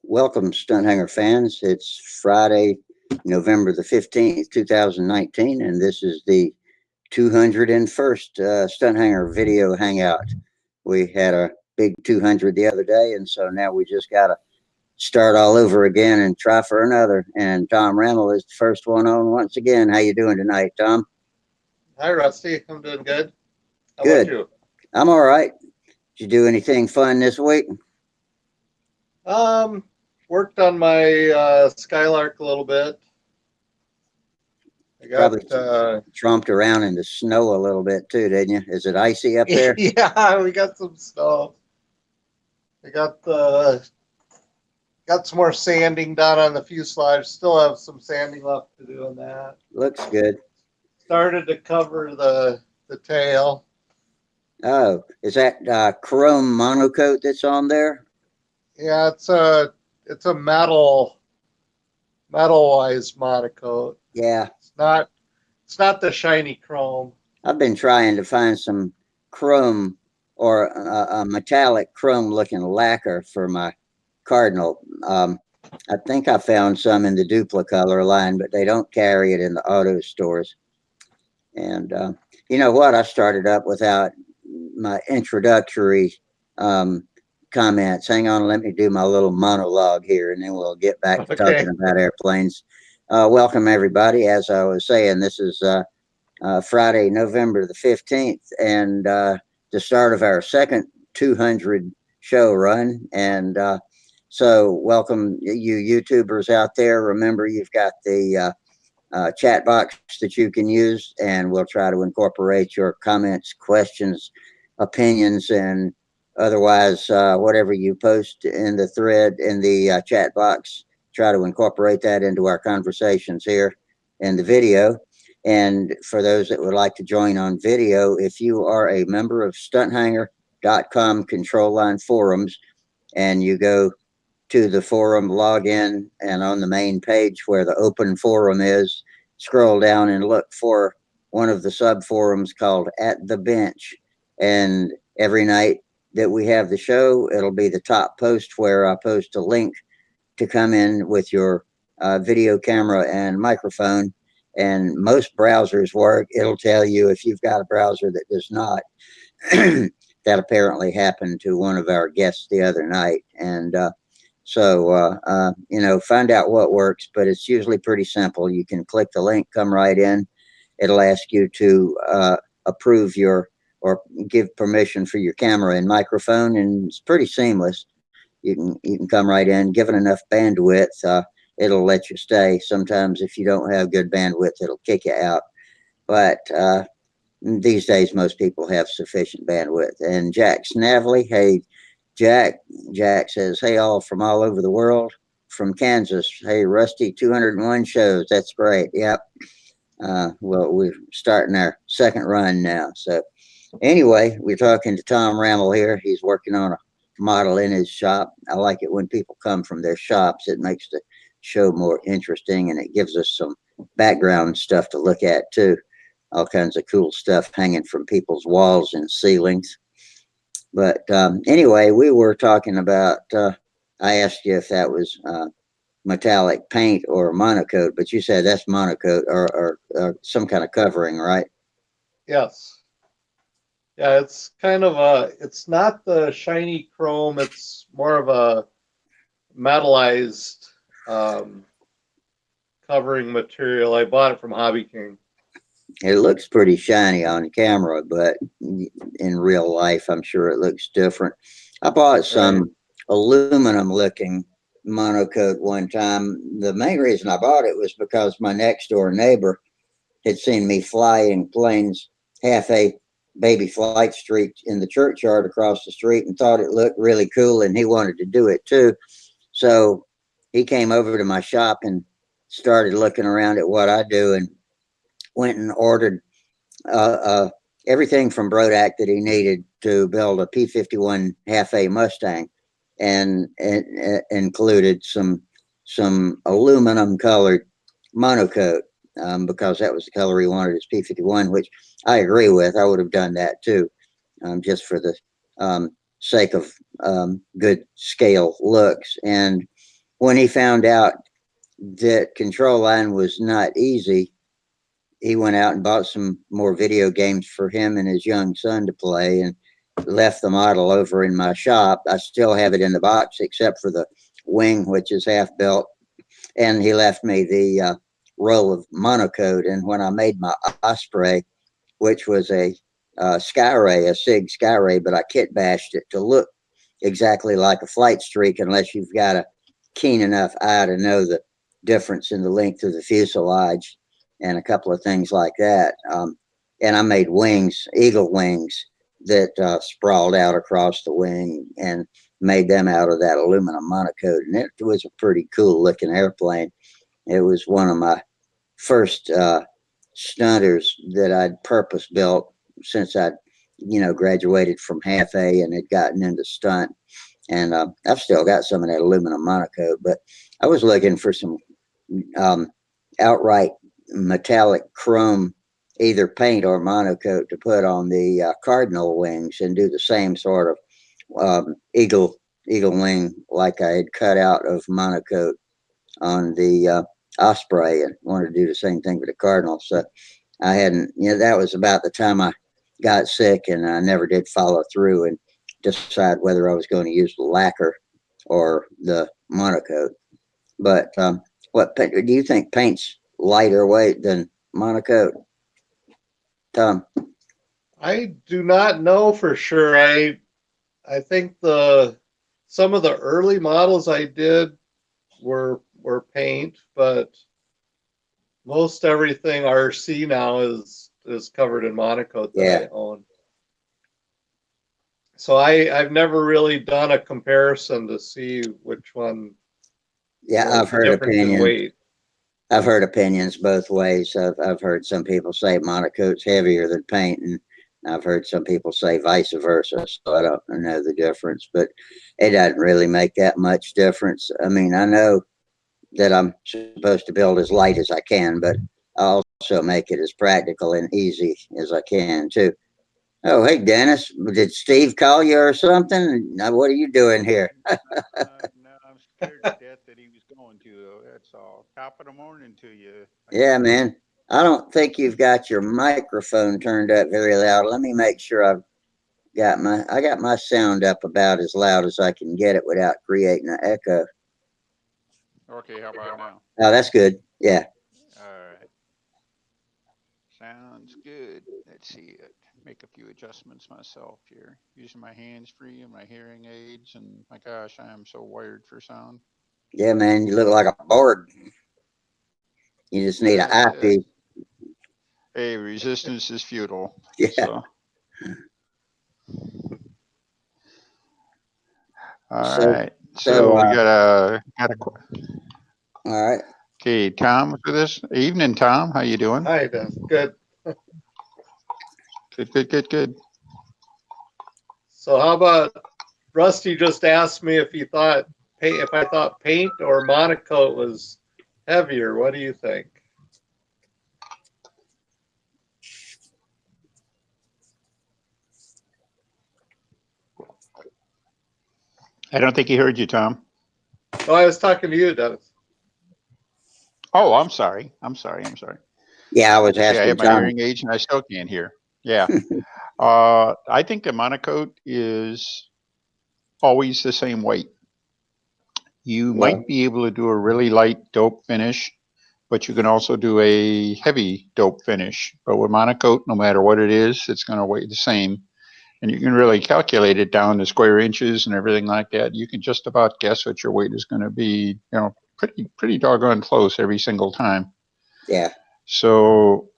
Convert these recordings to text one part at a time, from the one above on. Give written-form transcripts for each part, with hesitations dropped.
Welcome, Stunt Hangar fans. It's Friday, November the 15th, 2019, and this is the 201st Stunt Hangar video hangout. We had a big 200 the other day, and so now we just got to start all over again and try for another. And Tom Randall is the first one on once again. How you doing tonight, Tom? Hi, Rusty. I'm doing good. How Good. about you? I'm all right. Did you do anything fun this week? Worked on my Skylark a little bit. I got Probably tromped around in the snow a little bit too, didn't you? Is it icy up there? yeah, we got some snow. I got some more sanding done on the fuselage. Still have some sanding left to do on that. Looks good. Started to cover the tail. Oh, is that chrome monocoat that's on there? Yeah, it's a metalized monocoat. Yeah. It's not the shiny chrome. I've been trying to find some chrome or a metallic chrome looking lacquer for my Cardinal. I think I found some in the Duplicolor line, but they don't carry it in the auto stores. And you know what? I started up without my introductory comments. Hang on, let me do my little monologue here, and then we'll get back to talking about airplanes. Welcome, everybody. As I was saying, this is Friday, November the 15th, and the start of our second 200 show run. And so welcome, you YouTubers out there. Remember, you've got the chat box that you can use, and we'll try to incorporate your comments, questions, opinions, and otherwise whatever you post in the thread in the chat box. Try to incorporate that into our conversations here in the video. And for those that would like to join on video, if you are a member of stunthangar.com control line forums and you go to the forum login, and on the main page where the open forum is, scroll down and look for one of the sub forums called At the Bench. And every night that we have the show, it'll be the top post where I post a link to come in with your video camera and microphone. And most browsers work. It'll tell you if you've got a browser that does not. That apparently happened to one of our guests the other night. And so, you know, find out what works, but it's usually pretty simple. You can click the link, come right in. It'll ask you to approve your or give permission for your camera and microphone, and it's pretty seamless. You can come right in. Given enough bandwidth, it'll let you stay. Sometimes if you don't have good bandwidth, it'll kick you out. But these days, most people have sufficient bandwidth. And Jack Snavely, hey, Jack says, hey, all from all over the world, from Kansas. Hey, Rusty, 201 shows. That's great. Yep. Well, we're starting our second run now. So anyway, we're talking to Tom Randall here. He's working on a model in his shop. I like it when people come from their shops. It makes the show more interesting, and it gives us some background stuff to look at too. All kinds of cool stuff hanging from people's walls and ceilings. But anyway, we were talking about, I asked you if that was metallic paint or monocoat, but you said that's monocoat or some kind of covering, right? Yes. Yeah, it's kind of it's not the shiny chrome, it's more of a metalized covering material. I bought it from Hobby King. It looks pretty shiny on camera, but in real life, I'm sure it looks different. I bought some aluminum looking monocoat one time. The main reason I bought it was because my next door neighbor had seen me fly in planes half a baby flight street in the churchyard across the street and thought it looked really cool, and he wanted to do it too. So he came over to my shop and started looking around at what I do, and went and ordered everything from Brodak that he needed to build a P-51 half-A Mustang, and included some aluminum colored monocoat because that was the color he wanted his P-51, which I agree with. I would have done that too, just for the sake of good scale looks. And when he found out that control line was not easy, he went out and bought some more video games for him and his young son to play, and left the model over in my shop. I still have it in the box except for the wing, which is half built, and he left me the roll of monocoat. And when I made my Osprey, which was a Skyray, a Sig Skyray, but I kit bashed it to look exactly like a flight streak, unless you've got a keen enough eye to know the difference in the length of the fuselage and a couple of things like that. And I made wings, eagle wings, that sprawled out across the wing, and made them out of that aluminum monocoat. And it was a pretty cool looking airplane. It was one of my first stunters that I'd purpose built since I'd, graduated from half A and had gotten into stunt. And I've still got some of that aluminum monocoat, but I was looking for some um, outright metallic chrome, either paint or monocoat, to put on the cardinal wings and do the same sort of eagle wing like I had cut out of monocoat on the Osprey, and wanted to do the same thing with the cardinal. So I hadn't, that was about the time I got sick, and I never did follow through and decide whether I was going to use the lacquer or the monocoat. But what do you think paint's lighter weight than monocoat, Tom? I do not know for sure. I think the some of the early models I did were paint, but most everything RC now is covered in monocoat that Yeah, I own. So I've never really done a comparison to see which one, yeah, the difference in weight. I've heard opinions both ways. I've heard some people say monocoat's heavier than paint, and I've heard some people say vice versa. So I don't know the difference, but it doesn't really make that much difference. I mean, I know that I'm supposed to build as light as I can, but I also make it as practical and easy as I can too. Oh, hey Dennis, did Steve call you or something? Now, what are you doing here? No, I'm scared to death that he was going to, though. That's all. Top of the morning to you, my Yeah, friend. man. I don't think you've got your microphone turned up very loud. Let me make sure I got my sound up about as loud as I can get it without creating an echo. Okay, how about now? Oh, that's good. Yeah. All right. Sounds good. Let's see it. Make a few adjustments myself here. Using my hands free and my hearing aids, and my gosh, I am so wired for sound. Yeah, man. You look like a board. You just need an Uh, eyepiece. hey, resistance is futile. Yeah. So, all So right. so So we got a. all right. Okay, Tom with us. Evening, Tom. How you doing? Hi, Dan. Good. Good, good, good, good. So how about Rusty just asked me if he thought if I thought paint or monocoat was heavier. What do you think? I don't think he heard you, Tom. Oh, I was talking to you, Dennis. Oh, I'm sorry. I'm sorry. I'm sorry. Yeah, I was See, I asking have my Tom. hearing aids and I still can't hear. Yeah. I think the monocoat is always the same weight. You Well, might be able to do a really light dope finish, but you can also do a heavy dope finish. But with monocoat, no matter what it is, it's going to weigh the same. And you can really calculate it down to square inches and everything like that. You can just about guess what your weight is going to be, pretty doggone close every single time. yeah. So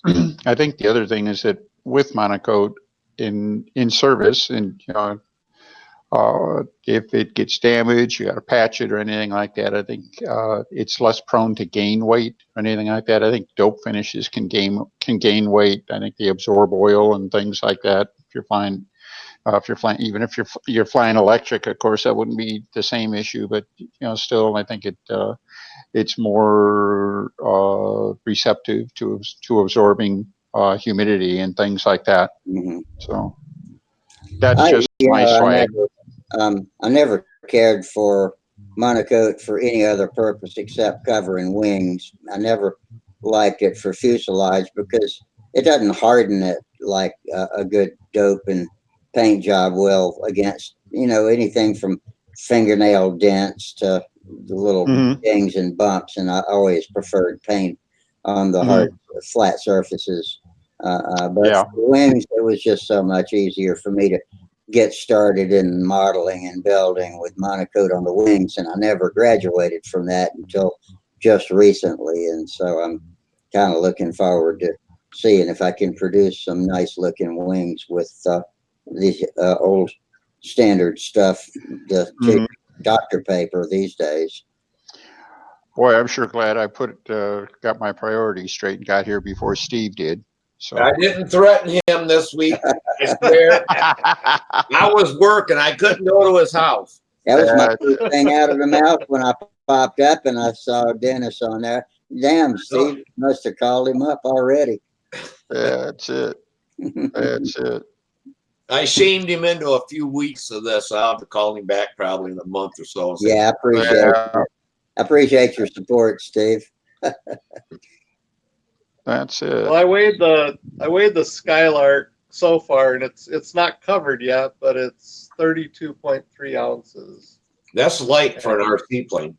I think the other thing is that with monocoat in service, and if it gets damaged, you got to patch it or anything like that. I think it's less prone to gain weight or anything like that. I think dope finishes can gain weight. I think they absorb oil and things like that. Even if you're flying electric, of course that wouldn't be the same issue. But still, I think it's more receptive to absorbing humidity and things like that. Mhm. So that's just my swag. I never cared for monocoat for any other purpose except covering wings. I never liked it for fuselage because it doesn't harden it like a good dope and paint job will against, anything from fingernail dents to the little Hmm. dings and bumps. And I always preferred paint on the hard, flat surfaces. But Yeah. for the wings, it was just so much easier for me to get started in modeling and building with monocoat on the wings, and I never graduated from that until just recently. And so I'm kind of looking forward to seeing if I can produce some nice looking wings with these old standard stuff, the cheap Hmm. doctor paper these days. Boy, I'm sure glad I got my priorities straight and got here before Steve did. So I didn't threaten him this week. I swear. I was working. I couldn't go to his house. That was my first thing out of the mouth when I popped up and I saw Dennis on there. Damn, Steve must have called him up already. that's it. That's it. I shamed him into a few weeks of this. I'll have to call him back probably in a month or so. Yeah, I appreciate Yeah, it. I appreciate your support, Steve. that's Well, it. I weighed the Skylark so far, and it's not covered yet, but it's 32.3 ounces. That's light for an RC plane.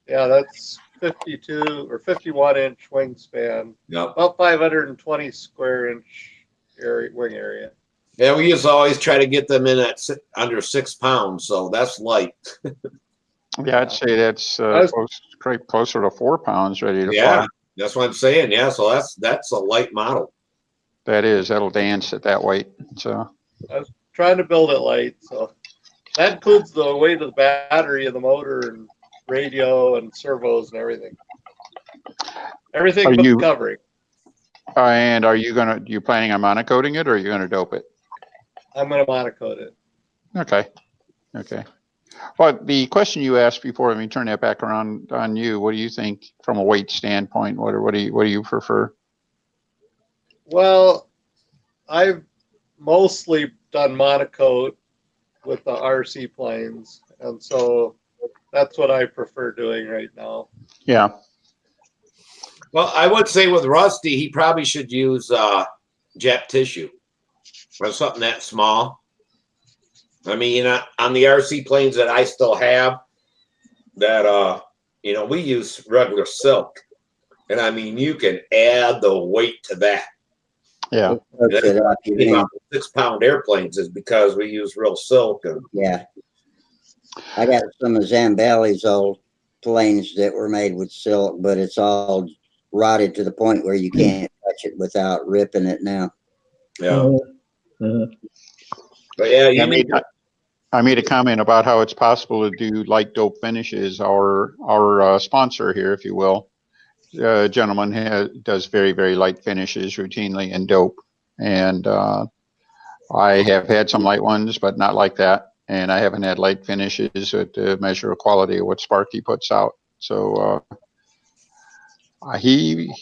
Yeah, that's 52 or 51-inch wingspan, Yep. about 520 square inch wing area. Yeah, we used to always try to get them in at under 6 pounds, so that's light. Yeah, I'd say that's closer to 4 pounds ready to fly. That's what I'm saying. Yeah, so that's a light model. That'll dance at that weight. So I was trying to build it light, so that includes the weight of the battery and the motor and radio and servos and everything. Everything but the covering. And you planning on monocoating it, or are you gonna dope it? I'm gonna monocoat it. Okay. Well, the question you asked before, let me turn that back around on you. What do you think from a weight standpoint? What do you prefer? Well, I've mostly done monocoat with the RC planes, and so that's what I prefer doing right now. Yeah. Well, I would say with Rusty, he probably should use jet tissue or something that small. I mean, on the RC planes that I still have, that we use regular silk, and I mean, you can add the weight to that. Yeah. That's about 6-pound airplanes is because we use real silk. Yeah. I got some of Zambelli's old planes that were made with silk, but it's all rotted to the point where you can't touch it without ripping it now. Yeah. But yeah, I made a comment about how it's possible to do light dope finishes. Our sponsor here, if you will, gentleman does very, very light finishes routinely in dope. And I have had some light ones, but not like that. And I haven't had light finishes to measure the quality of what Sparky puts out. So he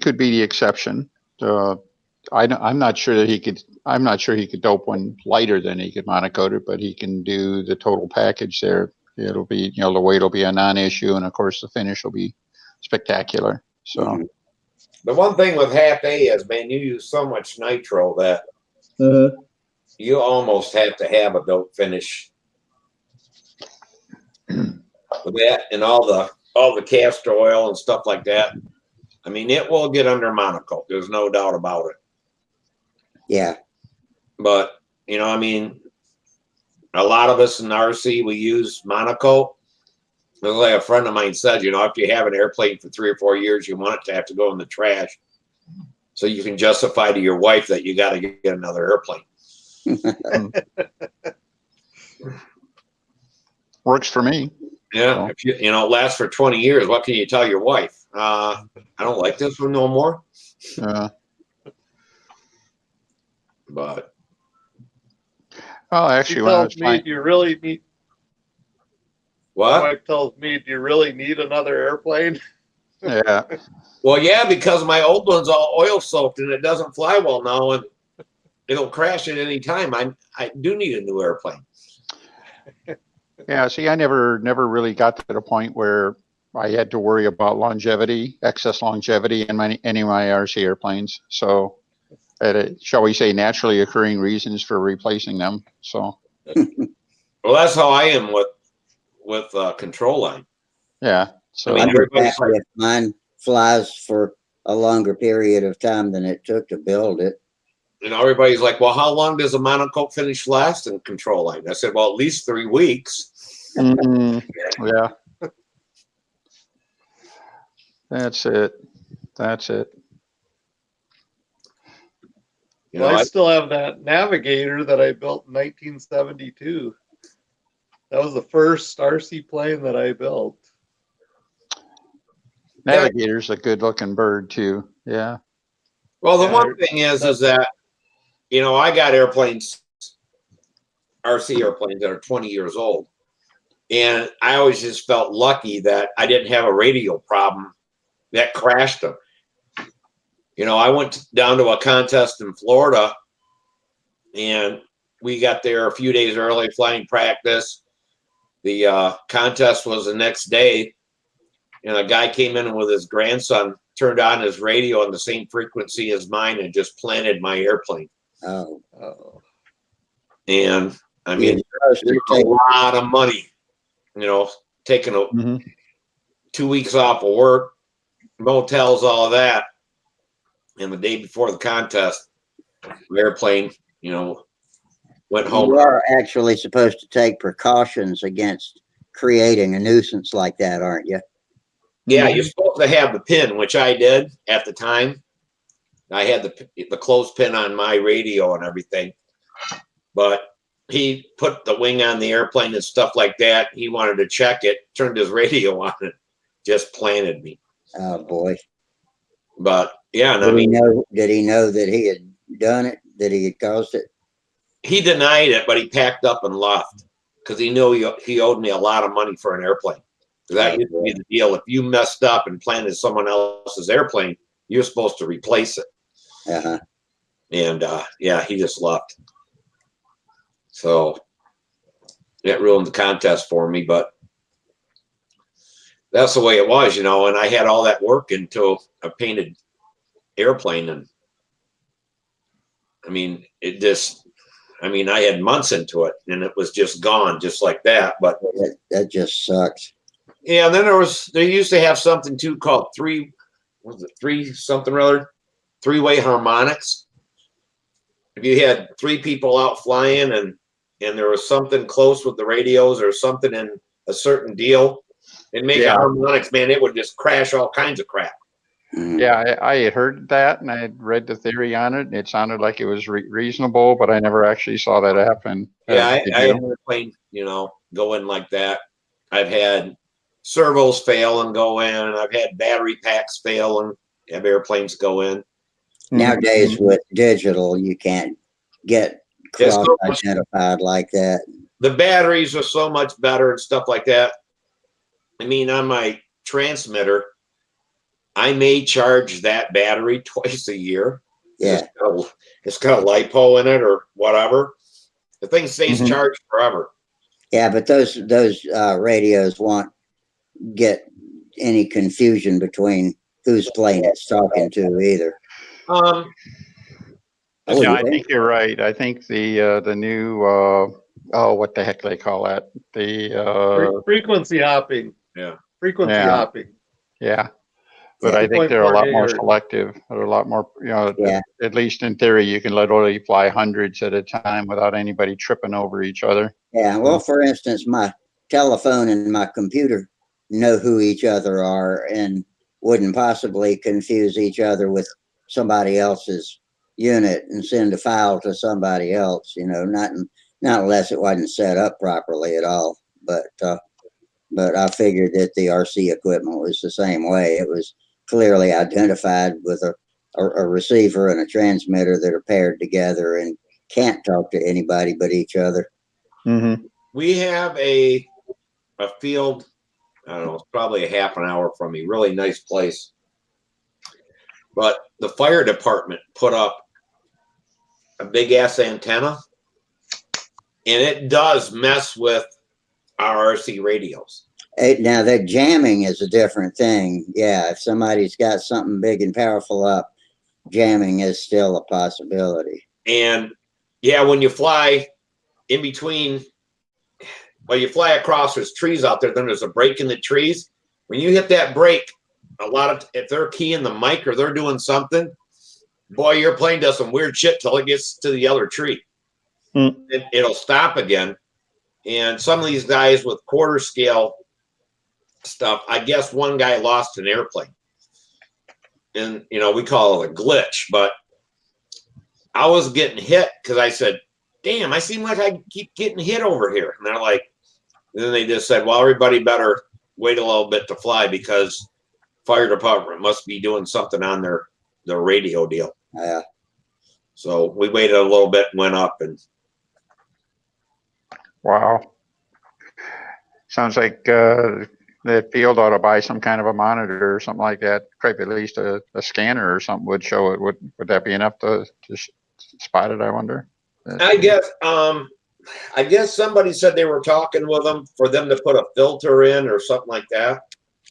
could be the exception. I'm not sure that he could. I'm not sure he could dope one lighter than he could monocoat it, but he can do the total package there. It'll be, the weight will be a non-issue, and of course the finish will be spectacular. So the one thing with half A is, man, you use so much nitro that you almost have to have a dope finish with that and all the castor oil and stuff like that. I mean, it will get under monocoat. There's no doubt about it. Yeah. But, I mean, a lot of us in RC, we use monocoat. Like a friend of mine said, if you have an airplane for 3 or 4 years, you want it to have to go in the trash. So you can justify to your wife that you got to get another airplane. Works for me. Yeah. If it lasts for 20 years, what can you tell your wife? I don't like this one no more. But actually, when I was flying, do you really need? What? My wife tells me, do you really need another airplane? Yeah. Well, yeah, because my old one's all oil soaked and it doesn't fly well now, and it'll crash at any time. I do need a new airplane. Yeah. See, I never really got to the point where I had to worry about longevity, excess longevity in any of my RC airplanes. So, shall we say, naturally occurring reasons for replacing them. So, Well, that's how I am with control line. yeah. I So, mean, I'm everybody's happy like, if mine flies for a longer period of time than it took to build it. everybody's like, well, how long does a monocoque finish last in control line? I said, well, at least 3 weeks. yeah. That's it. That's it. You Well, know, I still have that Navigator that I built in 1972. That was the first RC plane that I built. Navigator's a good looking bird too. Yeah. well, the Yeah, one thing is that, I got airplanes, RC airplanes that are 20 years old. And I always just felt lucky that I didn't have a radio problem that crashed them. I went down to a contest in Florida and we got there a few days early, flying practice. The contest was the next day, and a guy came in with his grandson, turned on his radio on the same frequency as mine, and just planted my airplane. Oh, And I you're mean, supposed to it was a take lot of money, taking 2 weeks off of work, motels, all of that. And the day before the contest, the airplane, went home. You are actually supposed to take precautions against creating a nuisance like that, aren't you? Yeah, you're supposed to have the pin, which I did at the time. I had the clothespin on my radio and everything, but he put the wing on the airplane and stuff like that. He wanted to check it, turned his radio on, and just planted me. Oh boy! But yeah, and I Did he mean, know? Did he know that he had done it? That he had caused it? he denied it, but he packed up and left because he knew he owed me a lot of money for an airplane. That used to be the deal. If you messed up and planted someone else's airplane, you're supposed to replace it. Uh-huh. And yeah, he just left. So that ruined the contest for me, but that's the way it was, and I had all that work into a painted airplane. And I mean, I had months into it and it was just gone just like that. But That just sucks. yeah, and then they used to have something too called three-way harmonics. If you had 3 people out flying and there was something close with the radios or something in a certain deal, it'd make a harmonics, man, it would just crash all kinds of crap. Yeah, I had heard that and I had read the theory on it. It sounded like it was reasonable, but I never actually saw that happen. Yeah, I had an airplane, go in like that. I've had servos fail and go in, and I've had battery packs fail and have airplanes go in. Nowadays with digital, you can't get cross-identified like that. The batteries are so much better and stuff like that. I mean, on my transmitter, I may charge that battery twice a year. Yeah. It's got a LiPo in it or whatever. The thing stays charged forever. Yeah, but those radios won't get any confusion between whose plane it's talking to either. Yeah, I think you're right. I think the new what the heck they call that? The frequency hopping. Yeah. Frequency hopping. Yeah. But I think they're a lot more gigahertz. selective. They're a lot more, Yeah. at least in theory, you can literally fly hundreds at a time without anybody tripping over each other. Yeah. Well, for instance, my telephone and my computer know who each other are and wouldn't possibly confuse each other with somebody else's unit and send a file to somebody else, not unless it wasn't set up properly at all. But I figured that the RC equipment was the same way. It was clearly identified with a receiver and a transmitter that are paired together and can't talk to anybody but each other. Mm-hmm. We have a field I don't know, it's probably a half an hour from me. Really nice place. But the fire department put up a big ass antenna, and it does mess with our RC radios. Now that jamming is a different thing. Yeah, if somebody's got something big and powerful up, jamming is still a possibility. And yeah, when you fly in between, well, you fly across, there's trees out there, then there's a break in the trees. When you hit that break, a lot of, if they're keying the mic or they're doing something, boy, your plane does some weird shit till it gets to the other tree. It'll stop again. And some of these guys with quarter scale stuff, I guess one guy lost an airplane. And, you know, we call it a glitch, but I was getting hit because I said, damn, I seem like I keep getting hit over here. And they're like, and then they just said, well, everybody better wait a little bit to fly because fire department must be doing something on their radio deal. Yeah. So we waited a little bit and went up, and Wow. Sounds like that field ought to buy some kind of a monitor or something like that. Probably at least a scanner or something would show it. Would that be enough to spot it, I wonder? I guess somebody said they were talking with them for them to put a filter in or something like that.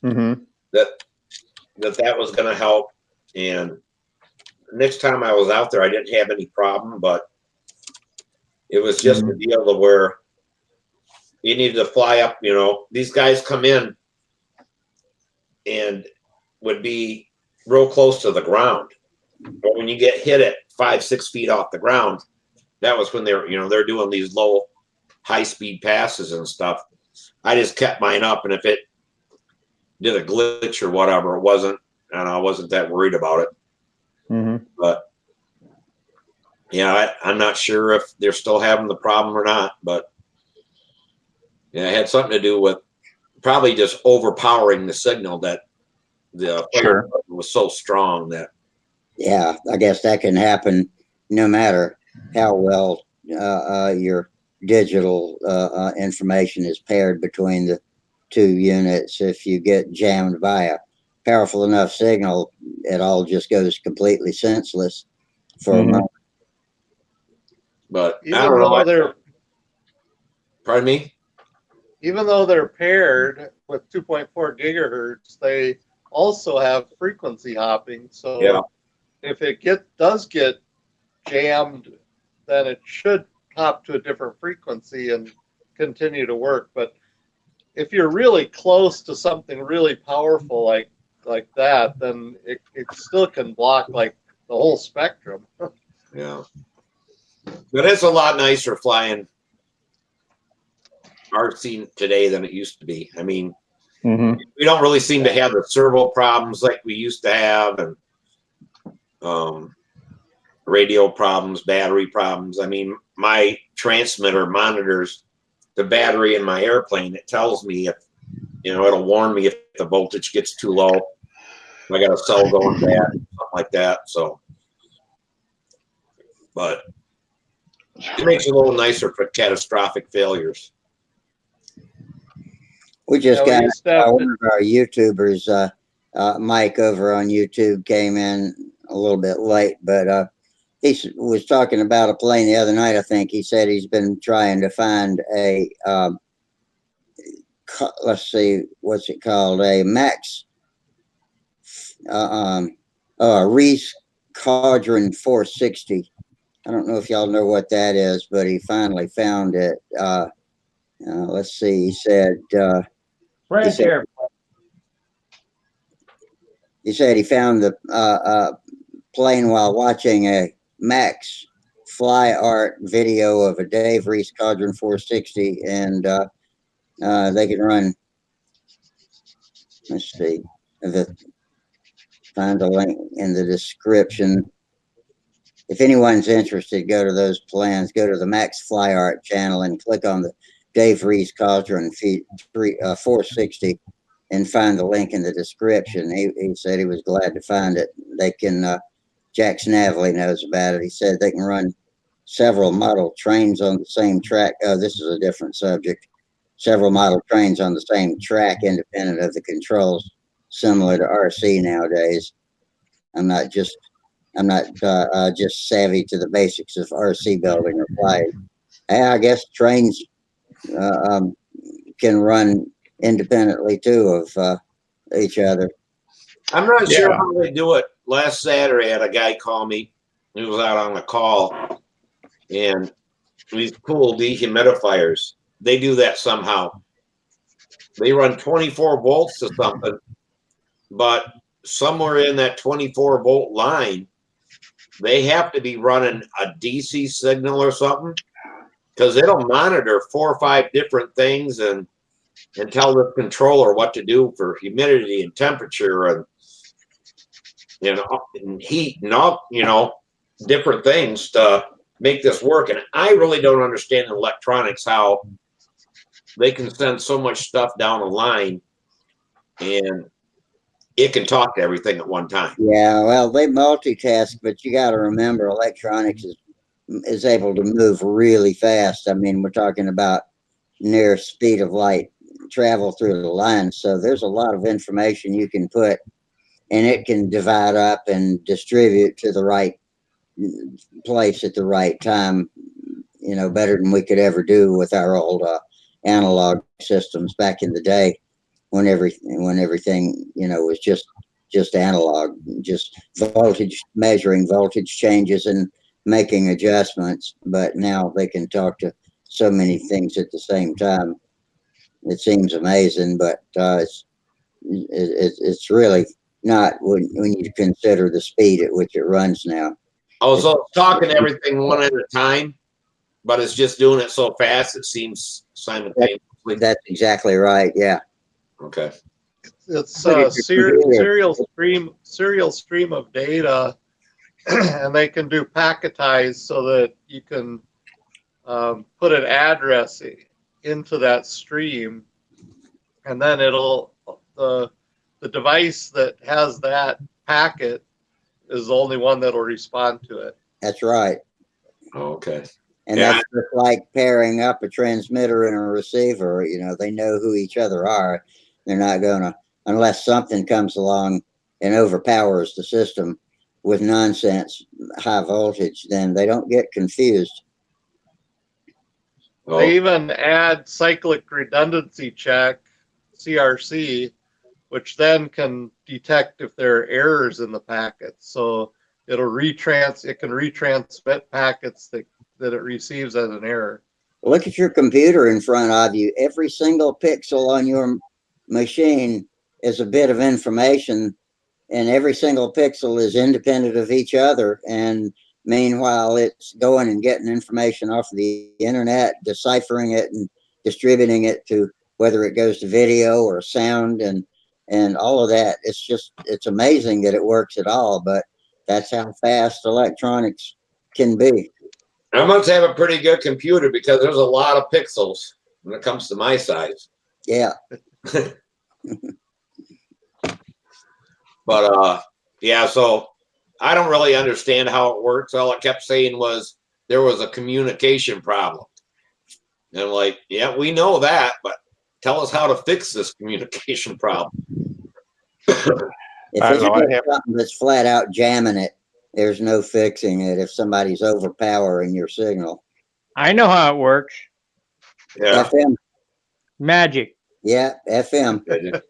Mm-hmm. That was going to help. And next time I was out there, I didn't have any problem, but it was just a deal to where you needed to fly up. You know, these guys come in and would be real close to the ground, but when you get hit at 5-6 feet off the ground, that was when they're doing these low, high-speed passes and stuff. I just kept mine up, and if it did a glitch or whatever, I wasn't that worried about it. Mm-hmm. But yeah, I'm not sure if they're still having the problem or not. But yeah, it had something to do with probably just overpowering the signal that the fire was so strong that. Yeah, I guess that can happen no matter how well your digital information is paired between the two units. If you get jammed by a powerful enough signal, it all just goes completely senseless for a moment. But Even I don't though know. Pardon me? Even though they're paired with 2.4 gigahertz, they also have frequency hopping. So yeah. If it does get jammed, then it should hop to a different frequency and continue to work. But if you're really close to something really powerful like that, then it still can block like the whole spectrum. Yeah. But it's a lot nicer flying RC today than it used to be. I mean, we don't really seem to have the servo problems like we used to have, and radio problems, battery problems. I mean, my transmitter monitors the battery in my airplane. It tells me if, it'll warn me if the voltage gets too low. I got a cell going bad, something like that. So, but it makes it a little nicer for catastrophic failures. We just got one of our YouTubers, Mike over on YouTube, came in a little bit late, but he was talking about a plane the other night. I think he said he's been trying to find a, let's see, what's it called? A Max, a Reese Cauldron 460. I don't know if y'all know what that is, but he finally found it. Let's see, he said, he said he found the plane while watching a Max Fly Art video of a Dave Reese Cauldron 460, and they can run. Let's see, find a link in the description. If anyone's interested, go to those plans. Go to the Max Fly Art channel and click on the Dave Reese Cauldron 460 and find the link in the description. He said he was glad to find it. They can, Jack Snavely knows about it. He said they can run several model trains on the same track. Oh, this is a different subject. several model trains on the same track, independent of the controls, similar to RC nowadays. I'm not just just savvy to the basics of RC building or flying. I guess trains uh, um, can run independently too of each other. I'm not sure Yeah. how they do it. Last Saturday, I had a guy call me. He was out on a call, and these cool dehumidifiers. They do that somehow. They run 24 volts to something, but somewhere in that 24-volt line, they have to be running a DC signal or something because it'll monitor 4 or 5 different things and tell the controller what to do for humidity and temperature and and heat and all different things to make this work. And I really don't understand in electronics how they can send so much stuff down a line and it can talk to everything at one time. Yeah, well, they multitask, but you got to remember, electronics is able to move really fast. I mean, we're talking about near speed of light travel through the line. So there's a lot of information you can put, and it can divide up and distribute to the right place at the right time. Better than we could ever do with our old analog systems back in the day when everything was just analog, just voltage, measuring voltage changes and making adjustments. But now they can talk to so many things at the same time. It seems amazing, but it's really not when you consider the speed at which it runs now. Oh, so it's talking everything one at a time, but it's just doing it so fast it seems simultaneously. That's exactly right. Yeah. Okay. It's Look a at your computer. serial stream of data, and they can do packetize so that you can put an address into that stream, and then the device that has that packet is the only one that'll respond to it. That's right. Okay. And Yeah. that's just like pairing up a transmitter and a receiver. They know who each other are. They're not going to, unless something comes along and overpowers the system with nonsense high voltage, then they don't get confused. Oh, They even add cyclic redundancy check, CRC, which then can detect if there are errors in the packets. So it can retransmit packets that it receives as an error. Look at your computer in front of you. Every single pixel on your machine is a bit of information, and every single pixel is independent of each other. And meanwhile, it's going and getting information off of the internet, deciphering it and distributing it to whether it goes to video or sound and all of that. It's amazing that it works at all, but that's how fast electronics can be. I must have a pretty good computer because there's a lot of pixels when it comes to my size. Yeah. But yeah, so I don't really understand how it works. All it kept saying was there was a communication problem. And I'm like, yeah, we know that, but tell us how to fix this communication problem. If I it's don't know, I just have- something that's flat out jamming it, there's no fixing it if somebody's overpowering your signal. I know how it works. Yeah. FM. Magic. Yeah, FM.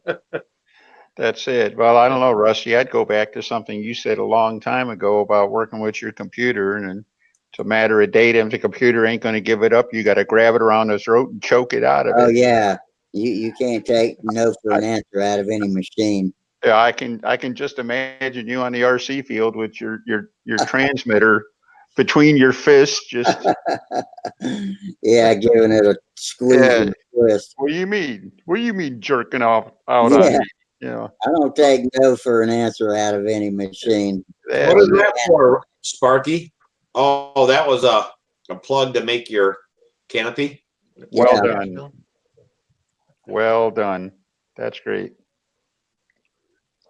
That's it. Well, I don't know, Rusty. I'd go back to something you said a long time ago about working with your computer, and it's a matter of data. If the computer ain't going to give it up, you got to grab it around the throat and choke it out of Oh it. yeah. You can't take no for an answer out of any machine. Yeah, I can just imagine you on the RC field with your transmitter between your fists, just Yeah, giving it a squeeze Yeah. and a twist. what do you mean? What do you mean jerking off out Yeah. on me? You know, I don't take no for an answer out of any machine. What is that for, Sparky? Oh, that was a plug to make your canopy. Well Yeah. done. Well done. That's great.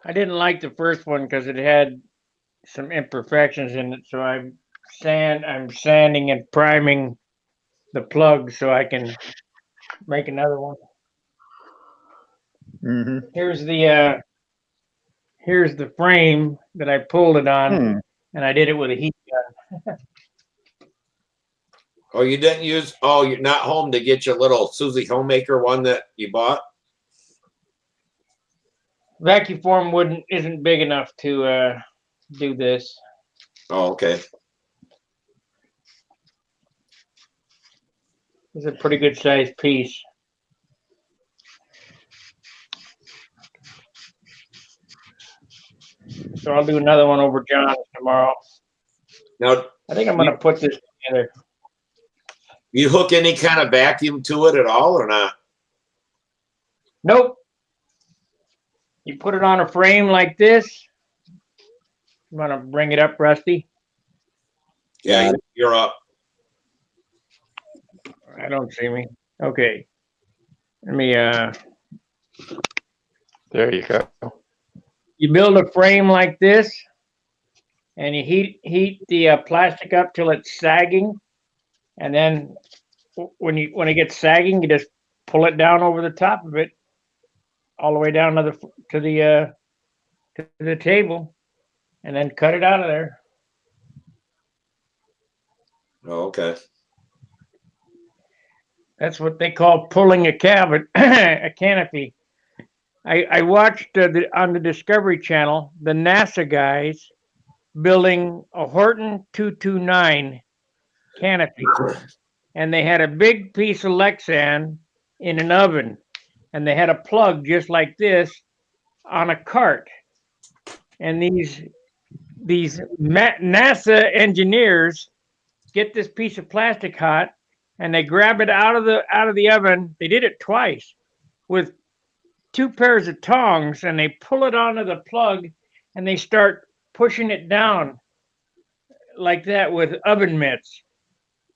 I didn't like the first one because it had some imperfections in it, so I'm sanding and priming the plug so I can make another one. Hmm. Here's the frame that I pulled it on, and I did it with a heat gun. Oh, you didn't use, oh, you're not home to get your little Susie Homemaker one that you bought? Vacuum form isn't big enough to do this. Oh, okay. It's a pretty good sized piece. So I'll do another one over John's tomorrow. Now, I think I'm going to put this together. you hook any kind of vacuum to it at all or not? Nope. You put it on a frame like this. I'm going to bring it up, Rusty. Yeah, you're up. I don't see me. Okay. Let me, There you go. you build a frame like this and you heat the plastic up till it's sagging. And then when it gets sagging, you just pull it down over the top of it, all the way down to the table, and then cut it out of there. Oh, okay. That's what they call pulling a a canopy. I watched on the Discovery Channel the NASA guys building a Horton 229 canopy, and they had a big piece of Lexan in an oven, and they had a plug just like this on a cart, and these NASA engineers get this piece of plastic hot, and they grab it out of the oven. They did it twice with 2 pairs of tongs, and they pull it onto the plug, and they start pushing it down like that with oven mitts.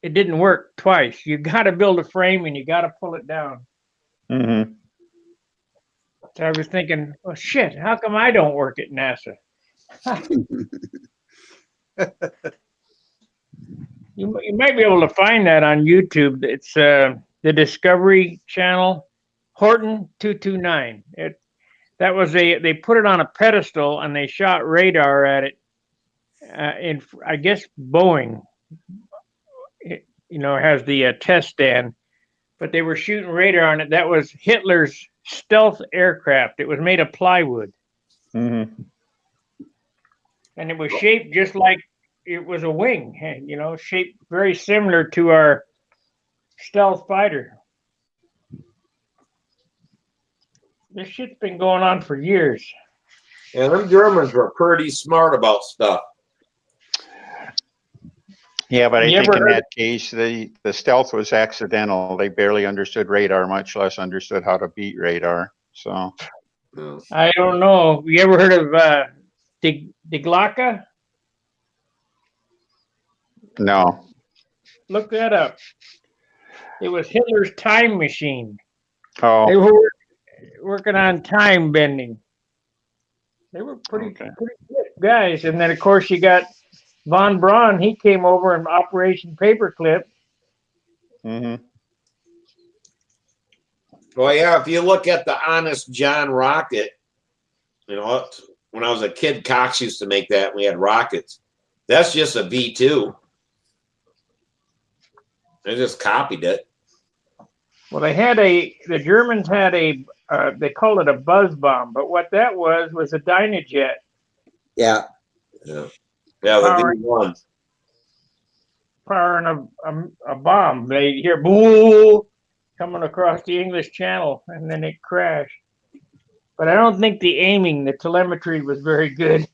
It didn't work twice. You got to build a frame, and you got to pull it down. Hmm. So I was thinking, oh shit, how come I don't work at NASA? You might be able to find that on YouTube. It's the Discovery Channel, Horton 229. They put it on a pedestal and they shot radar at it. In I guess Boeing, has the test stand, but they were shooting radar on it. That was Hitler's stealth aircraft. It was made of plywood, Hmm. and it was shaped just like it was a wing. Shaped very similar to our stealth fighter. This shit's been going on for years. And them Germans were pretty smart about stuff. Yeah, but I You think ever in heard- that case, the stealth was accidental. They barely understood radar, much less understood how to beat radar. So, No. I don't know. You ever heard of Die Glocke? no. Look that up. It was Hitler's time machine. They Oh, were working on time bending. They were pretty Okay. good guys. And then, of course, you got Von Braun. He came over in Operation Paperclip. hmm. Well, yeah, if you look at the Honest John rocket, when I was a kid, Cox used to make that. We had rockets. That's just a V2. They just copied it. Well, the Germans had they called it a buzz bomb, but what that was a Dynajet. Yeah. Yeah, the V1. Firing a bomb. They hear boo coming across the English Channel, and then it crashed. But I don't think the telemetry was very good.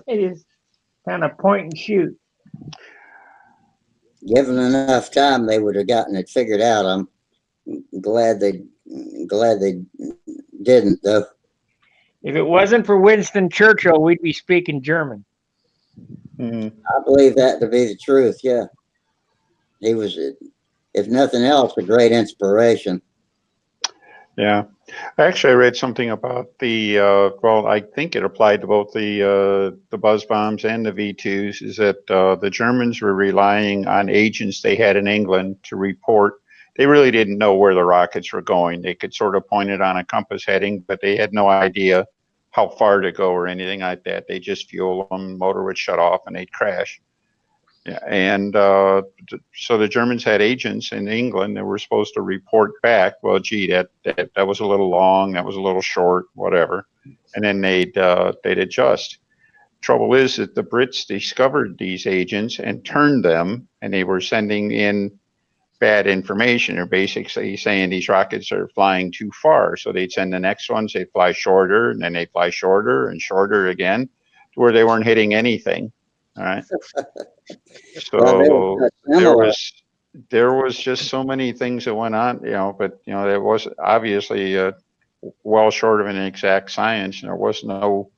They just kind of point and shoot. Given enough time, they would have gotten it figured out. I'm glad they didn't, though. If it wasn't for Winston Churchill, we'd be speaking German. Hmm. I believe that to be the truth. Yeah, he was, if nothing else, a great inspiration. Yeah. Actually, I read something about well, I think it applied to both the buzz bombs and the V2s, is that the Germans were relying on agents they had in England to report they really didn't know where the rockets were going. They could sort of point it on a compass heading, but they had no idea how far to go or anything like that. They just fuel them, motor would shut off, and they'd crash. Yeah, and so the Germans had agents in England that were supposed to report back. Well, gee, that was a little long, that was a little short, whatever, and then they'd adjust. Trouble is that the Brits discovered these agents and turned them, and they were sending in bad information. They're basically saying these rockets are flying too far, so they'd send the next ones. They'd fly shorter, and then they'd fly shorter and shorter again, to where they weren't hitting anything. All right. Well, So there was just so many things that went on, but there was obviously well short of an exact science. There was no,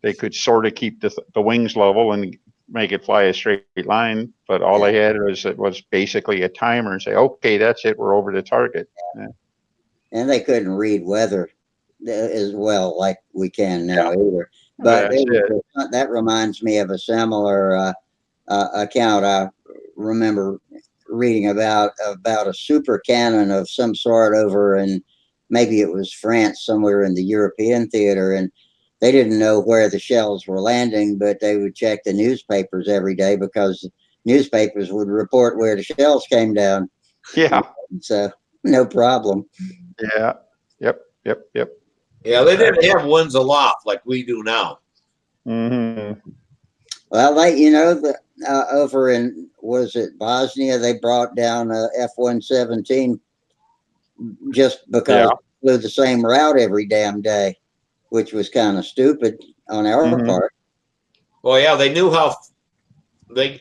they could sort of keep the wings level and make it fly a straight line, but all they had was basically a timer and say, okay, that's it, we're over the target. Yeah. And they couldn't read weather as well like we can now either. But that reminds me of a similar account I remember reading about a super cannon of some sort over in, maybe it was France, somewhere in the European theater, and they didn't know where the shells were landing, but they would check the newspapers every day because newspapers would report where the shells came down. Yeah. So no problem. Yeah. Yep. Yeah, they didn't have winds aloft like we do now. Mm-hmm. Well, over in, was it Bosnia, they brought down a F-117 just because it flew the same route every damn day, which was kind of stupid on our part. Well, yeah, they knew how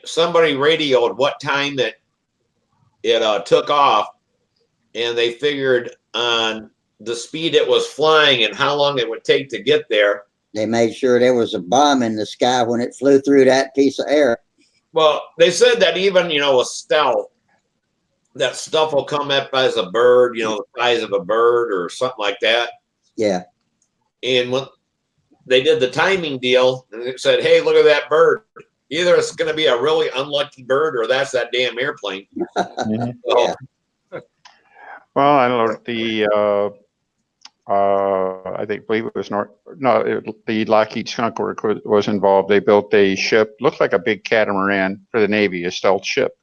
somebody radioed what time that it took off, and they figured on the speed it was flying and how long it would take to get there. They made sure there was a bomb in the sky when it flew through that piece of air. Well, they said that even, with stealth, that stuff will come up as a bird, the size of a bird or something like that. Yeah. And when they did the timing deal, and it said, hey, look at that bird. Either it's going to be a really unlucky bird or that's that damn airplane. Yeah. Well, I don't know, I believe it was the Lockheed Skunk Works was involved. They built a ship, looked like a big catamaran for the Navy, a stealth ship.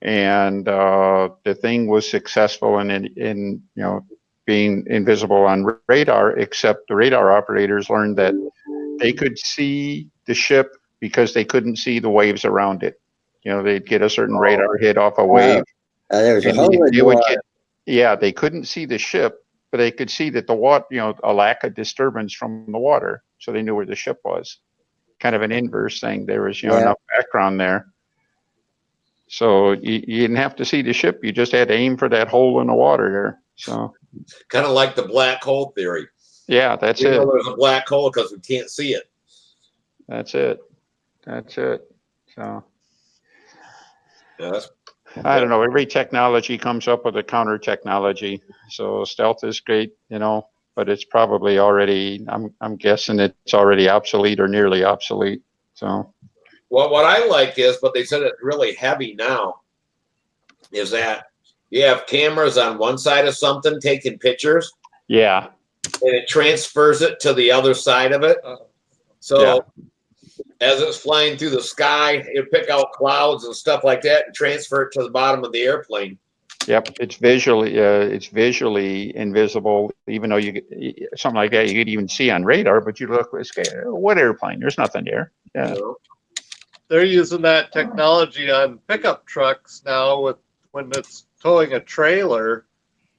And the thing was successful in being invisible on radar, except the radar operators learned that they could see the ship because they couldn't see the waves around it. They'd get a certain radar hit off a wave. There's a hole in the water. They couldn't see the ship, but they could see that the water, a lack of disturbance from the water. So they knew where the ship was. Kind of an inverse thing. There was, enough background there. So you didn't have to see the ship. You just had to aim for that hole in the water there. So kind of like the black hole theory. Yeah, that's it. There's a black hole because we can't see it. That's it. So Yeah, I don't know. Every technology comes up with a counter technology. So stealth is great, but it's probably already, I'm guessing it's already obsolete or nearly obsolete. So, well, what I like is, but they said it's really heavy now, is that you have cameras on one side of something taking pictures. Yeah. And it transfers it to the other side of it. So as it's flying through the sky, it pick out clouds and stuff like that and transfer it to the bottom of the airplane. Yep, it's visually invisible, even though something like that you could even see on radar. But you look, what airplane? There's nothing there. Yeah, they're using that technology on pickup trucks now when it's towing a trailer,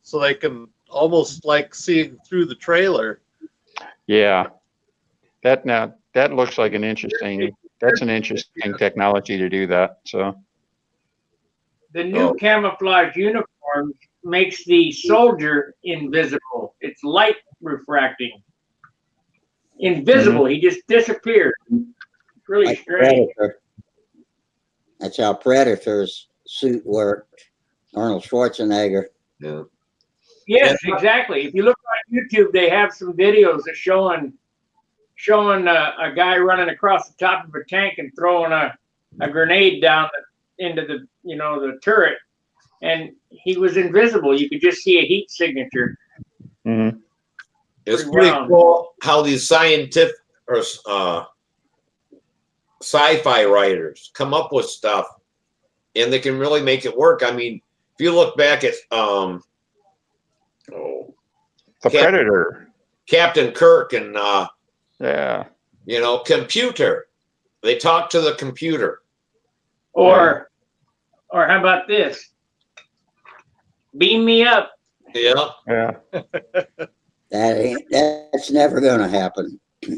so they can almost like seeing through the trailer. Yeah, that looks like an interesting technology to do that. So. The new camouflage uniform makes the soldier invisible. It's light refracting. Invisible. Mm-hmm. He just disappeared. It's really like strange. Predator. That's how Predator's suit worked. Arnold Schwarzenegger. Yeah. Yes, exactly. If you look on YouTube, they have some videos that showing a guy running across the top of a tank and throwing a grenade down into the the turret, and he was invisible. You could just see a heat signature. Mhm. It's Pretty pretty round. cool how these scientific or sci-fi writers come up with stuff, and they can really make it work. I mean, if you look back at The Cap- Predator. Captain Kirk and Yeah. computer, they talk to the computer. Or how about this? Beam me up. Yeah, Yeah. That's never going to happen, I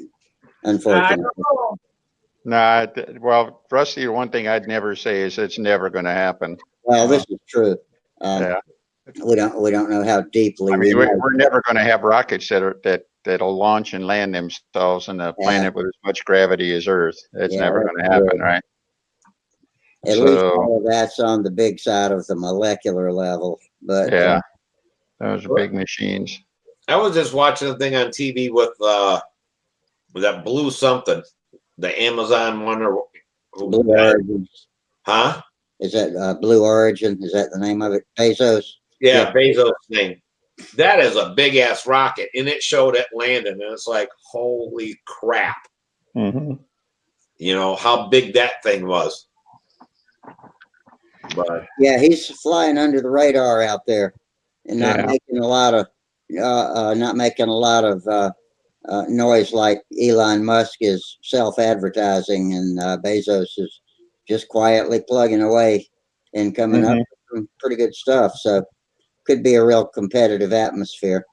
unfortunately. don't know. Nah, well, Rusty, the one thing I'd never say is it's never going to happen. Well, this is true. Yeah. We don't know how deeply I mean, we we're never going to have rockets that'll launch and land themselves on a planet with as much gravity as Earth. It's Yeah, never that's going to happen, true. right? At least So, all of that's on the big side of the molecular level. But yeah, those are big machines. I was just watching a thing on TV with that blue something, the Amazon one or Blue Origin, huh? is that Blue Origin? Is that the name of it? Bezos? Yeah, Bezos thing. That is a big ass rocket, and it showed it landing, and it's like, holy crap! Hmm. How big that thing was. But Yeah, he's flying under the radar out there, and not Yeah. making a lot of noise like Elon Musk is self-advertising, and Bezos is just quietly plugging away and coming up with some pretty good stuff. So could be a real competitive atmosphere.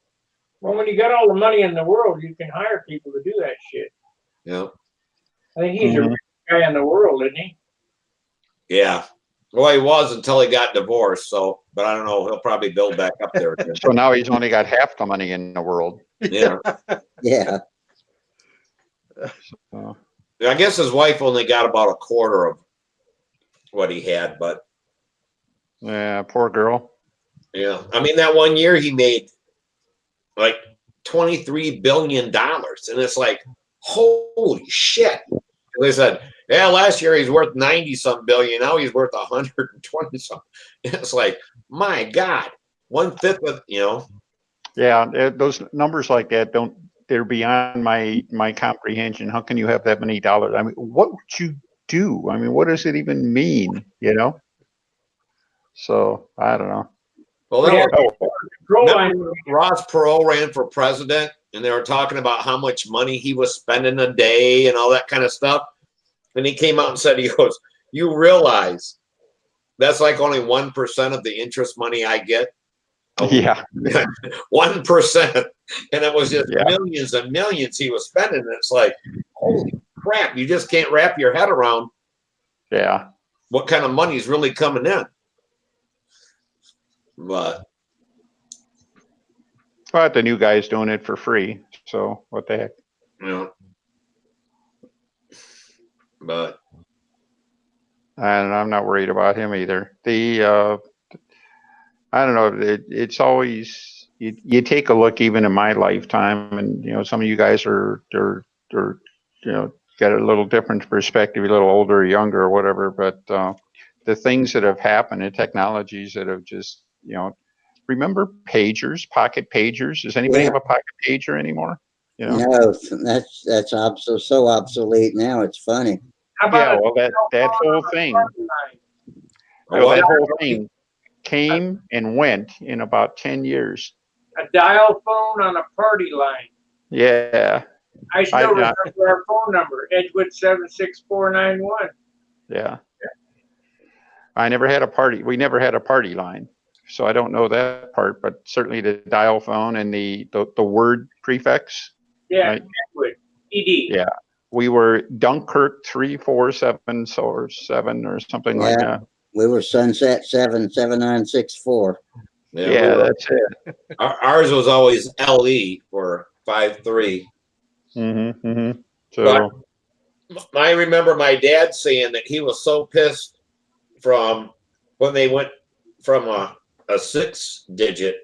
Well, when you got all the money in the world, you can hire people to do that shit. yeah, I think he's the richest guy in the world, isn't he? yeah. Well, he was until he got divorced. So, but I don't know. He'll probably build back up there again. So now he's only got half the money in the world. Yeah. Yeah, So, I guess his wife only got about a quarter of what he had, but yeah, poor girl. yeah. I mean, that one year he made like $23 billion. And it's like, holy shit. They said, yeah, last year he's worth 90 some billion. Now he's worth 120 some. It's like, my God, 1/5 of, Yeah, those numbers like that they're beyond my comprehension. How can you have that many dollars? I mean, what would you do? I mean, what does it even mean? So I don't know. well, that Yeah. was, Control line. remember Ross Perot ran for president and they were talking about how much money he was spending a day and all that kind of stuff. And he came out and said, he goes, you realize that's like only 1% of the interest money I get? Yeah. 1%. And it was just Yeah. millions and millions he was spending. And it's like, holy crap, you just can't wrap your head around Yeah. what kind of money is really coming in. But the new guy's doing it for free. So what the heck? But And I'm not worried about him either. I don't know. It's always you take a look even in my lifetime, and some of you guys are got a little different perspective, a little older, or younger, or whatever. But the things that have happened, the technologies that have just remember pagers, pocket pagers. Does anybody have a pocket pager anymore? no, that's so obsolete now. It's funny. How about Well, that whole thing, that whole thing came and went in about 10 years. a dial phone on a party line? Yeah. I still remember our phone number, Edgewood 76491. Yeah. I never had a party. We never had a party line. So I don't know that part, but certainly the dial phone and the word prefix. Yeah, right? Edgewood, ED. Yeah. We were Dunkirk 347 or 7 or something like that. We were Sunset 77964. Yeah, that's it. Ours was always LE for 53. Mm-hmm, mm-hmm. So I remember my dad saying that he was so pissed from when they went from a 6-digit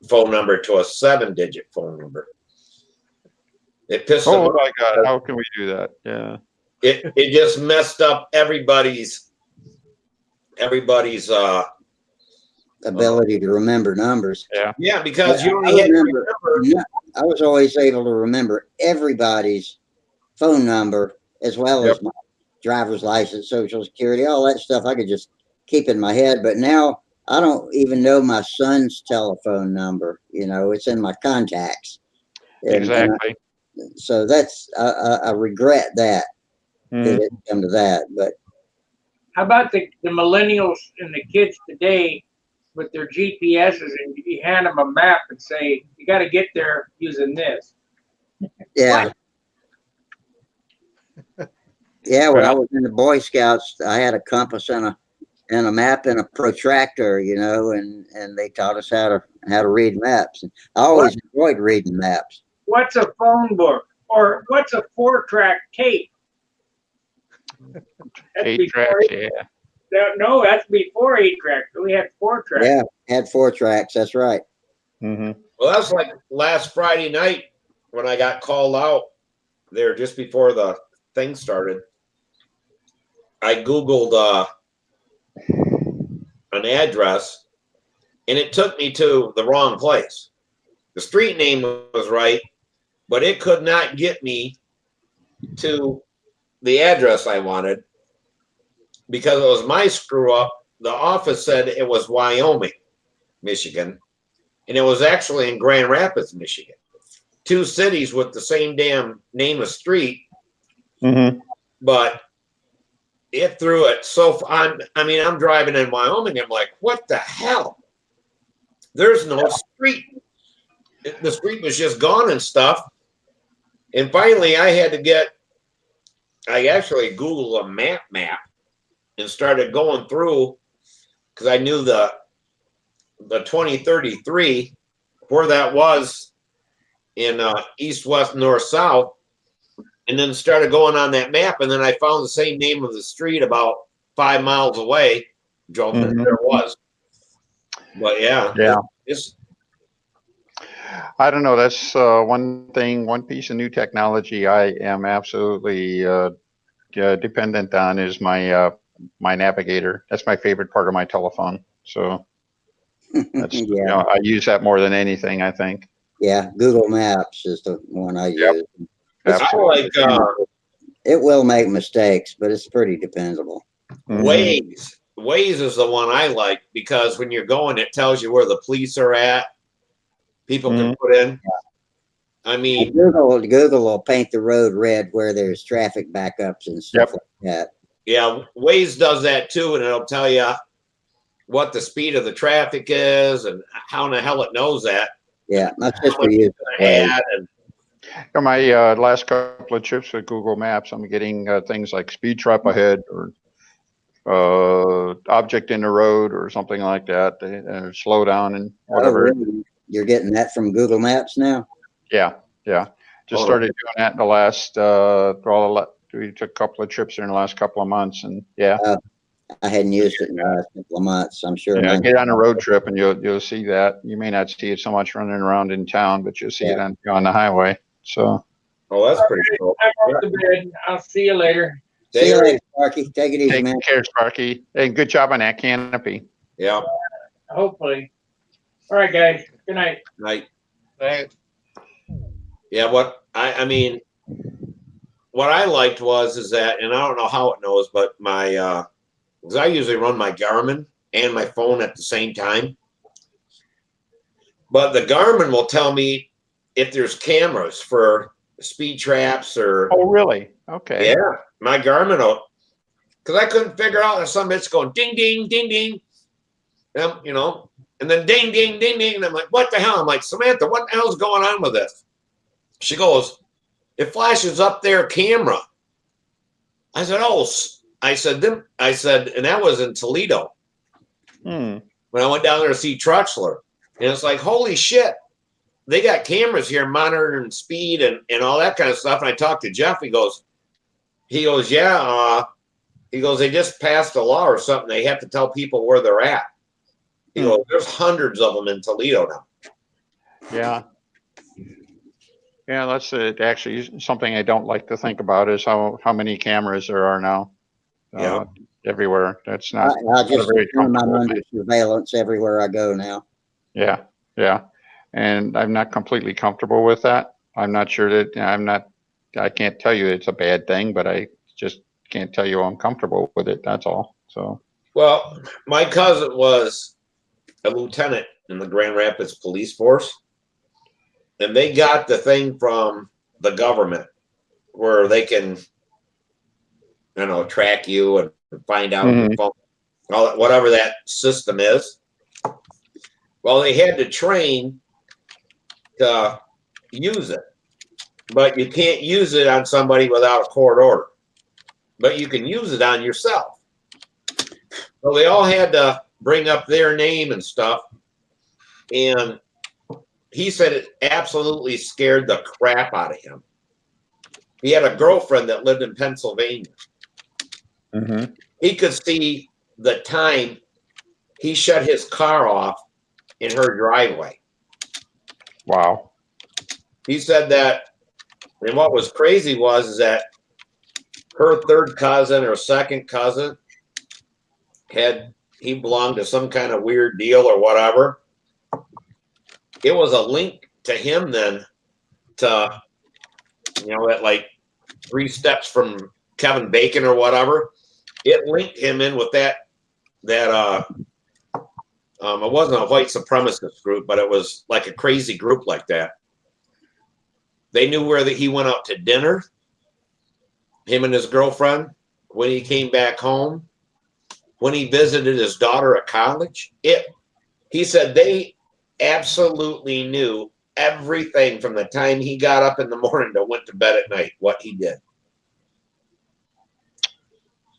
phone number to a 7-digit phone number. It pissed him off. Oh my God! How can we do that? Yeah. It just messed up everybody's ability to remember numbers. Yeah. Yeah, because you I only had to remember, remember. I was always able to remember everybody's phone number as well Yep. as my driver's license, social security, all that stuff. I could just keep in my head. But now I don't even know my son's telephone number. You know, it's in my contacts. Exactly. So that's I regret that Mhm. it come to that. But How about the millennials and the kids today with their GPSs, and you hand them a map and say, you got to get there using this. yeah, yeah. When I Well, was in the Boy Scouts, I had a compass and a map and a protractor, you know, and they taught us how to read maps. And I always enjoyed reading maps. What's a phone book? Or what's a 4-track tape? That's 8 before tracks, yeah. no, that's before 8-track. We had 4-track. Yeah, had 4 tracks. That's right. Hmm. Well, that's like last Friday night when I got called out there just before the thing started. I Googled an address and it took me to the wrong place. The street name was right, but it could not get me to the address I wanted because it was my screw up. The office said it was Wyoming, Michigan, and it was actually in Grand Rapids, Michigan. 2 cities with the same damn name of street, Hmm. but it threw it. So I'm driving in Wyoming. I'm like, what the hell? There's no street. The street was just gone and stuff. And finally, I actually Googled a map and started going through because I knew the 2033 where that was in east, west, north, south, and then started going on that map, and then I found the same name of the street about 5 miles away. Drove Mhm. there it was. But yeah, Yeah. it's I don't know. That's one thing, one piece of new technology I am absolutely dependent on is my navigator. That's my favorite part of my telephone. So that's, Yeah, I use that more than anything, I think. yeah. Google Maps is the one I Yep. use. I like It will make mistakes, but it's pretty dependable. Mhm. Waze. Waze is the one I like because when you're going, it tells you where the police are at. People can put in. I mean, Google will paint the road red where there's traffic backups and stuff Yep. like that. yeah, Waze does that too, and it'll tell you what the speed of the traffic is and how in the hell it knows that. Yeah, my How sister much uses it's gonna Waze. add and On my last couple of trips with Google Maps, I'm getting things like speed trap ahead or object in the road or something like that, slow down and Oh, whatever. really? You're getting that from Google Maps now? Yeah, yeah. Just Oh, started doing that in the last, we took a couple of trips there in the last couple of months, and yeah, I hadn't used it in the last couple of months. I'm sure yeah. mine. Get on a road trip and you'll see that. You may not see it so much running around in town, but you'll see it on the highway. So oh, that's pretty cool. I'm off to bed. I'll see you later. See you later, Sparky. Take it easy, take man. care, Sparky. Hey, good job on that canopy. Yeah. Hopefully. All right, guys. Good night. Like, Right. yeah, I mean, what I liked is that, and I don't know how it knows, but my because I usually run my Garmin and my phone at the same time. But the Garmin will tell me if there's cameras for speed traps or Oh, really? Okay. yeah, my Garmin will because I couldn't figure out if some bitch going ding ding ding ding, and then ding ding ding ding, and I'm like, what the hell? I'm like, Samantha, what the hell's going on with this? She goes, it flashes up their camera. I said, oh, I said, and that was in Toledo Hmm. when I went down there to see Truxler, and it's like, holy shit, they got cameras here monitoring speed and all that kind of stuff. And I talked to Jeff. He goes, yeah. He goes, they just passed a law or something. They have to tell people where they're at. He goes, there's hundreds of them in Toledo now. Yeah. Yeah, that's actually something I don't like to think about is how many cameras there are now. Yeah. everywhere. That's not, I not a just very assume I'm comfortable under thing. surveillance everywhere I go now. Yeah, yeah. And I'm not completely comfortable with that. I'm not sure that I can't tell you it's a bad thing, but I just can't tell you I'm comfortable with it. That's all. So, Well, my cousin was a lieutenant in the Grand Rapids Police Force, and they got the thing from the government where they can, track you and find out your mhm, phone, all that, whatever that system is. Well, they had to train to use it, but you can't use it on somebody without a court order. But you can use it on yourself. So they all had to bring up their name and stuff. And he said it absolutely scared the crap out of him. He had a girlfriend that lived in Pennsylvania. mhm. He could see the time he shut his car off in her driveway. Wow. He said that, and what was crazy was that her third cousin or second cousin he belonged to some kind of weird deal or whatever. It was a link to him then to, at like 3 steps from Kevin Bacon or whatever. It linked him in with that it wasn't a white supremacist group, but it was like a crazy group like that. They knew where he went out to dinner, him and his girlfriend, when he came back home, when he visited his daughter at college. He said they absolutely knew everything from the time he got up in the morning to went to bed at night, what he did.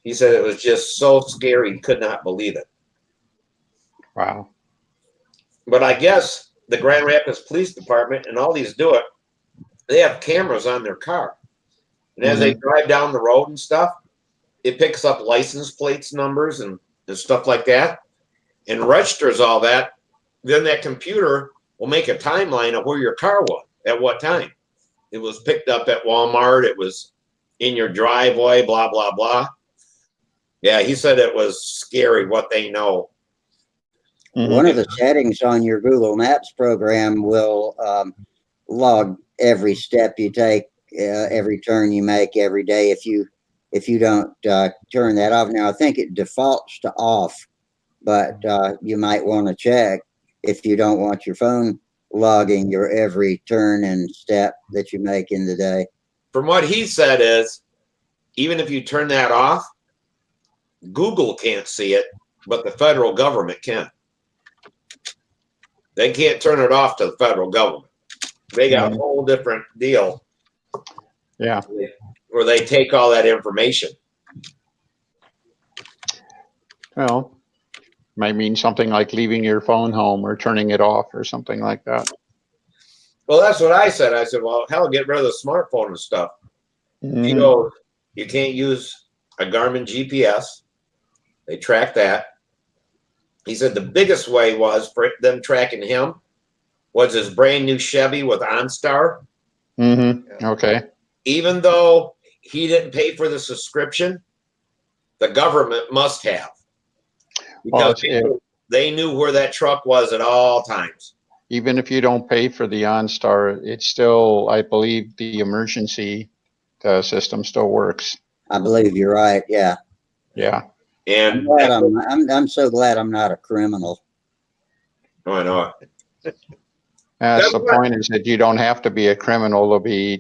He said it was just so scary, he could not believe it. Wow. But I guess the Grand Rapids Police Department and all these do it, they have cameras on their car. And as they drive down the road and stuff, it picks up license plates numbers and stuff like that and registers all that. Then that computer will make a timeline of where your car was at what time. It was picked up at Walmart. It was in your driveway, blah, blah, blah. Yeah, he said it was scary what they know. One of the settings on your Google Maps program will log every step you take, every turn you make every day. If you don't turn that off, now I think it defaults to off, but you might want to check if you don't want your phone logging your every turn and step that you make in the day. From what he said is, even if you turn that off, Google can't see it, but the federal government can. They can't turn it off to the federal government. They got a whole different deal. Yeah. Where they take all that information. Well, might mean something like leaving your phone home or turning it off or something like that. Well, that's what I said. I said, well, hell, get rid of the smartphone and stuff. Mhm. You know, you can't use a Garmin GPS. They track that. He said the biggest way was for them tracking him was his brand new Chevy with OnStar. Okay. Even though he didn't pay for the subscription, the government must have. Because they knew where that truck was at all times. Even if you don't pay for the OnStar, it's still, I believe, the emergency system still works. I believe you're right. Yeah. Yeah. And I'm so glad I'm not a criminal. I know. That's the point, is that you don't have to be a criminal to be,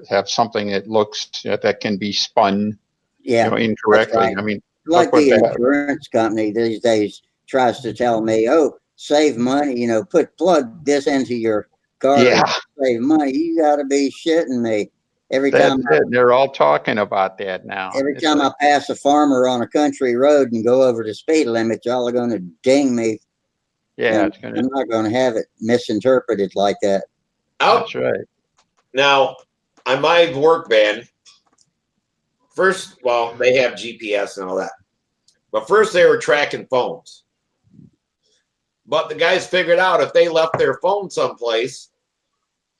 have something that looks that can be spun, incorrectly. Right. I mean, like the insurance company these days tries to tell me, oh, save money, plug this into your car, save money. You got to be shitting me. They're all talking about that now. Every time I pass a farmer on a country road and go over the speed limit, y'all are going to ding me. Yeah, I'm not going to have it misinterpreted like that. That's right. Now, on my work van, first, well, they have GPS and all that. But first they were tracking phones. But the guys figured out if they left their phone someplace,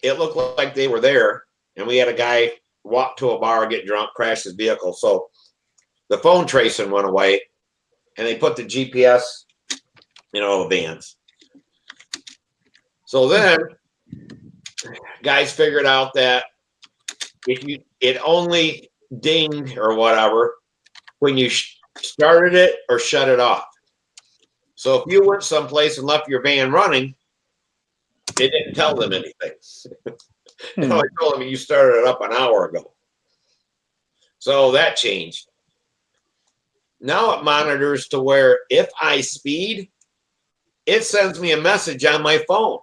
it looked like they were there. And we had a guy walk to a bar, get drunk, crash his vehicle. So the phone tracing went away, and they put the GPS in all the vans. So then guys figured out that it only dinged or whatever when you started it or shut it off. So if you went someplace and left your van running, it didn't tell them anything. I told them you started it up an hour ago. So that changed. Now it monitors to where if I speed, it sends me a message on my phone.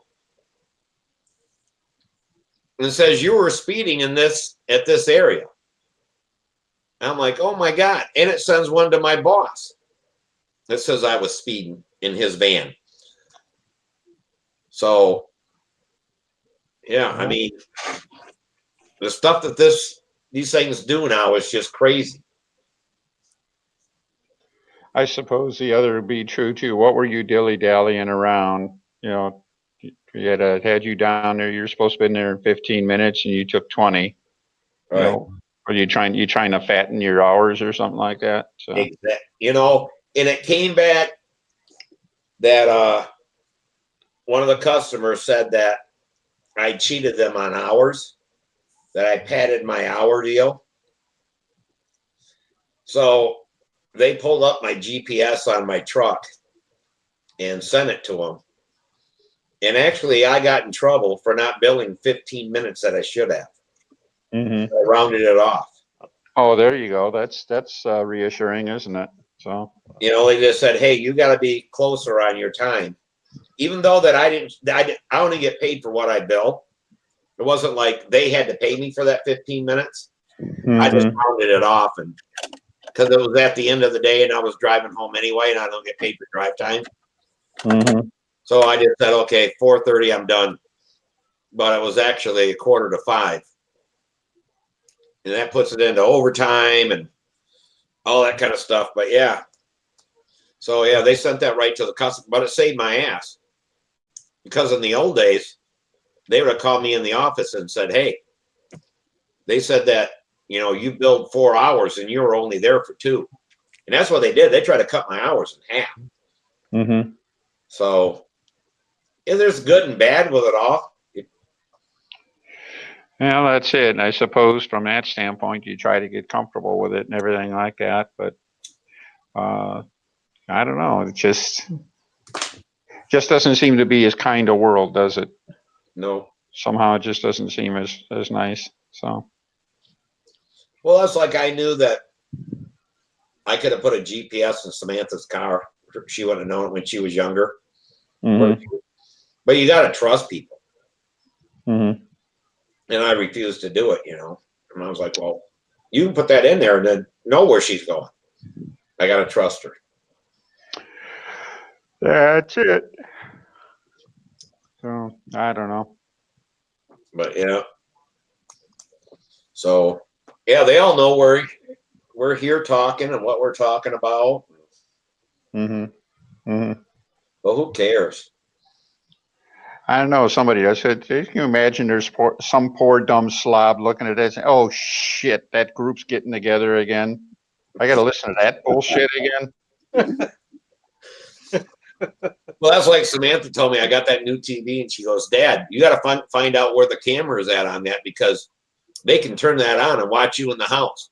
And it says you were speeding at this area. I'm like, oh my God. And it sends one to my boss that says I was speeding in his van. So yeah, I mean, the stuff that these things do now is just crazy. I suppose the other would be true too. What were you dilly-dallying around? You know, you had you down there. You're supposed to be in there in 15 minutes, and you took 20. Right. You know, or you trying to fatten your hours or something like that. So. Exactly. You know, and it came back that one of the customers said that I cheated them on hours, that I padded my hour deal. So they pulled up my GPS on my truck and sent it to them. And actually, I got in trouble for not billing 15 minutes that I should have. Mm-hmm. I rounded it off. Oh, there you go. That's reassuring, isn't it? So, you know, they just said, "Hey, you got to be closer on your time." Even though that I only get paid for what I bill. It wasn't like they had to pay me for that 15 minutes. mm-hmm. I just rounded it off, and because it was at the end of the day, and I was driving home anyway, and I don't get paid for drive time. Mm-hmm. So I just said, "Okay, 4:30, I'm done." But it was actually 4:45. And that puts it into overtime and all that kind of stuff. But yeah. So yeah, they sent that right to the customer, but it saved my ass. Because in the old days, they would have called me in the office and said, "Hey, they said that, you billed 4 hours and you were only there for 2." And that's what they did. They tried to cut my hours in half. Mm-hmm. So yeah, there's good and bad with it all. Well, that's it. And I suppose from that standpoint, you try to get comfortable with it and everything like that. But I don't know. It just doesn't seem to be as kind a world, does it? No. Somehow it just doesn't seem as nice. So. Well, that's like I knew that I could have put a GPS in Samantha's car. She wouldn't have known it when she was younger. Mm-hmm. But you got to trust people. Mm-hmm. And I refused to do it, And I was like, well, you can put that in there and then know where she's going. I got to trust her. That's it. So, I don't know. But, yeah. So, yeah, they all know we're here talking and what we're talking about. Mm-hmm. Mm-hmm. But who cares? I don't know. Somebody does it. Can you imagine there's some poor dumb slob looking at it and saying, "Oh shit, that group's getting together again. I got to listen to that bullshit again." Well, that's like Samantha told me. I got that new TV, and she goes, "Dad, you got to find out where the camera is at on that because they can turn that on and watch you in the house."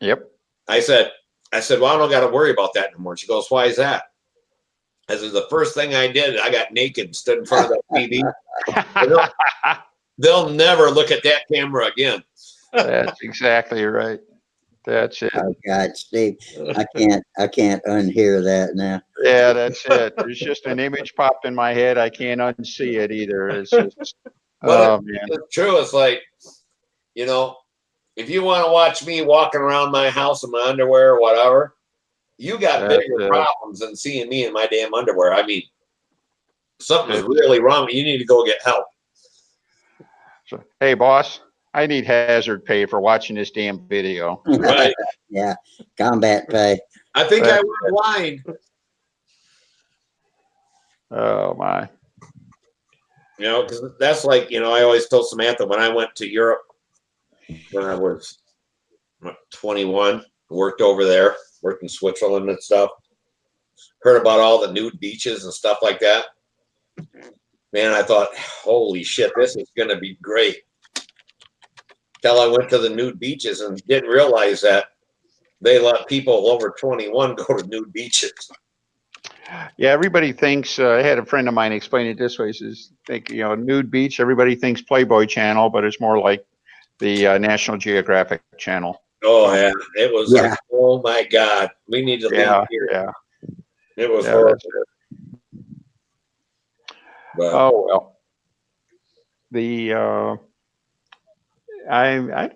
Yep. I said, well, I don't got to worry about that anymore. She goes, "Why is that?" I said, "The first thing I did, I got naked and stood in front of that TV. They'll never look at that camera again." That's exactly right. That's it. Oh God, Steve, I can't unhear that now. Yeah, that's it. There's just an image popped in my head. I can't unsee it either. It's just, But man. it's true. It's like, if you want to watch me walking around my house in my underwear or whatever, you got bigger problems than seeing me in my damn underwear. I mean, something's really wrong. You need to go get help. So, hey, boss, I need hazard pay for watching this damn video. Right. Yeah, combat pay. I think I went blind. Oh my. Because that's like, I always told Samantha when I went to Europe when I was 21, worked over there, worked in Switzerland and stuff. Heard about all the nude beaches and stuff like that. Man, I thought, holy shit, this is going to be great. Till I went to the nude beaches and didn't realize that they let people over 21 go to nude beaches. Yeah, everybody thinks. I had a friend of mine explain it this way. He says, "Think nude beach. Everybody thinks Playboy Channel, but it's more like the National Geographic Channel." Oh, yeah. It was Yeah. like, oh my God, we need to Yeah, leave here. yeah. It was Yeah, horrible. that's it. But Oh well. The I'm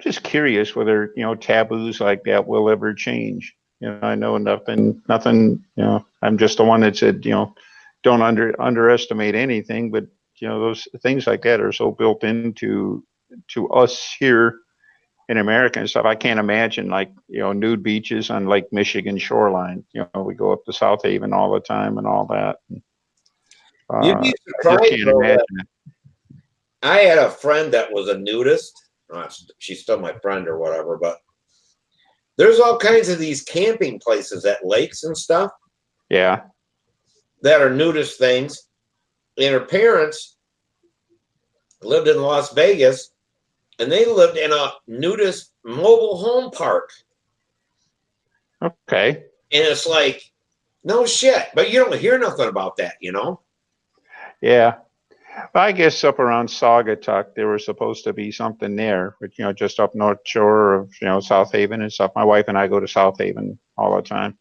just curious whether taboos like that will ever change. I know nothing. I'm just the one that said don't underestimate anything, but those things like that are so built into us here in America and stuff. I can't imagine like nude beaches on Lake Michigan shoreline. We go up to South Haven all the time and all that. you'd be I just surprised, can't though, that imagine it. I had a friend that was a nudist. She's still my friend or whatever, but there's all kinds of these camping places at lakes and stuff Yeah. that are nudist things. And her parents lived in Las Vegas, and they lived in a nudist mobile home park. Okay. And it's like, no shit. But you don't hear nothing about that, Yeah. Well, I guess up around Saugatuck, there was supposed to be something there, but just up north shore of South Haven and stuff. My wife and I go to South Haven all the time.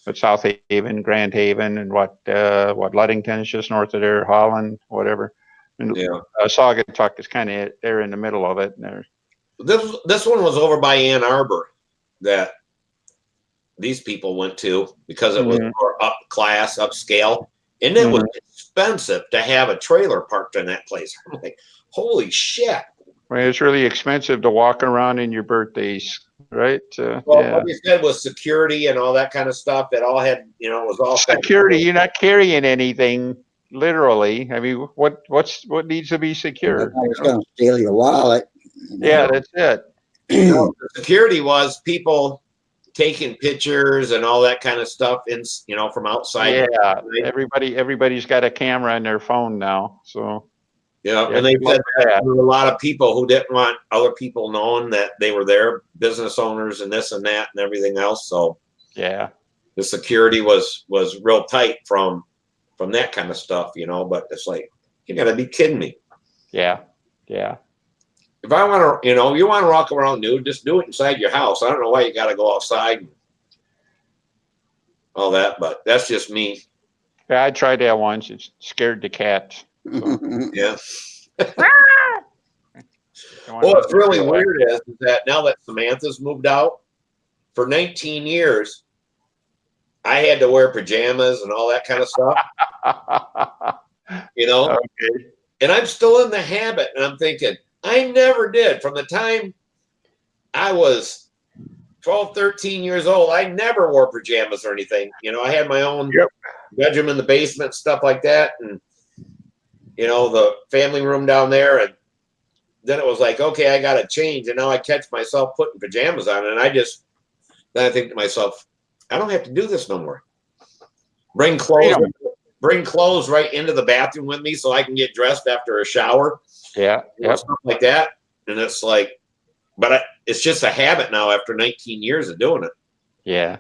But South Haven, Grand Haven, and what Ludington is just north of there, Holland, whatever. And Yeah. Saugatuck is kind of there in the middle of it. And This one was over by Ann Arbor that these people went to because it was more up class, upscale. And it was expensive to have a trailer parked in that place. I'm like, holy shit. Well, it's really expensive to walk around in your birthdays, right? Well, Yeah. what you said was security and all that kind of stuff. It all had, it was all Security. You're not carrying anything literally. I mean, what needs to be secure? Nobody's going to steal your wallet. Yeah, that's it. The security was people taking pictures and all that kind of stuff in, from outside. Yeah, everybody's got a camera on their phone now. So And they said that there were a lot of people who didn't want other people knowing that they were there, business owners and this and that and everything else. So yeah, the security was real tight from that kind of stuff, but it's like, you gotta be kidding me. yeah. If I want to, you want to walk around nude, just do it inside your house. I don't know why you got to go outside and all that, but that's just me. Yeah, I tried that once. It scared the cat. So. Yeah. What's really weird is that now that Samantha's moved out, for 19 years, I had to wear pajamas and all that kind of stuff. Okay. And I'm still in the habit, and I'm thinking, I never did. From the time I was 12, 13 years old, I never wore pajamas or anything. I had my own bedroom in the basement, stuff like that. And, the family room down there. And then it was like, okay, I got to change. And now I catch myself putting pajamas on. And then I think to myself, I don't have to do this no more. Bring clothes right into the bathroom with me so I can get dressed after a shower. Yeah. Stuff like that. And it's like, but it's just a habit now after 19 years of doing it. Yeah.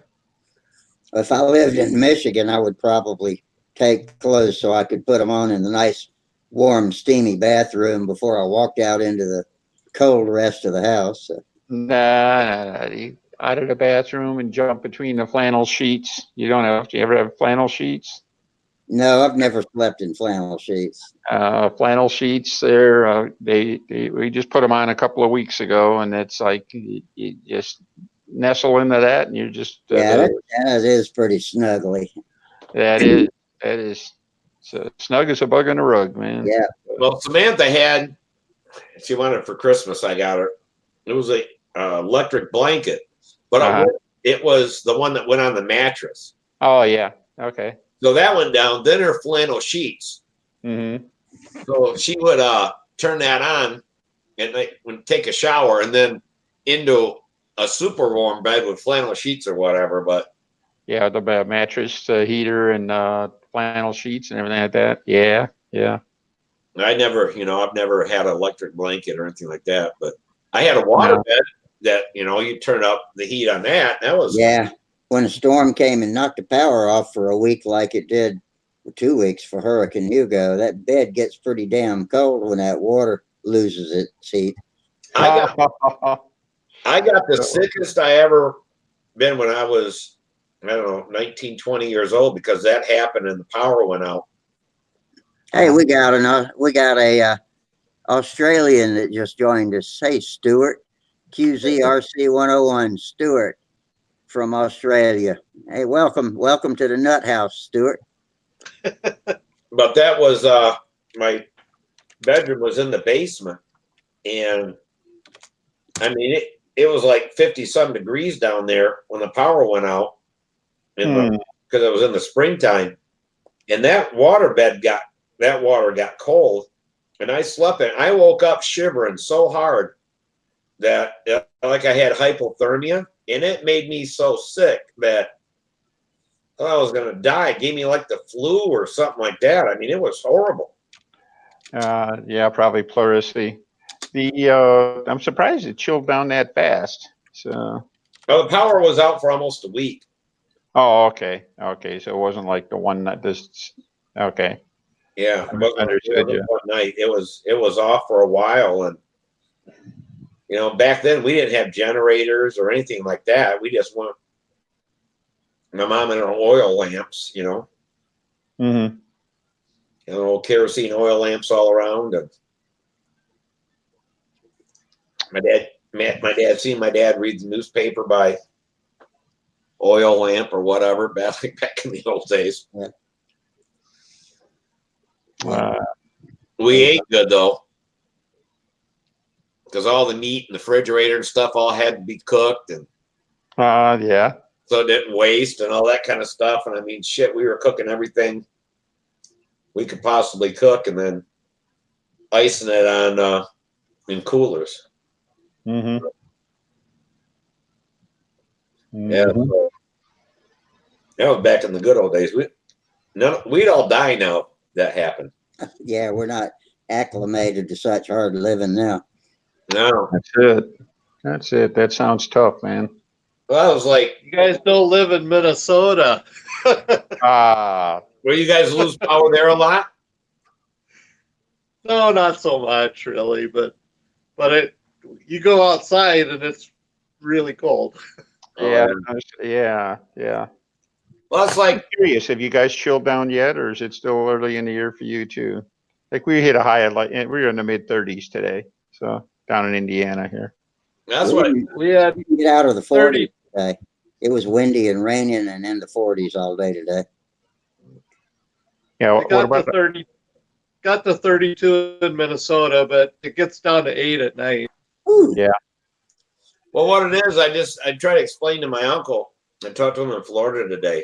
If I lived in Michigan, I would probably take clothes so I could put them on in the nice, warm, steamy bathroom before I walked out into the cold rest of the house. So. Nah. You out of the bathroom and jump between the flannel sheets. You don't have. Do you ever have flannel sheets? No, I've never slept in flannel sheets. Flannel sheets. We just put them on a couple of weeks ago, and it's like you just nestle into that, and you're just that is pretty snuggly. That is so snug as a bug in a rug, man. Yeah. Well, Samantha had, she wanted for Christmas. I got her. It was a electric blanket, but it was the one that went on the mattress. Oh yeah. Okay. So that went down. Then her flannel sheets. Mm-hmm. So she would turn that on and would take a shower and then into a super warm bed with flannel sheets or whatever, but Yeah, the mattress, heater, and flannel sheets and everything like that. Yeah, yeah. I never, I've never had an electric blanket or anything like that. But I had a water No. bed that, you turn up the heat on that. That was Yeah. When a storm came and knocked the power off for a week, like it did for 2 weeks for Hurricane Hugo, that bed gets pretty damn cold when that water loses its heat. I got the sickest I ever been when I was, I don't know, 19, 20 years old, because that happened and the power went out. Hey, we got a Australian that just joined us. Hey, Stuart, QZRC 101, Stuart from Australia. Hey, welcome to the Nut House, Stuart. But that was my bedroom was in the basement, and I mean it was like 50 some degrees down there when the power went out, because it was in the springtime, and that water got cold, and I slept in. I woke up shivering so hard that like I had hypothermia, and it made me so sick that I thought I was gonna die. It gave me like the flu or something like that. I mean, it was horrible. Yeah, probably pleurisy. I'm surprised it chilled down that fast. So. Well, the power was out for almost a week. Oh, okay, okay. So it wasn't like the one that just. Okay. Yeah, it wasn't Understood you. one night. It was off for a while, and back then we didn't have generators or anything like that. We just went. My mom and her oil lamps, Mm-hmm. Kerosene oil lamps all around, and my dad seen my dad read the newspaper by oil lamp or whatever back in the old days. Yeah. We ate good though, because all the meat in the refrigerator and stuff all had to be cooked, and Yeah. so it didn't waste and all that kind of stuff. And I mean, shit, we were cooking everything we could possibly cook, and then icing it on in coolers. Mm-hmm. Yeah, so that was back in the good old days. We'd all die now if that happened. Yeah, we're not acclimated to such hard living now. No. That's it. That's it. That sounds tough, man. Well, I was like, You guys don't live in Minnesota. where you guys lose power there a lot? No, not so much really, but you go outside and it's really cold. Yeah, yeah, yeah. Well, it's like, I'm curious, have you guys chilled down yet, or is it still early in the year for you too? Like we hit a high of we were in the mid 30s today, so down in Indiana here. that's what We had We get out of the 30. 40s today. It was windy and raining and in the 40s all day today. Yeah, I what got about to 30, got to 32 in Minnesota, but it gets down to 8 at night. Ooh. Yeah. Well, what it is, I try to explain to my uncle. I talked to him in Florida today.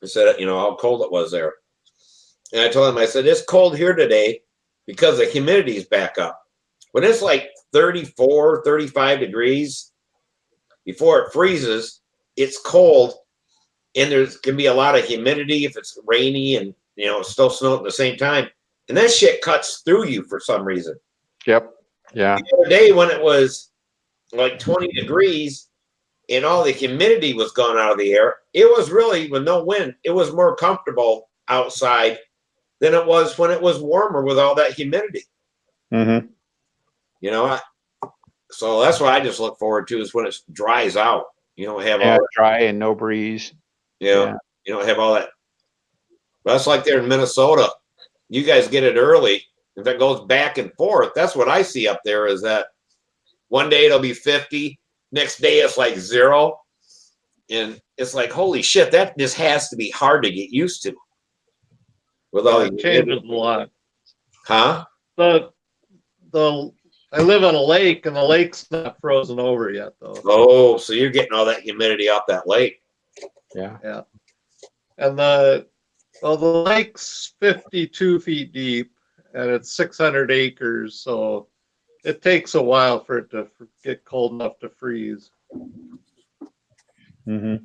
I said, how cold it was there. And I told him, I said, it's cold here today because the humidity is back up. When it's like 34, 35 degrees, before it freezes, it's cold, and there's can be a lot of humidity if it's rainy and it's still snowing at the same time. And that shit cuts through you for some reason. Yep. Yeah. The other day when it was like 20 degrees and all the humidity was gone out of the air, it was really, with no wind, it was more comfortable outside than it was when it was warmer with all that humidity. Mm-hmm. So that's what I just look forward to, is when it dries out. You don't have all that, dry and no breeze. you don't have all that. That's like there in Minnesota. You guys get it early. If it goes back and forth, that's what I see up there, is that one day it'll be 50, next day it's like 0. And it's like, holy shit, that just has to be hard to get used to. With all It changes a lot. Huh? I live on a lake, and the lake's not frozen over yet, though. Oh, so you're getting all that humidity off that lake. Yeah. And the lake's 52 feet deep, and it's 600 acres. So it takes a while for it to get cold enough to freeze. Hmm.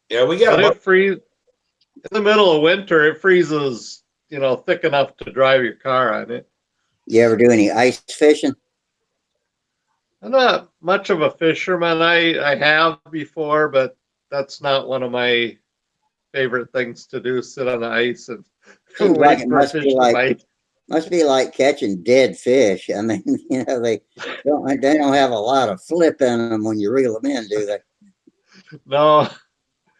Yeah, we got But a it freeze in the middle of winter. It freezes, thick enough to drive your car on it. You ever do any ice fishing? I'm not much of a fisherman. I have before, but that's not one of my favorite things to do. Sit on the ice and Seems like wait it for a fish to bite. must be like catching dead fish. I mean, they don't have a lot of flip in them when you reel them in, do they? No.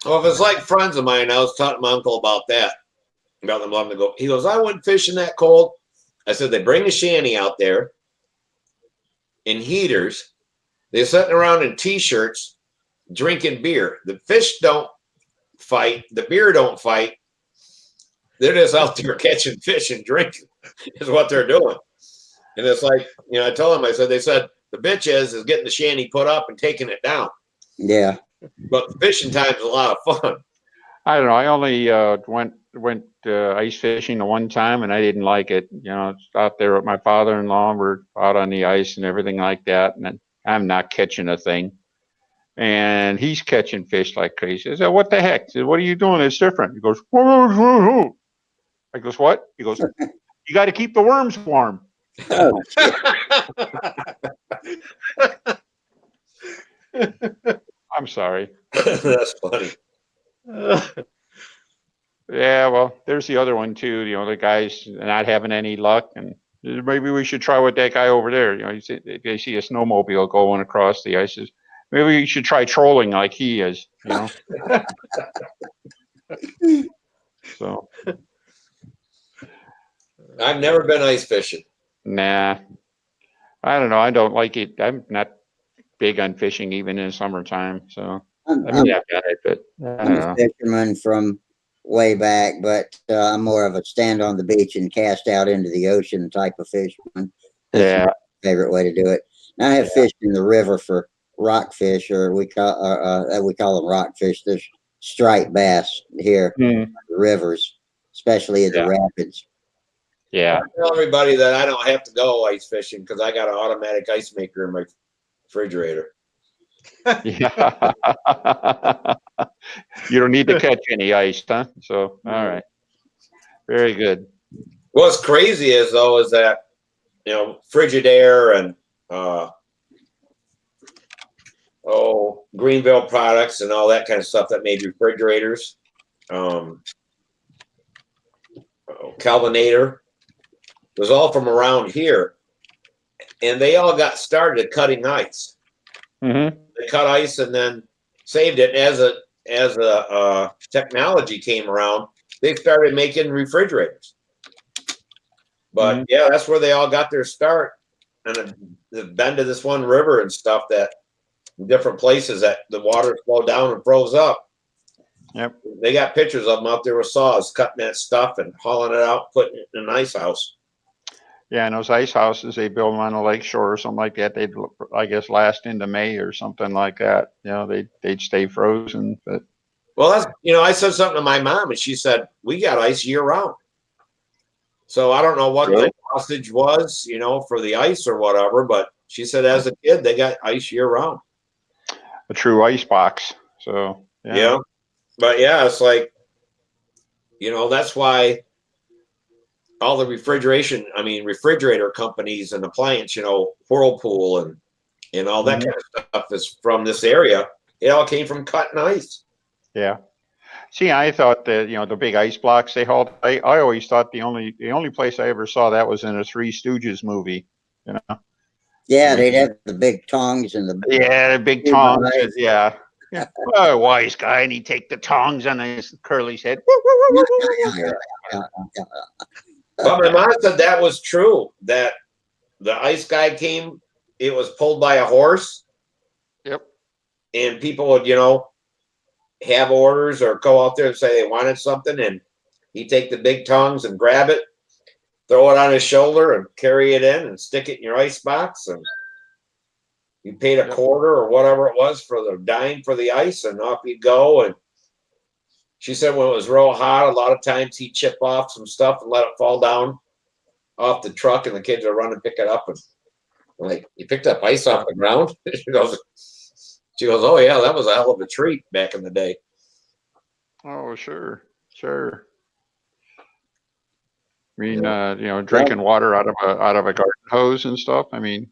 Well, if it's like friends of mine, I was talking to my uncle about that. About them loving to go. He goes, I wouldn't fish in that cold. I said, they bring a shanty out there in heaters. They're sitting around in t-shirts drinking beer. The fish don't fight. The beer don't fight. They're just out there catching fish and drinking is what they're doing. And it's like, I told them, they said, the bitch is getting the shanty put up and taking it down. Yeah. But fishing time is a lot of fun. I don't know. I only went ice fishing the one time, and I didn't like it. Out there with my father-in-law, we're out on the ice and everything like that, and I'm not catching a thing. And he's catching fish like crazy. I said, "What the heck?" I said, "What are you doing? It's different." He goes, "Whoa, whoa, whoa." I goes, "What?" He goes, "You got to keep the worms warm." Oh, I'm sorry. That's funny. Yeah, well, there's the other one too. The guys not having any luck, and maybe we should try with that guy over there. They see a snowmobile going across the ice. Maybe we should try trolling like he is. So, I've never been ice fishing. nah, I don't know. I don't like it. I'm not big on fishing even in summertime. So, I'm, I I'm, mean, I've done it, but I I'm don't a know. fisherman from way back, but I'm more of a stand on the beach and cast out into the ocean type of fisherman. That's Yeah, my favorite way to do it. And I have fished in the river for rockfish, or we call them rockfish. There's striped bass here, mm, the rivers, especially at the yeah, rapids. yeah. I tell everybody that I don't have to go ice fishing because I got an automatic ice maker in my refrigerator. Yeah. You don't need to catch any ice, huh? So, all right. Very good. What's crazy is though is that Frigidaire and Greenville products and all that kind of stuff that made refrigerators. Calvinator was all from around here, and they all got started at cutting ice. Mm-hmm. They cut ice and then saved it. As a technology came around, they started making refrigerators. But yeah, that's where they all got their start, and they've been to this one river and stuff that different places that the water slowed down and froze up. Yep. They got pictures of them out there with saws cutting that stuff and hauling it out, putting it in an ice house. Yeah, and those ice houses, they build them on a lake shore or something like that. They'd, I guess, last into May or something like that. They'd stay frozen. But Well, that's I said something to my mom, and she said we got ice year round. So I don't know what the hostage was, for the ice or whatever, but she said as a kid they got ice year round. a true ice box. So Yeah. But yeah, it's like, that's why all the refrigerator companies and appliance, Whirlpool and all that kind of stuff is from this area. It all came from cutting ice. Yeah. See, I thought that the big ice blocks they hauled. I always thought the only place I ever saw that was in a Three Stooges movie. Yeah, they'd have the big tongs and the Yeah, the big tongs. Yeah. Yeah. Oh, wise guy, and he'd take the tongs on his curly's head. But my mom said that was true, that the ice guy came, it was pulled by a horse. Yep. And people would, have orders or go out there and say they wanted something, and he'd take the big tongs and grab it, throw it on his shoulder and carry it in and stick it in your ice box, and you paid a quarter or whatever it was for the dime for the ice, and off he'd go. And she said when it was real hot, a lot of times he'd chip off some stuff and let it fall down off the truck, and the kids are running to pick it up, and I'm like, you picked up ice off the ground? She goes, oh yeah, that was a hell of a treat back in the day. Oh, sure, sure. I mean, you know, drinking water out of a garden hose and stuff. I mean,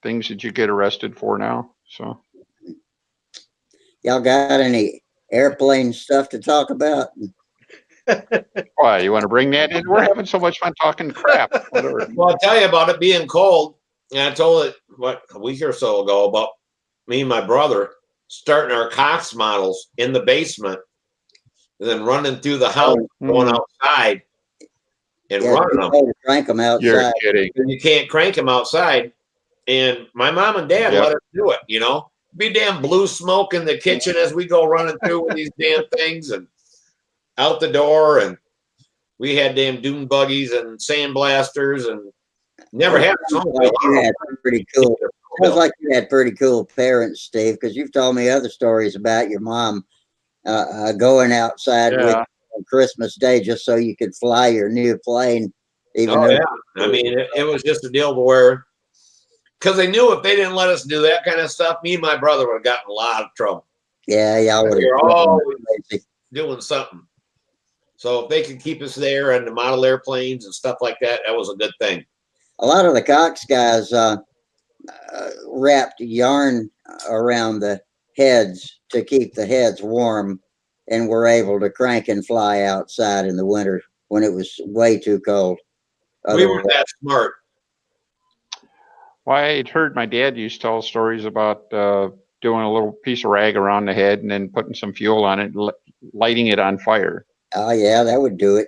things that you get arrested for now. So, Y'all got any airplane stuff to talk about? why you want to bring that in? We're having so much fun talking crap. Whatever. Well, I'll tell you about it being cold. And I told it a week or so ago about me and my brother starting our Cox models in the basement, and then running through the house, going outside, and running them. Crank them outside. You're kidding. And you can't crank them outside. And my mom and dad let us do it. You know, be damn blue smoke in the kitchen as we go running through with these damn things, and out the door. And we had damn dune buggies and sandblasters, and never had a snowmobile. You had pretty cool. Sounds like you had pretty cool parents, Steve, because you've told me other stories about your mom going outside with on Christmas Day just so you could fly your new plane. Even though I mean, it was just a deal where, because they knew if they didn't let us do that kind of stuff, me and my brother would have gotten a lot of trouble. Yeah, y'all would have always doing something. So if they could keep us there and the model airplanes and stuff like that, that was a good thing. A lot of the Cox guys wrapped yarn around the heads to keep the heads warm, and were able to crank and fly outside in the winter when it was way too cold. We weren't that smart. Well, I'd heard my dad used to tell stories about doing a little piece of rag around the head and then putting some fuel on it, and lighting it on fire. Oh yeah, that would do it.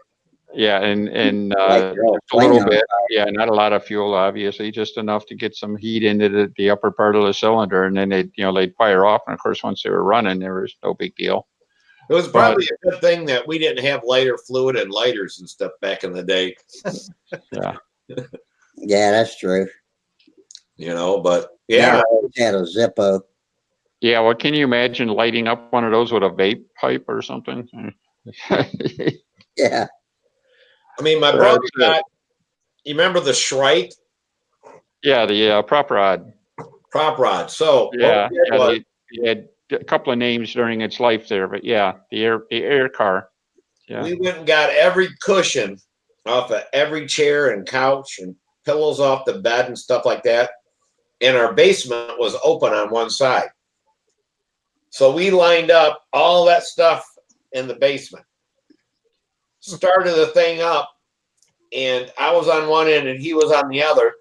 Yeah, and just a little bit. Yeah, not a lot of fuel, obviously, just enough to get some heat into the upper part of the cylinder, and then they'd fire off. And of course, once they were running, there was no big deal. It was probably a good thing that we didn't have lighter fluid and lighters and stuff back in the day. Yeah. Yeah, that's true. You know, but yeah, had a Zippo. Yeah, well, can you imagine lighting up one of those with a vape pipe or something? Yeah. I mean, my brother got. You remember the Shrike? Yeah, the prop rod. Prop rod. So yeah, they had a couple of names during its life there, but yeah, the air car. Yeah. We went and got every cushion off of every chair and couch and pillows off the bed and stuff like that. And our basement was open on one side. So we lined up all that stuff in the basement. Started the thing up, and I was on one end and he was on the other,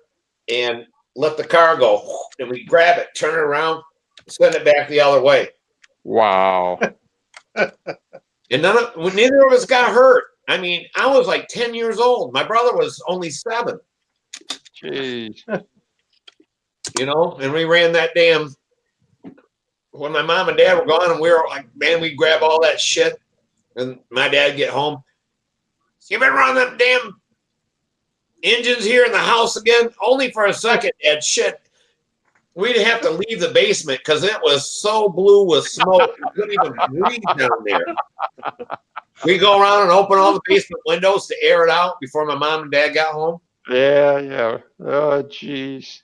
and let the car go. And we grab it, turn it around, send it back the other way. Wow. And neither of us got hurt. I mean, I was like 10 years old. My brother was only 7. Jeez. You know, and we ran that damn. When my mom and dad were gone, and we were like, man, we grab all that shit. And my dad get home. You been running them damn engines here in the house again? Only for a second, Dad. Shit. We'd have to leave the basement because it was so blue with smoke. We couldn't even breathe down there. We go around and open all the basement windows to air it out before my mom and dad got home. Yeah, yeah. Oh, jeez.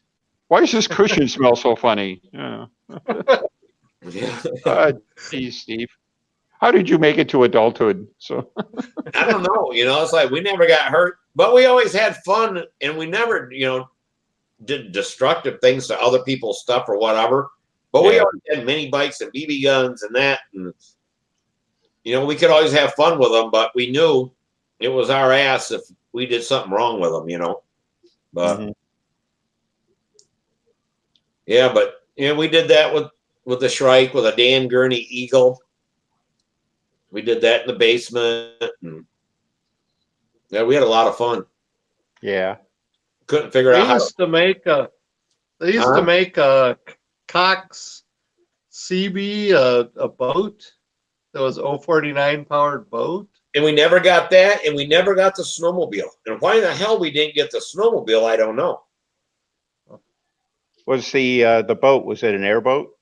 Why does this cushion smell so funny? Yeah. Geez, Steve. How did you make it to adulthood? So I don't know. You know, it's like we never got hurt, but we always had fun, and we never, did destructive things to other people's stuff or whatever. But we always had mini bikes and BB guns and that, and we could always have fun with them. But we knew it was our ass if we did something wrong with them. But we did that with the Shrike, with a Dan Gurney Eagle. We did that in the basement. And we had a lot of fun. Yeah. Couldn't figure out how they used to make a Cox CB, a boat that was 049 powered boat. And we never got that, and we never got the snowmobile. And why the hell we didn't get the snowmobile, I don't know. Was the boat, was it an airboat?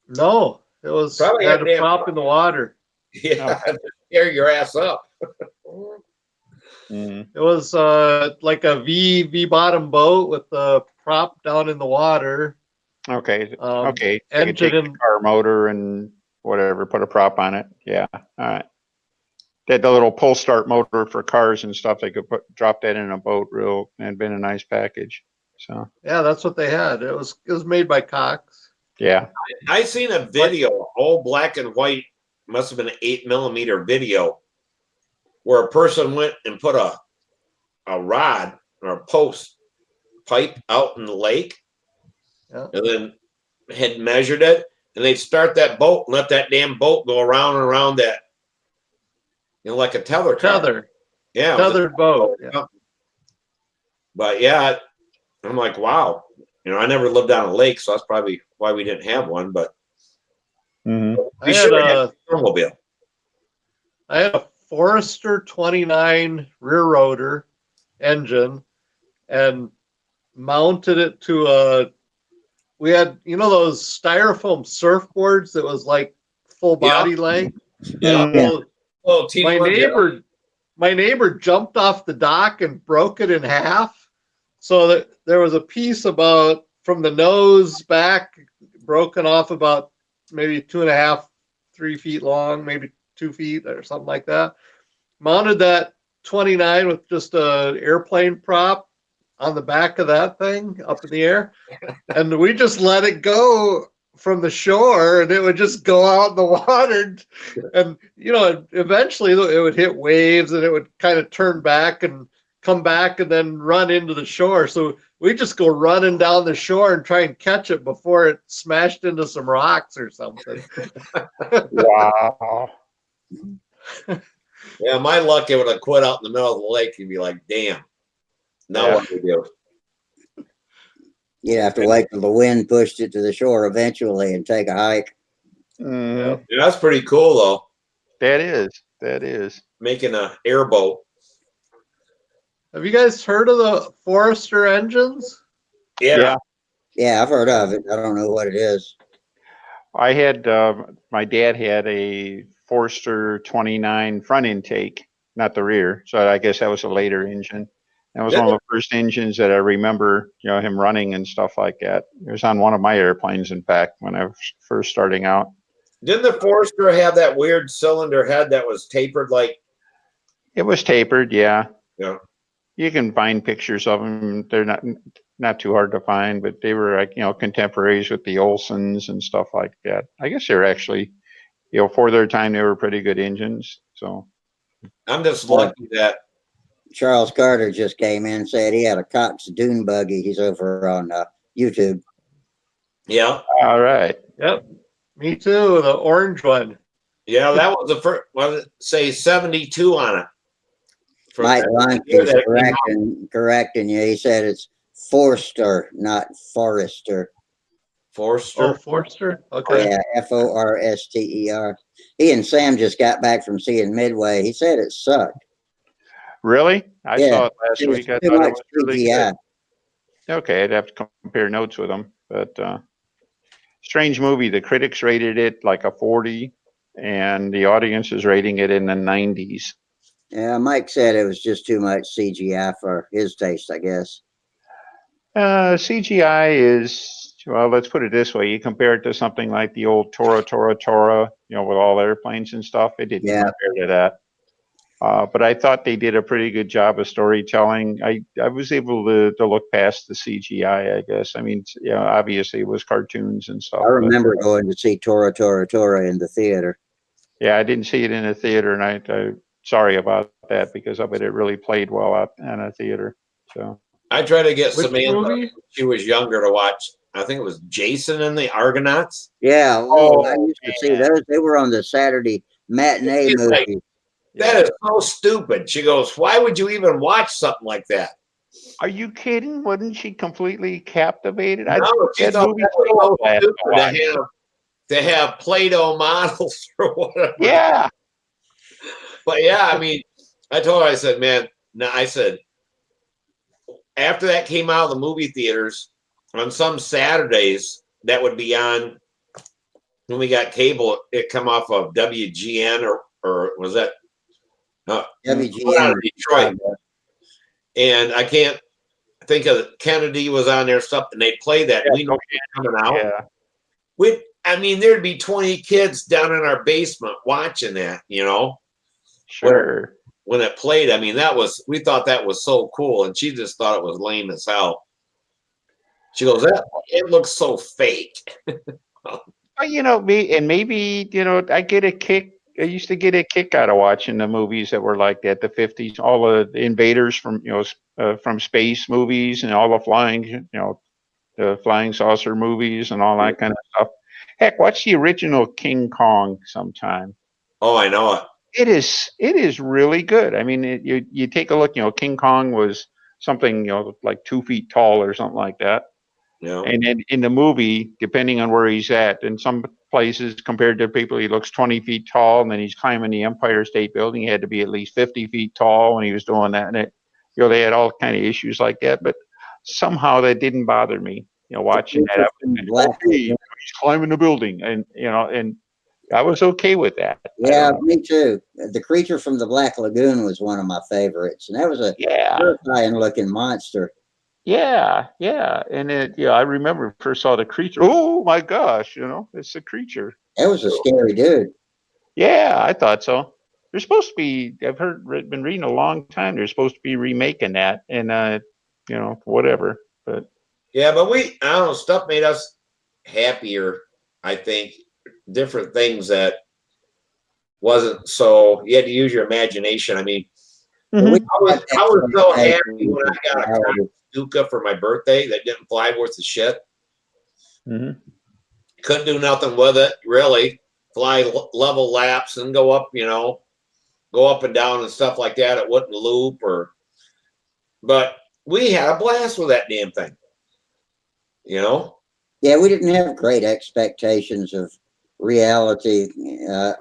No, it was probably had a prop in the water. Yeah, tear your ass up. Mhm. It was like a V bottom boat with the prop down in the water. Okay. Um, Okay. You could engine take the and car motor and whatever, put a prop on it. Yeah. All right. They had the little pull start motor for cars and stuff. They could drop that in a boat real and been a nice package. So yeah, that's what they had. It was made by Cox. yeah. I seen a video, old black and white, must have been an 8mm video, where a person went and put a rod or a post pipe out in the lake, Yeah. and then had measured it, and they'd start that boat and let that damn boat go around and around that, like a tether car. Tether. Yeah, it was a Tethered boat. Yeah. But yeah, I'm like, wow. I never lived on a lake, so that's probably why we didn't have one. But Hmm. we should have had a snowmobile. I had a Forester 29 rear rotor engine and mounted it to we had, those styrofoam surfboards that was like full body length. Yeah. Well, Oh, teeny my one, yeah. neighbor jumped off the dock and broke it in half. So that there was a piece about from the nose back broken off about maybe 2.5, 3 feet long, maybe 2 feet or something like that. Mounted that 29 with just a airplane prop on the back of that thing up in the air. And we just let it go from the shore and it would just go out in the water. And, eventually it would hit waves and it would kind of turn back and come back and then run into the shore. So we just go running down the shore and try and catch it before it smashed into some rocks or something. Wow. Yeah, my luck, it would have quit out in the middle of the lake. You'd be like, damn. Now Yeah. what do we do? You'd have to wait till the wind pushed it to the shore eventually and take a hike. Mhm. Yeah, that's pretty cool, though, That is. That is. making an airboat. Have you guys heard of the Forester engines? Yeah. Yeah. Yeah, I've heard of it. I don't know what it is. I had my dad had a Forster 29 front intake, not the rear. So I guess that was a later engine. That was one of the first engines that I remember, him running and stuff like that. It was on one of my airplanes, in fact, when I was first starting out. Didn't the Forester have that weird cylinder head that was tapered like? It was tapered, yeah. Yeah. You can find pictures of them. They're not too hard to find, but they were like, contemporaries with the Olsons and stuff like that. I guess they're actually, for their time, they were pretty good engines. So I'm just lucky that Charles Carter just came in and said he had a Cox dune buggy. He's over on YouTube. yeah. all right. Yep. Me too. The orange one. Yeah, that was the first, say 72 on it. Mike the Lunk year is that it came out. correcting you. He said it's Forster, not Forester. Forester. Oh, Forester. Okay. Yeah, Forster. He and Sam just got back from seeing Midway. He said it sucked. Really? I Yeah, saw it last it was week. I too thought it much was really CGI. good. Okay, I'd have to compare notes with them. But strange movie. The critics rated it like a 40, and the audience is rating it in the 90s. Yeah, Mike said it was just too much CGI for his taste, I guess. CGI is, well, let's put it this way. You compare it to something like the old Tora, with all airplanes and stuff. It didn't Yeah. compare to that. But I thought they did a pretty good job of storytelling. I was able to look past the CGI, I guess. I mean, obviously it was cartoons and stuff. I remember going to see Tora in the theater. Yeah, I didn't see it in a theater, and I'm sorry about that because of it. It really played well out in a theater. So I tried to get Which Samantha movie? when she was younger to watch. I think it was Jason and the Argonauts. Yeah, I used to see man. those. They were on the Saturday matinee It's like, movie. that is so stupid. She goes, why would you even watch something like that? Are you kidding? Wasn't she completely captivated? No, she that thought movie that was still so lasts stupid a lot. to have Play-Doh models or whatever. Yeah. But yeah, I mean, I told her, I said, man, no, I said, after that came out of the movie theaters, on some Saturdays, that would be on when we got cable, it come off of WGN or was that WGN. out of Detroit. And I can't think of Kennedy was on there, something they play that. Yeah, We knew it was coming out. Yeah. I mean, there'd be 20 kids down in our basement watching that, Sure. when it played. I mean, we thought that was so cool. And she just thought it was lame as hell. She goes, it looks so fake. Well, maybe, I used to get a kick out of watching the movies that were like that, the 50s, all the invaders from space movies and all the flying saucer movies and all that kind of stuff. Heck, watch the original King Kong sometime. Oh, I know it. It is really good. I mean, you take a look, King Kong was something, like 2 feet tall or something like that. Yeah. And then in the movie, depending on where he's at, in some places compared to people, he looks 20 feet tall, and then he's climbing the Empire State Building. He had to be at least 50 feet tall when he was doing that. And they had all kind of issues like that. But somehow that didn't bother me, watching that. He's climbing the building, and I was okay with that. Yeah, me too. The creature from the Black Lagoon was one of my favorites, and that was a terrifying looking monster. Yeah, and I remember first saw the creature. Oh my gosh, it's a creature. That was a scary dude. Yeah, I thought so. There's supposed to be. Been reading a long time. They're supposed to be remaking that, and whatever. But yeah, but I don't know, stuff made us happier. I think different things that wasn't so. You had to use your imagination. I mean, I was so happy when I got a Stuka for my birthday that didn't fly worth of shit. Couldn't do nothing with it, really. Fly level laps and go up, go up and down and stuff like that. It wouldn't loop but we had a blast with that damn thing. Yeah, we didn't have great expectations of reality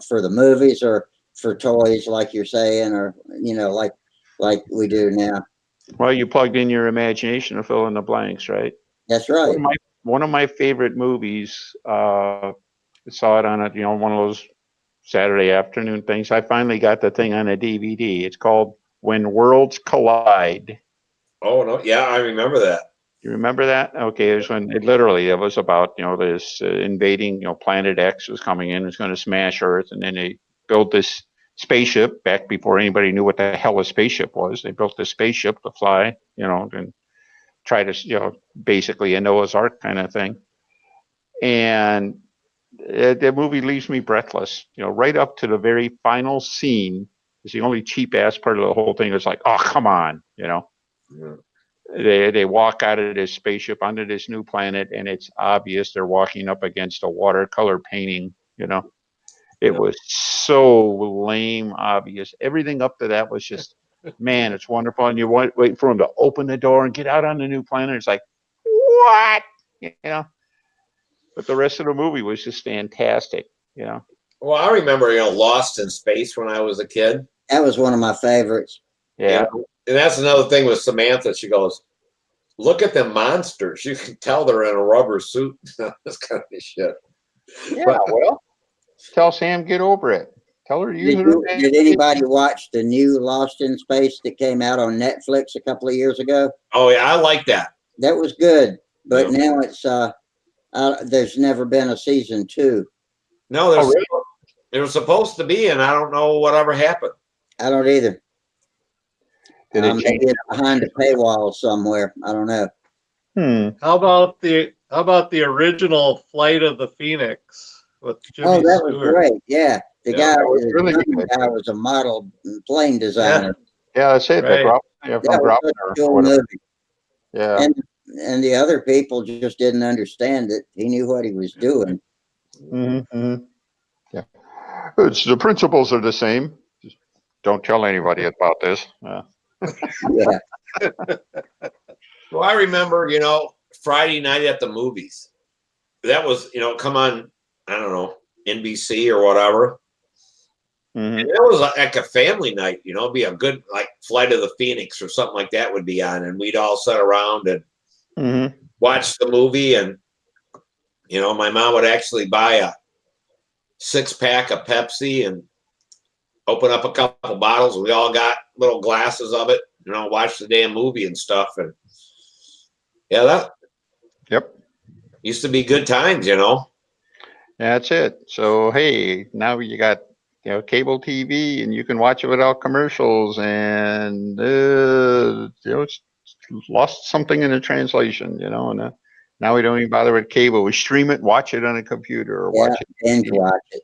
for the movies or for toys, like you're saying, or like we do now. Well, you plugged in your imagination to fill in the blanks, right? That's right. One of my favorite movies. I saw it on one of those Saturday afternoon things. I finally got the thing on a DVD. It's called When Worlds Collide. Oh no, yeah, I remember that. You remember that? Okay, it was when it was about this invading Planet X was coming in, was going to smash Earth, and then they built this spaceship back before anybody knew what the hell a spaceship was. They built this spaceship to fly, and try to basically a Noah's Ark kind of thing. And the movie leaves me breathless. Right up to the very final scene is the only cheap ass part of the whole thing. It's like, oh come on, Yeah. They walk out of this spaceship onto this new planet, and it's obvious they're walking up against a watercolor painting. It was so lame, obvious. Everything up to that was just, man, it's wonderful. And you wait for them to open the door and get out on the new planet. It's like, what? But the rest of the movie was just fantastic. Well, I remember, Lost in Space when I was a kid. That was one of my favorites. Yeah. And that's another thing with Samantha. She goes, look at them monsters. You can tell they're in a rubber suit. This kind of shit. Yeah, well, tell Sam, get over it. Tell her Did anybody watch the new Lost in Space that came out on Netflix a couple of years ago? Oh, yeah, I like that. That was good. But now it's, there's never been a season 2. No, there was supposed to be, and I don't know whatever happened. I don't either. Maybe it's behind a paywall somewhere. I don't know. How about the original Flight of the Phoenix with Jimmy that Stewart? was great. Yeah, the guy was a model plane designer. Yeah, that's it. Right. That was such a cool movie. Yeah, and the other people just didn't understand it. He knew what he was doing. Yeah, the principles are the same. Just don't tell anybody about this. Yeah. Well, I remember, Friday night at the movies. That was, come on, I don't know, NBC or whatever. And it was like a family night, it'd be a good, like, Flight of the Phoenix or something like that would be on. And we'd all sit around and watch the movie. And, my mom would actually buy a 6-pack of Pepsi and open up a couple bottles. We all got little glasses of it, watch the damn movie and stuff. And yeah, that Yep. used to be good times, That's it. So hey, now you got cable TV, and you can watch it without commercials, and it's lost something in the translation, and now we don't even bother with cable. We stream it, watch it on a computer, or Yeah, watch it. binge watch it.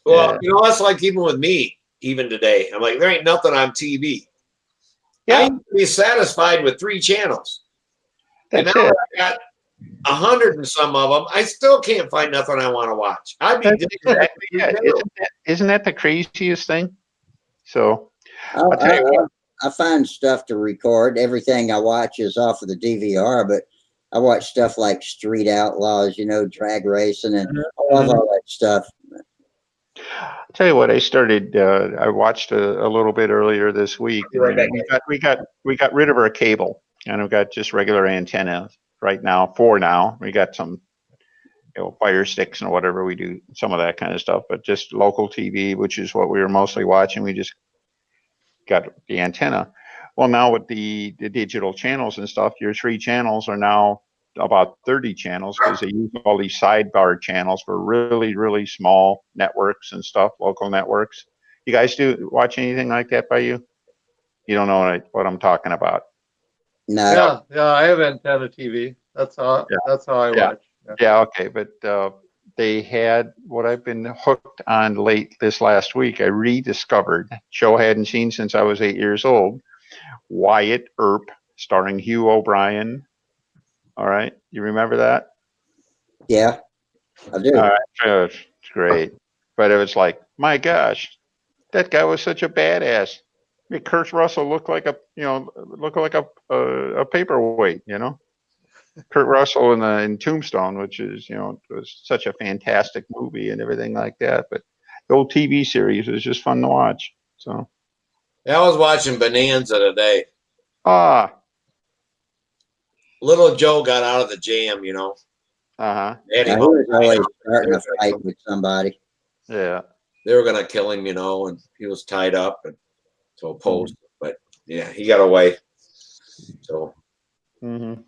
Well, Yeah. that's like even with me, even today. I'm like, there ain't nothing on TV. I Yeah, used to be satisfied with 3 channels. And that's now it. I got 100 and some of them. I still can't find nothing I want to watch. I'd be That's exactly it. Isn't that the craziest thing? So I'll tell you what. I find stuff to record. Everything I watch is off of the DVR, but I watch stuff like Street Outlaws, drag racing, and I love all that stuff. I'll tell you what. I watched a little bit earlier this week. Be right back. We got rid of our cable, and we've got just regular antenna right now. We got some fire sticks and whatever, we do some of that kind of stuff, but just local TV, which is what we were mostly watching. We just got the antenna. Well, now with the digital channels and stuff, your 3 channels are now about 30 channels, because they use all these sidebar channels for really, really small networks and stuff, local networks. You guys watch anything like that by you? You don't know what I'm talking about. No, Yeah, I have antenna TV. That's how I Yeah. watch. Yeah. Yeah, okay, but they had what I've been hooked on late this last week. I rediscovered, show I hadn't seen since I was 8 years old, Wyatt Earp, starring Hugh O'Brien. All right, you remember that? yeah, I do. All right, it's great. But it was like, my gosh, that guy was such a badass. I mean, Kurt Russell looked like a paperweight, Kurt Russell in Tombstone, which is, was such a fantastic movie and everything like that. But the old TV series was just fun to watch. So, Yeah, I was watching Bonanza today. ah, Little Joe got out of the jam, uh-huh, Had Now, him he up. was always starting a fight with somebody. yeah. They were gonna kill him, and he was tied up and to a post. But yeah, he got away. So, Mm-hmm.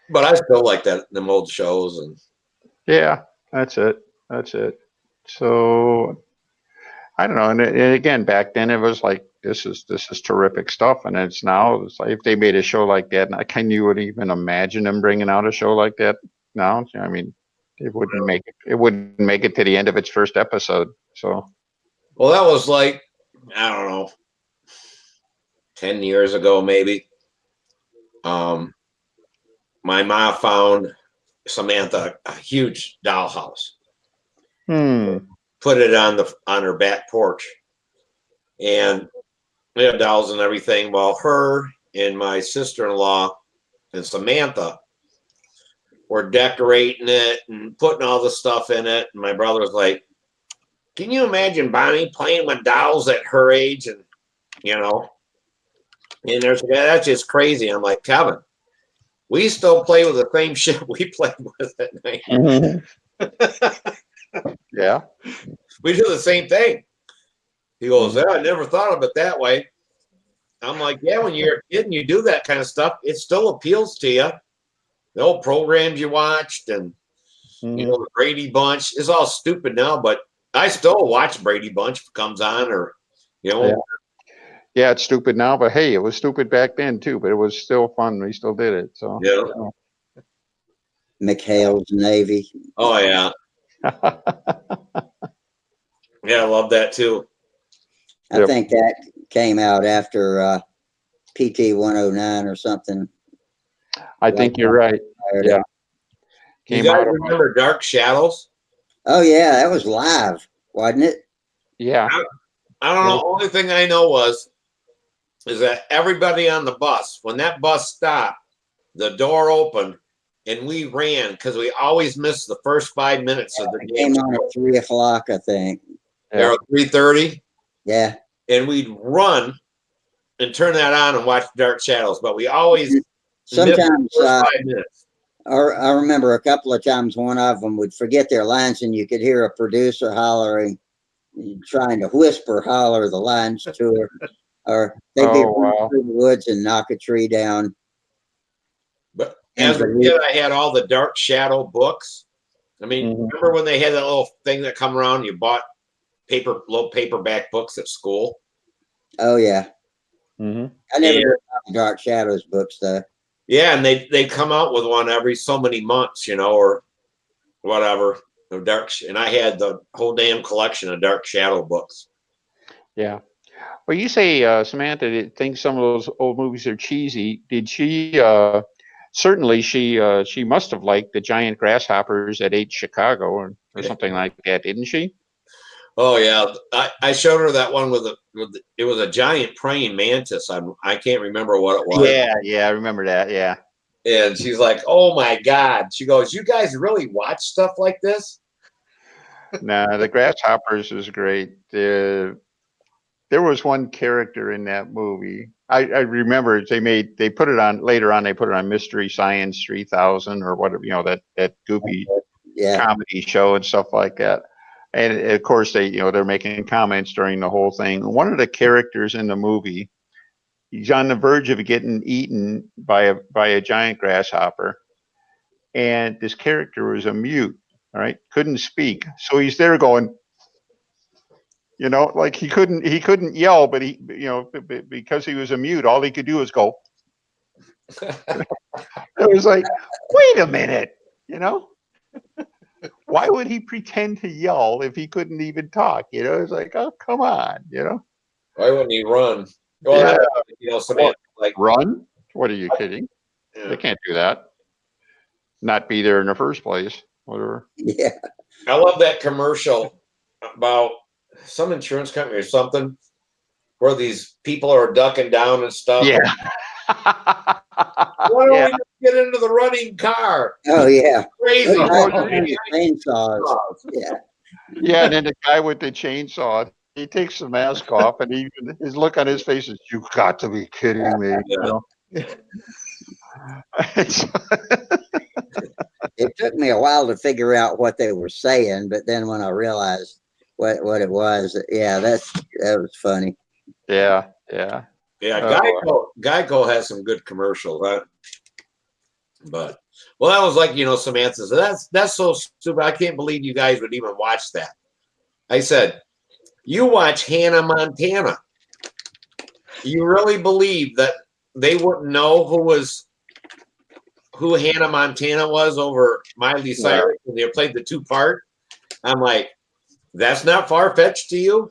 but I still like them old shows. And Yeah, that's it. So, I don't know. And again, back then it was like, this is terrific stuff. And it's like, if they made a show like that, and can you would even imagine them bringing out a show like that now? I mean, it wouldn't make it. It wouldn't make it to the end of its first episode. So, well, that was like, I don't know, 10 years ago maybe. My mom found Samantha a huge dollhouse. Put it on her back porch, and we had dolls and everything. Well, her and my sister-in-law and Samantha were decorating it and putting all the stuff in it. And my brother was like, "Can you imagine Bonnie playing with dolls at her age?" And and there's that's just crazy. I'm like, Kevin, we still play with the same shit we played with at night. yeah. We do the same thing. He goes, "Yeah, I never thought of it that way." I'm like, "Yeah, when you're a kid and you do that kind of stuff, it still appeals to you. The old programs you watched and the Brady Bunch is all stupid now, but I still watch Brady Bunch if it comes on, or Yeah, it's stupid now, but hey, it was stupid back then too. But it was still fun. We still did it. So, yeah. McHale's Navy. Oh yeah, yeah, I love that too. I think that came out after PT 109 or something. I think you're right. Yeah. You guys remember Dark Shadows? Oh yeah, that was live, wasn't it? Yeah. I don't know. Only thing I know is that everybody on the bus, when that bus stopped, the door opened and we ran because we always missed the first 5 minutes of the game. Came on at 3 o'clock, I think. Or 3:30. Yeah. And we'd run and turn that on and watch Dark Shadows, but we always sometimes missed the first 5 minutes. I remember a couple of times one of them would forget their lines and you could hear a producer hollering, trying to whisper holler the lines to her, or they'd be Oh, running wow. through the woods and knock a tree down. But And as a kid, I had all the Dark Shadow books. I mean, Mhm. remember when they had that little thing that come around? You bought little paperback books at school. oh yeah, Mhm. I never Yeah. did the Dark Shadows books though. Yeah, and they come out with one every so many months, or whatever. And I had the whole damn collection of Dark Shadow books. Yeah. Well, you say Samantha thinks some of those old movies are cheesy. Did she? Certainly, she must have liked the giant grasshoppers that ate Chicago or something like that, didn't she? Oh yeah, I showed her that one it was a giant praying mantis. I can't remember what it was. Yeah, I remember that. Yeah. And she's like, "Oh my god!" She goes, "You guys really watch stuff like this?" No, the grasshoppers was great. There was one character in that movie. I remember they put it on later on. They put it on Mystery Science 3000 or whatever, that goofy Yeah, comedy show and stuff like that. And of course they're making comments during the whole thing. One of the characters in the movie, he's on the verge of getting eaten by a giant grasshopper, and this character was a mute. All right, couldn't speak, so he's there going, like he couldn't yell, but because he was a mute, all he could do was go. It was like, wait a minute, you know. Why would he pretend to yell if he couldn't even talk? It's like, oh, come on. Why wouldn't he run? Well, Yeah. Samantha, like, Run? What are you kidding? yeah. They can't do that. Not be there in the first place. Whatever. yeah, I love that commercial about some insurance company or something where these people are ducking down and stuff. Yeah. Why don't Yeah. we just get into the running car? oh yeah. Crazy. Oh, Chainsaws. Yeah, Yeah, and then the guy with the chainsaw, he takes the mask off, and his look on his face is, "You got to be kidding me!" it took me a while to figure out what they were saying, but then when I realized what it was, yeah, that was funny. Yeah. Yeah, Oh, Geico has some good commercials, huh? But well, that was like Samantha said, that's so stupid. I can't believe you guys would even watch that. I said, you watch Hannah Montana. You really believe that they wouldn't know who Hannah Montana was over Miley Cyrus when they played the 2-part? I'm like, that's not far fetched to you?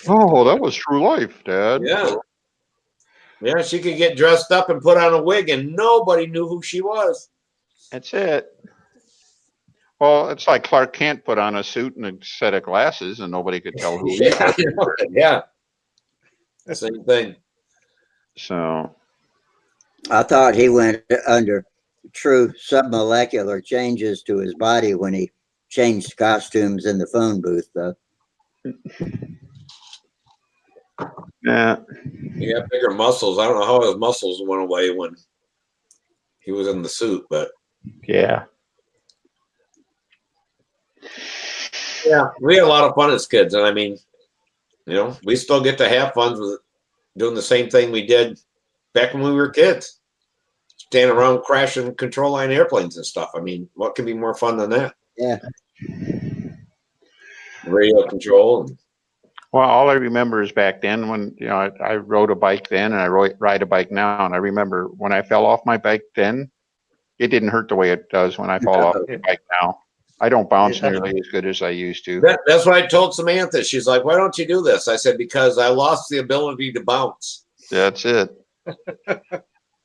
oh, that was true life, Dad. Yeah. Yeah, she could get dressed up and put on a wig and nobody knew who she was. That's it. Well, it's like Clark Kent put on a suit and a set of glasses, and nobody could tell who he was. Yeah. Same thing. So, I thought he went under true submolecular changes to his body when he changed costumes in the phone booth, though. yeah. He had bigger muscles. I don't know how his muscles went away when he was in the suit, but Yeah. yeah, we had a lot of fun as kids, and I mean, we still get to have fun with doing the same thing we did back when we were kids, standing around crashing control line airplanes and stuff. I mean, what can be more fun than that? Yeah, Radio control. Well, all I remember is back then when I rode a bike then, and I ride a bike now, and I remember when I fell off my bike then, it didn't hurt the way it does when I fall off the bike now. I don't bounce nearly as good as I used to. That's what I told Samantha. She's like, "Why don't you do this?" I said, "Because I lost the ability to bounce." That's it.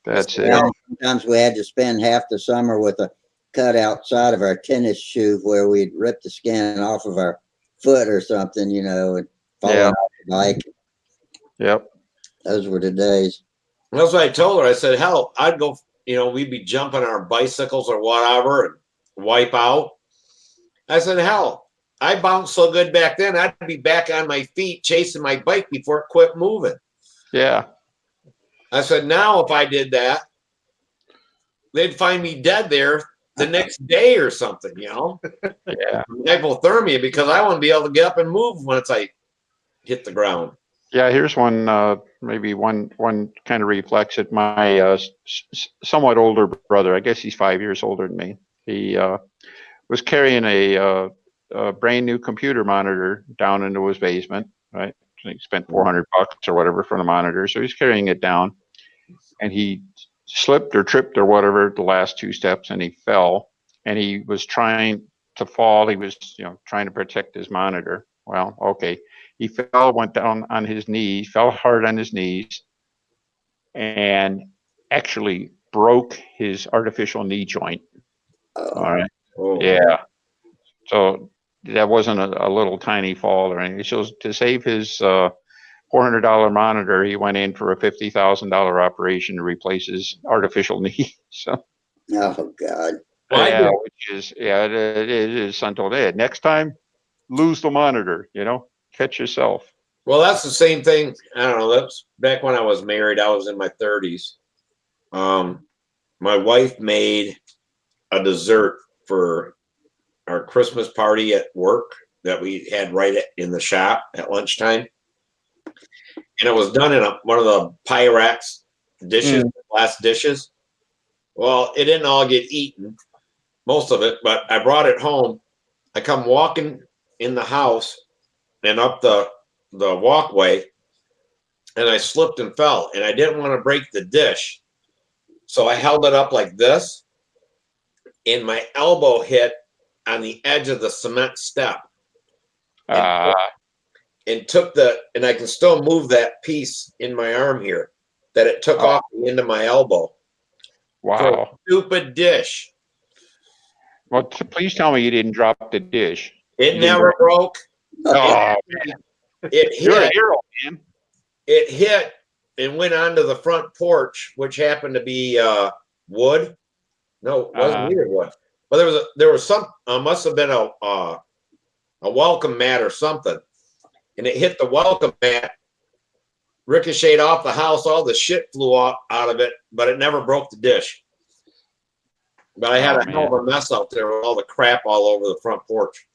That's it. well, sometimes we had to spend half the summer with a cut outside of our tennis shoe where we'd rip the skin off of our foot or something, and fall Yeah. off the bike. Yep. Those were the days. That's what I told her. I said, "Hell, I'd go. We'd be jumping our bicycles or whatever and wipe out." I said, "Hell, I bounced so good back then. I'd be back on my feet chasing my bike before it quit moving." Yeah. I said, "Now if I did that, they'd find me dead there the next day or something, you know? Yeah. Hypothermia, because I want to be able to get up and move once I hit the ground. Yeah, here's one, maybe one kind of reflects it. My somewhat older brother, I guess he's 5 years older than me. He was carrying a brand new computer monitor down into his basement, right? He spent $400 or whatever for the monitor, so he's carrying it down, and he slipped or tripped or whatever the last 2 steps, and he fell, and he was trying to fall. He was, trying to protect his monitor. Well, okay. He fell, went down on his knees, fell hard on his knees, and actually broke his artificial knee joint. All right. Oh. Yeah. So that wasn't a little tiny fall or anything. So to save his $400 monitor, he went in for a $50,000 operation to replace his artificial knee. So. Oh God. Well, yeah, which is it is untold. Hey, next time, lose the monitor. Catch yourself. Well, that's the same thing. I don't know. That's back when I was married. I was in my 30s. My wife made a dessert for our Christmas party at work that we had right in the shop at lunchtime. And it was done in one of the Pyrex dishes, glass dishes. Well, it didn't all get eaten, most of it, but I brought it home. I come walking in the house and up the walkway, and I slipped and fell, and I didn't want to break the dish. So I held it up like this, and my elbow hit on the edge of the cement step. And I can still move that piece in my arm here that it took off the end of my elbow. Wow. For a stupid dish. Well, please tell me you didn't drop the dish. It never broke. Oh, It you're a hit. hero, man. It hit and went onto the front porch, which happened to be wood. No, it wasn't either wood. But there was some must have been a welcome mat or something, and it hit the welcome mat, ricocheted off the house. All the shit flew out of it, but it never broke the dish. But I had a hell of a mess out there with all the crap all over the front porch.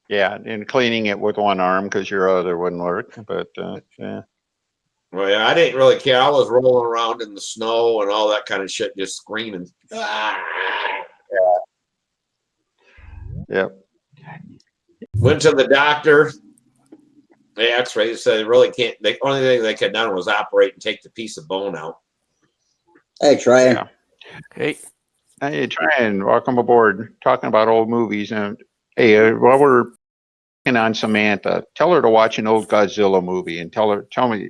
Yeah, and cleaning it with one arm because your other wouldn't work. But yeah. Well, yeah, I didn't really care. I was rolling around in the snow and all that kind of shit, just screaming. Yep. Went to the doctor. They x-rayed, said they really can't. The only thing they could have done was operate and take the piece of bone out. Hey, Trey. Yeah. Okay. Hey, Tryon, welcome aboard. Talking about old movies, and hey, while we're working on Samantha, tell her to watch an old Godzilla movie, and tell me,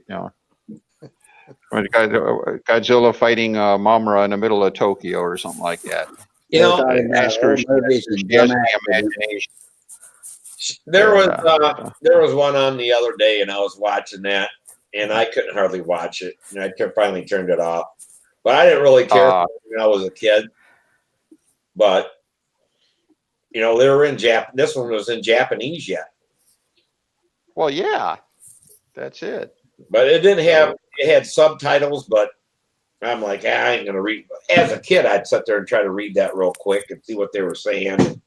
when Godzilla fighting Mothra in the middle of Tokyo or something like that. You know, ask her. She has the imagination. There was one on the other day, and I was watching that, and I couldn't hardly watch it, and I finally turned it off. But I didn't really care when I was a kid. But they were in Jap. This one was in Japanese yet. Well, yeah, that's it. But it didn't have. It had subtitles, but I'm like, I ain't gonna read. As a kid, I'd sit there and try to read that real quick and see what they were saying.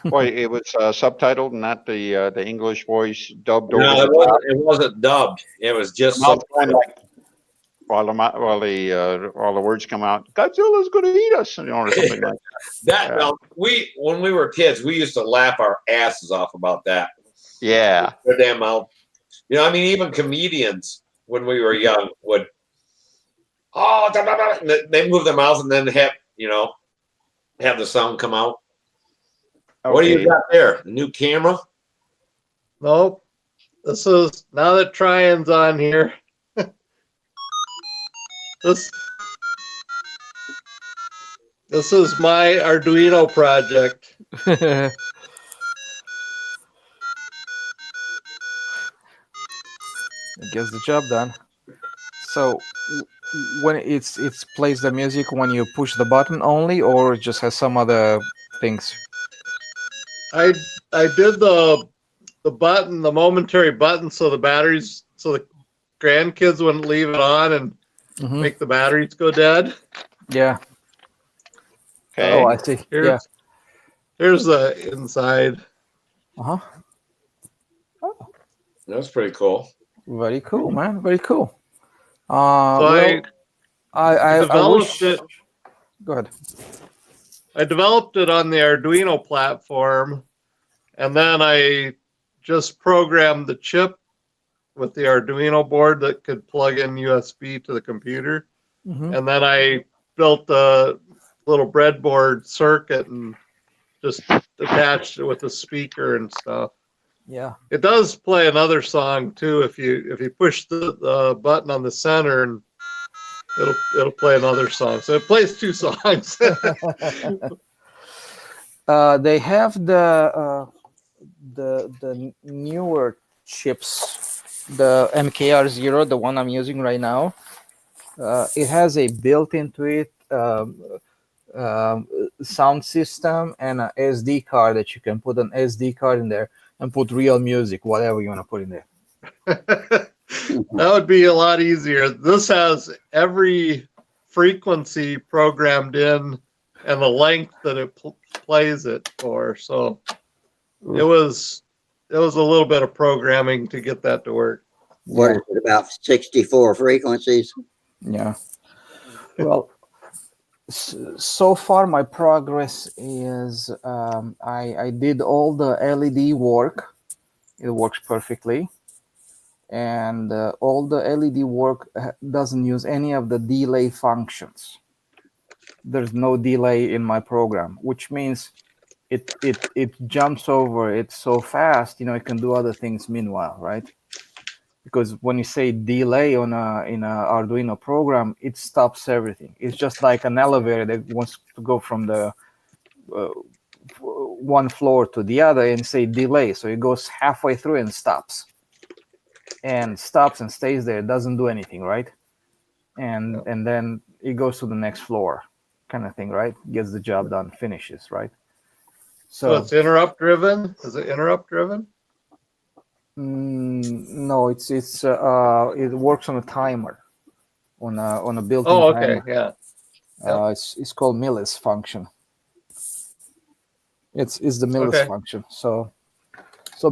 Well, it was subtitled, not the English voice dubbed over. No, it wasn't dubbed. It was just subtitled. While the words come out, Godzilla's going to eat us, or something like that. Now, when we were kids, we used to laugh our asses off about that. Yeah. Their damn mouth. Even comedians when we were young would, they move their mouths and then have the sound come out. Okay. What do you got there? A new camera? Nope. This is, now that Tryon's on here, this is my Arduino project. It gets the job done. So when it plays the music when you push the button only, or it just has some other things? I did the button, the momentary button, so the grandkids wouldn't leave it on and make the batteries go dead. Yeah. Okay. Oh, I see. Yeah. Here's the inside. Uh huh. That's pretty cool. Very cool, man. Very cool. So Well, I developed wish. it. Go ahead. I developed it on the Arduino platform, and then I just programmed the chip with the Arduino board that could plug in USB to the computer. Mm-hmm. And then I built a little breadboard circuit and just attached it with a speaker and stuff. Yeah. It does play another song too. If you push the button on the center, and it'll play another song. So it plays two songs. They have the newer chips, the MKR0, the one I'm using right now. It has a built into it sound system and a SD card that you can put an SD card in there and put real music, whatever you want to put in there. That would be a lot easier. This has every frequency programmed in and the length that it plays it for. So it was a little bit of programming to get that to work. What is it, about 64 frequencies? Yeah. Well, so far my progress is I did all the LED work. It works perfectly. And all the LED work doesn't use any of the delay functions. There's no delay in my program, which means it jumps over it so fast, it can do other things meanwhile, right? Because when you say delay in a Arduino program, it stops everything. It's just like an elevator that wants to go from the one floor to the other and say delay. So it goes halfway through and stops. And stops and stays there. It doesn't do anything, right? And then it goes to the next floor, kind of thing, right? Gets the job done, finishes, right? So it's interrupt driven. Is it interrupt driven? No, it works on a timer, on a built-in Oh, okay, timer. yeah. It's called millis function. It's the millis function. So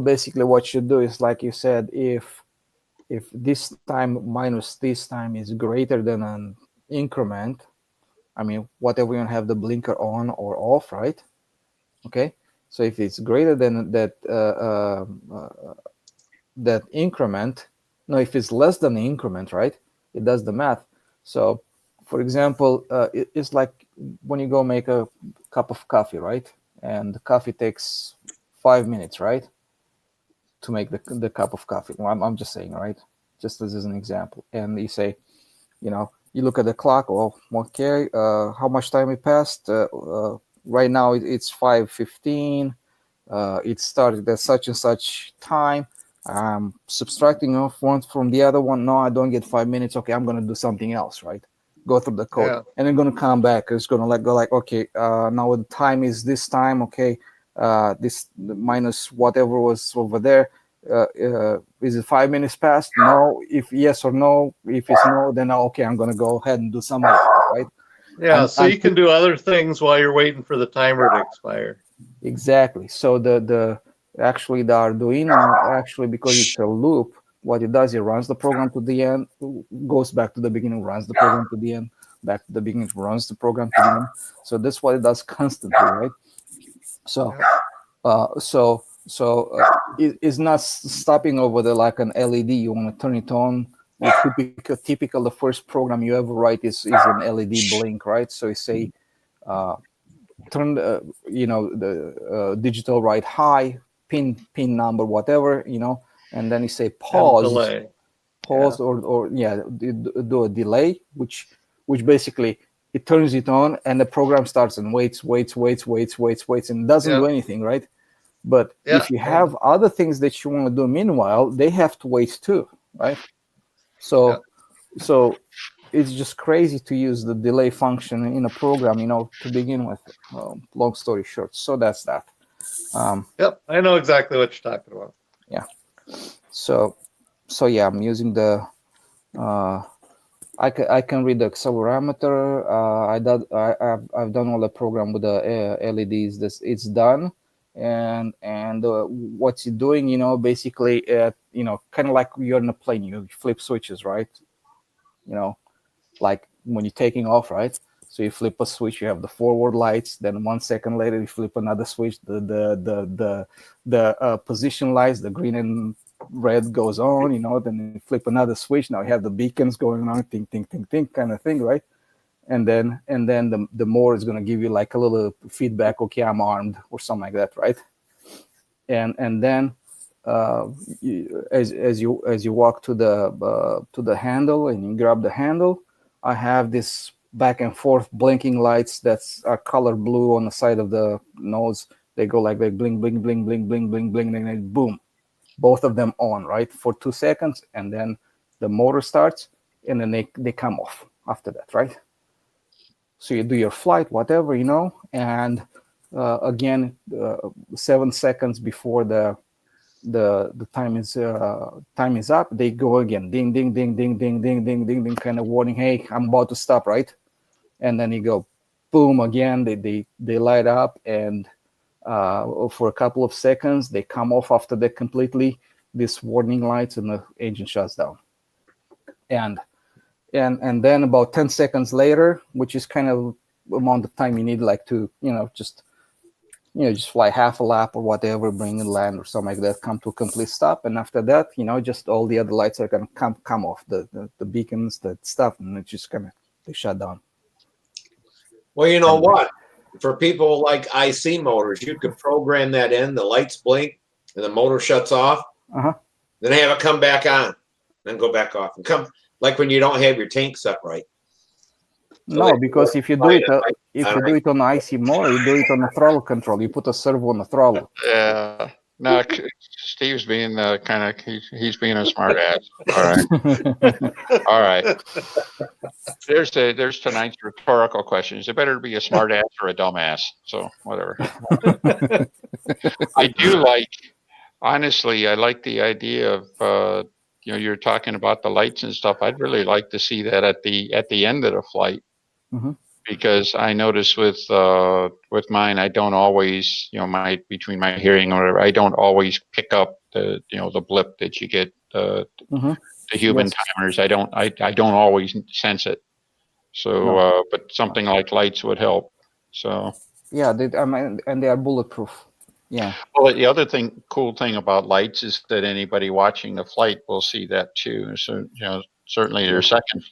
basically, what you do is, like you said, if this time minus this time is greater than an increment, I mean, whatever you have the blinker on or off, right? Okay. So if it's greater than that that increment, no, if it's less than the increment, right? It does the math. So, for example, it's like when you go make a cup of coffee, right? And the coffee takes 5 minutes, right? To make the cup of coffee. Well, I'm just saying, right? Just as an example. And you say, you look at the clock. Oh, okay. How much time it passed? Right now it's 5:15. It started at such and such time. I'm subtracting off one from the other one. No, I don't get 5 minutes. Okay, I'm gonna do something else, right? Go through the code, and then gonna come back. It's gonna go like, okay, now the time is this time. Okay, this minus whatever was over there. Is it 5 minutes past? No. If yes or no. If it's no, then okay, I'm gonna go ahead and do some other stuff, right? Yeah, so you can do other things while you're waiting for the timer to expire. Exactly. So the Arduino, actually, because it's a loop, what it does, it runs the program to the end, goes back to the beginning, runs the program to the end, back to the beginning, runs the program to the end. So that's what it does constantly, right? So it's not stopping over there like an LED. You want to turn it on. Typical, the first program you ever write is an LED blink, right? So you say, turn the digital right high, pin number, whatever, and then you say pause, or do a delay, which basically it turns it on and the program starts and waits and doesn't do anything, right? But if you have other things that you want to do meanwhile, they have to wait too, right? So it's just crazy to use the delay function in a program, to begin with. Long story short, so that's that. Yep, I know exactly what you're talking about. Yeah. So yeah, I'm using the I can read the accelerometer. I've done all the program with the LEDs. It's done, and what's it doing? You know, basically, kind of like you're in a plane. You flip switches, right? You know, like when you're taking off, right? So you flip a switch, you have the forward lights. Then 1 second later, you flip another switch. The position lights, the green and red goes on. You know, then you flip another switch. Now you have the beacons going on, ting ting ting ting, kind of thing, right? And then the motor is going to give you like a little feedback. Okay, I'm armed or something like that, right? And then as you walk to the handle and you grab the handle, I have this back and forth blinking lights that's are color blue on the side of the nose. They go like they bling bling bling bling bling bling bling, and then boom, both of them on, right, for 2 seconds, and then the motor starts, and then they come off after that, right? So you do your flight, whatever, and again, 7 seconds before the time is up, they go again, ding ding ding ding ding ding ding ding ding, kind of warning, hey, I'm about to stop, right? And then you go boom again, they light up, and for a couple of seconds they come off after that completely, this warning lights, and the engine shuts down. And then about 10 seconds later, which is kind of amount of time you need, like to just fly half a lap or whatever, bring in land or something like that, come to a complete stop. And after that, just all the other lights are going to come off, the beacons, the stuff, and it's just kind of, they shut down. Well, you know what? For people like IC motors, you could program that in, the lights blink and the motor shuts off. Uh-huh. Then have it come back on, then go back off, and come like when you don't have your tanks up right. So no, because if you do it on the IC motor, you do it on the throttle control. You put a servo on the throttle. Yeah. No, Steve's being he's being a smart ass. All right. All right. There's tonight's rhetorical questions. It better be a smart ass or a dumbass. So whatever. I do honestly, I like the idea of you're talking about the lights and stuff. I'd really like to see that at the end of the flight. Mm-hmm. Because I notice with mine, I don't always, between my hearing or whatever, I don't always pick up the blip that you get, the human timers. I don't always sense it. So, but something like lights would help. So. Yeah, and they are bulletproof. Yeah. Well, the other cool thing about lights is that anybody watching the flight will see that too. So, certainly their second,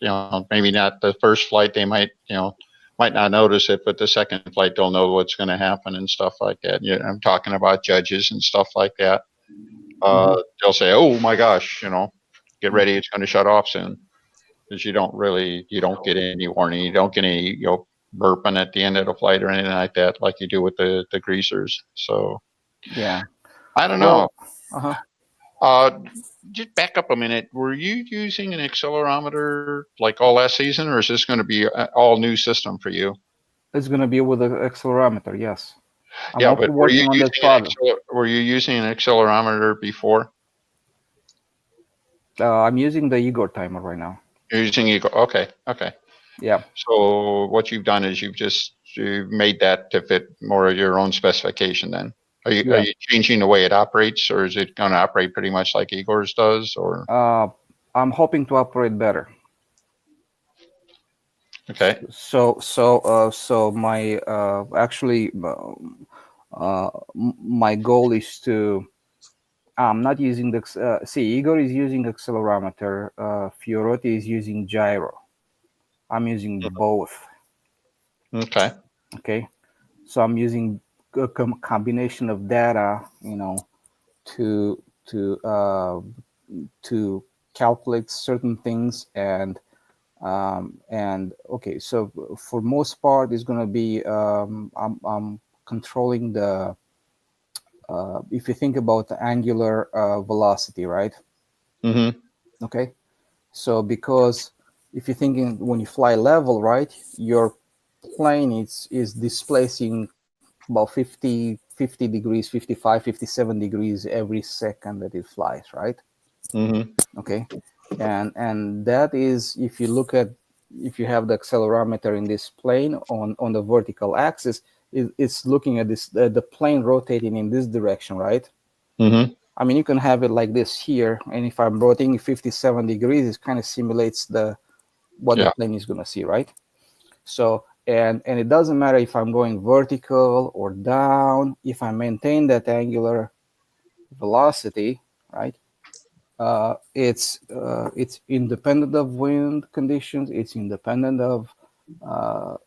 maybe not the first flight, they might not notice it, but the second flight they'll know what's going to happen and stuff like that. I'm talking about judges and stuff like that. They'll say, "Oh my gosh, get ready, it's going to shut off soon," because you don't get any warning, you don't get any burping at the end of the flight or anything like that, like you do with the greasers. So yeah, I don't know. Just back up a minute. Were you using an accelerometer like all last season, or is this going to be an all new system for you? It's going to be with an accelerometer, yes. Yeah, but were you using an accelerometer before? I'm using the Igor timer right now. You're using Igor. Okay. Yeah. So what you've done is you've made that to fit more of your own specification then. Are you changing the way it operates, or is it going to operate pretty much like Igor's does? Or I'm hoping to operate better. Okay. So my actually my goal is to. I'm not using the. Igor is using accelerometer. Fioroti is using gyro. I'm using both. Okay. Okay. So I'm using a combination of data, to calculate certain things, and okay. So for most part, it's going to be I'm controlling the. If you think about the angular velocity, right? Mm-hmm. Okay. So because if you're thinking when you fly level, right, your plane is displacing about 50 degrees, 55, 57 degrees every second that it flies, right? Mm-hmm. Okay. And that is, if you look at if you have the accelerometer in this plane on the vertical axis, it's looking at this the plane rotating in this direction, right? Mm-hmm. I mean, you can have it like this here, and if I'm rotating 57 degrees, it kind of simulates what the Yeah. plane is going to see, right? So, and it doesn't matter if I'm going vertical or down, if I maintain that angular velocity, right? It's independent of wind conditions. It's independent of a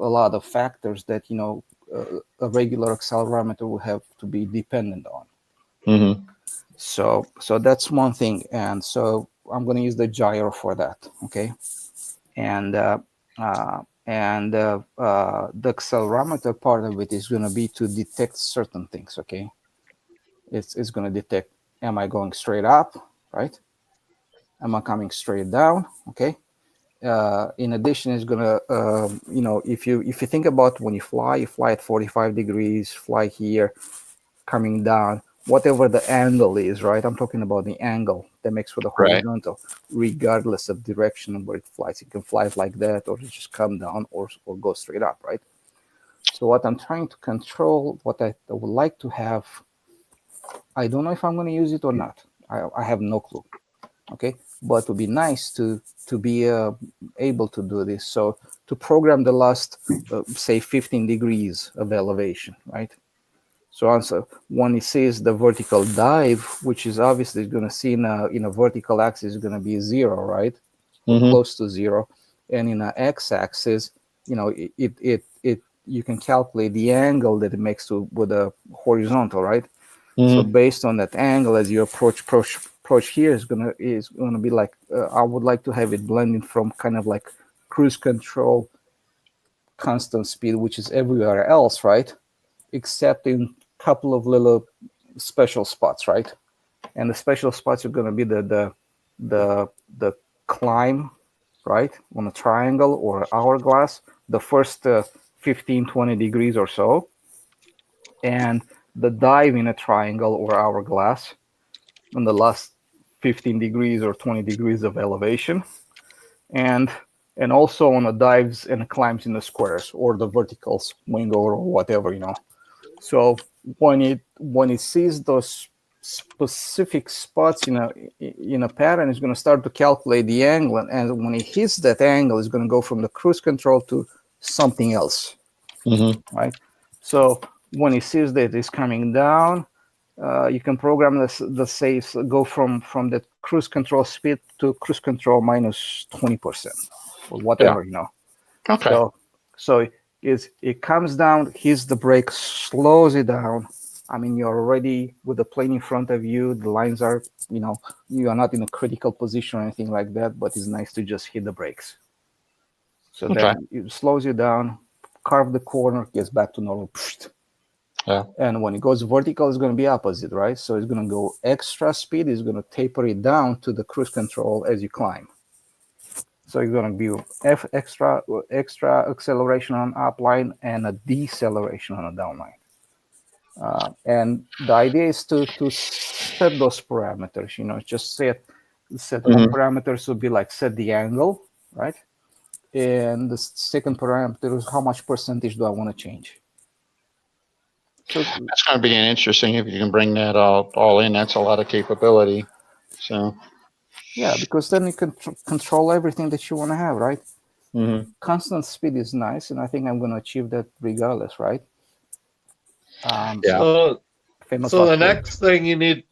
lot of factors that a regular accelerometer will have to be dependent on. Mm-hmm. So that's one thing, and so I'm going to use the gyro for that, okay? And the accelerometer part of it is going to be to detect certain things, okay? It's going to detect, am I going straight up, right? Am I coming straight down, okay? In addition, it's going to, if you think about when you fly at 45 degrees, fly here, coming down, whatever the angle is, right? I'm talking about the angle that makes for the Right. horizontal, regardless of direction where it flies. It can fly like that, or just come down, or go straight up, right? So what I'm trying to control, what I would like to have, I don't know if I'm going to use it or not. I have no clue. Okay, but it would be nice to be able to do this. So to program the last, say, 15 degrees of elevation, right? So also when it says the vertical dive, which is obviously going to see in a vertical axis is going to be 0, right? Or Mm-hmm. close to 0, and in an x-axis, it you can calculate the angle that it makes with a horizontal, right? So Mm-hmm. based on that angle, as you approach here, is gonna be like, I would like to have it blending from kind of like cruise control, constant speed, which is everywhere else, right? Except in a couple of little special spots, right? And the special spots are gonna be the climb, right, on a triangle or hourglass, the first 15-20 degrees or so, and the dive in a triangle or hourglass on the last 15 degrees or 20 degrees of elevation, and also on the dives and climbs in the squares or the vertical swing or whatever. So when it sees those specific spots in a pattern, it's going to start to calculate the angle, and when it hits that angle, it's going to go from the cruise control to something else, Mm-hmm. right? So when it sees that it's coming down, you can program the saves go from the cruise control speed to cruise control minus 20% or whatever. Okay. So it comes down, hits the brake, slows it down. I mean, you're already with the plane in front of you. The lines are, you are not in a critical position or anything like that, but it's nice to just hit the brakes. So Okay. then it slows you down, carve the corner, gets back to normal. Yeah. And when it goes vertical, it's going to be opposite, right? So it's going to go extra speed. It's going to taper it down to the cruise control as you climb. So it's going to be extra acceleration on upline and a deceleration on a downline. And the idea is to set those parameters. Just set one parameter would be like set the angle, right? And the second parameter is how much percentage do I want to change. So That's going to be interesting if you can bring that all in. That's a lot of capability. So. yeah, because then you can control everything that you want to have, right? Mm-hmm. Constant speed is nice, and I think I'm going to achieve that regardless, right? Yeah. So the next thing you need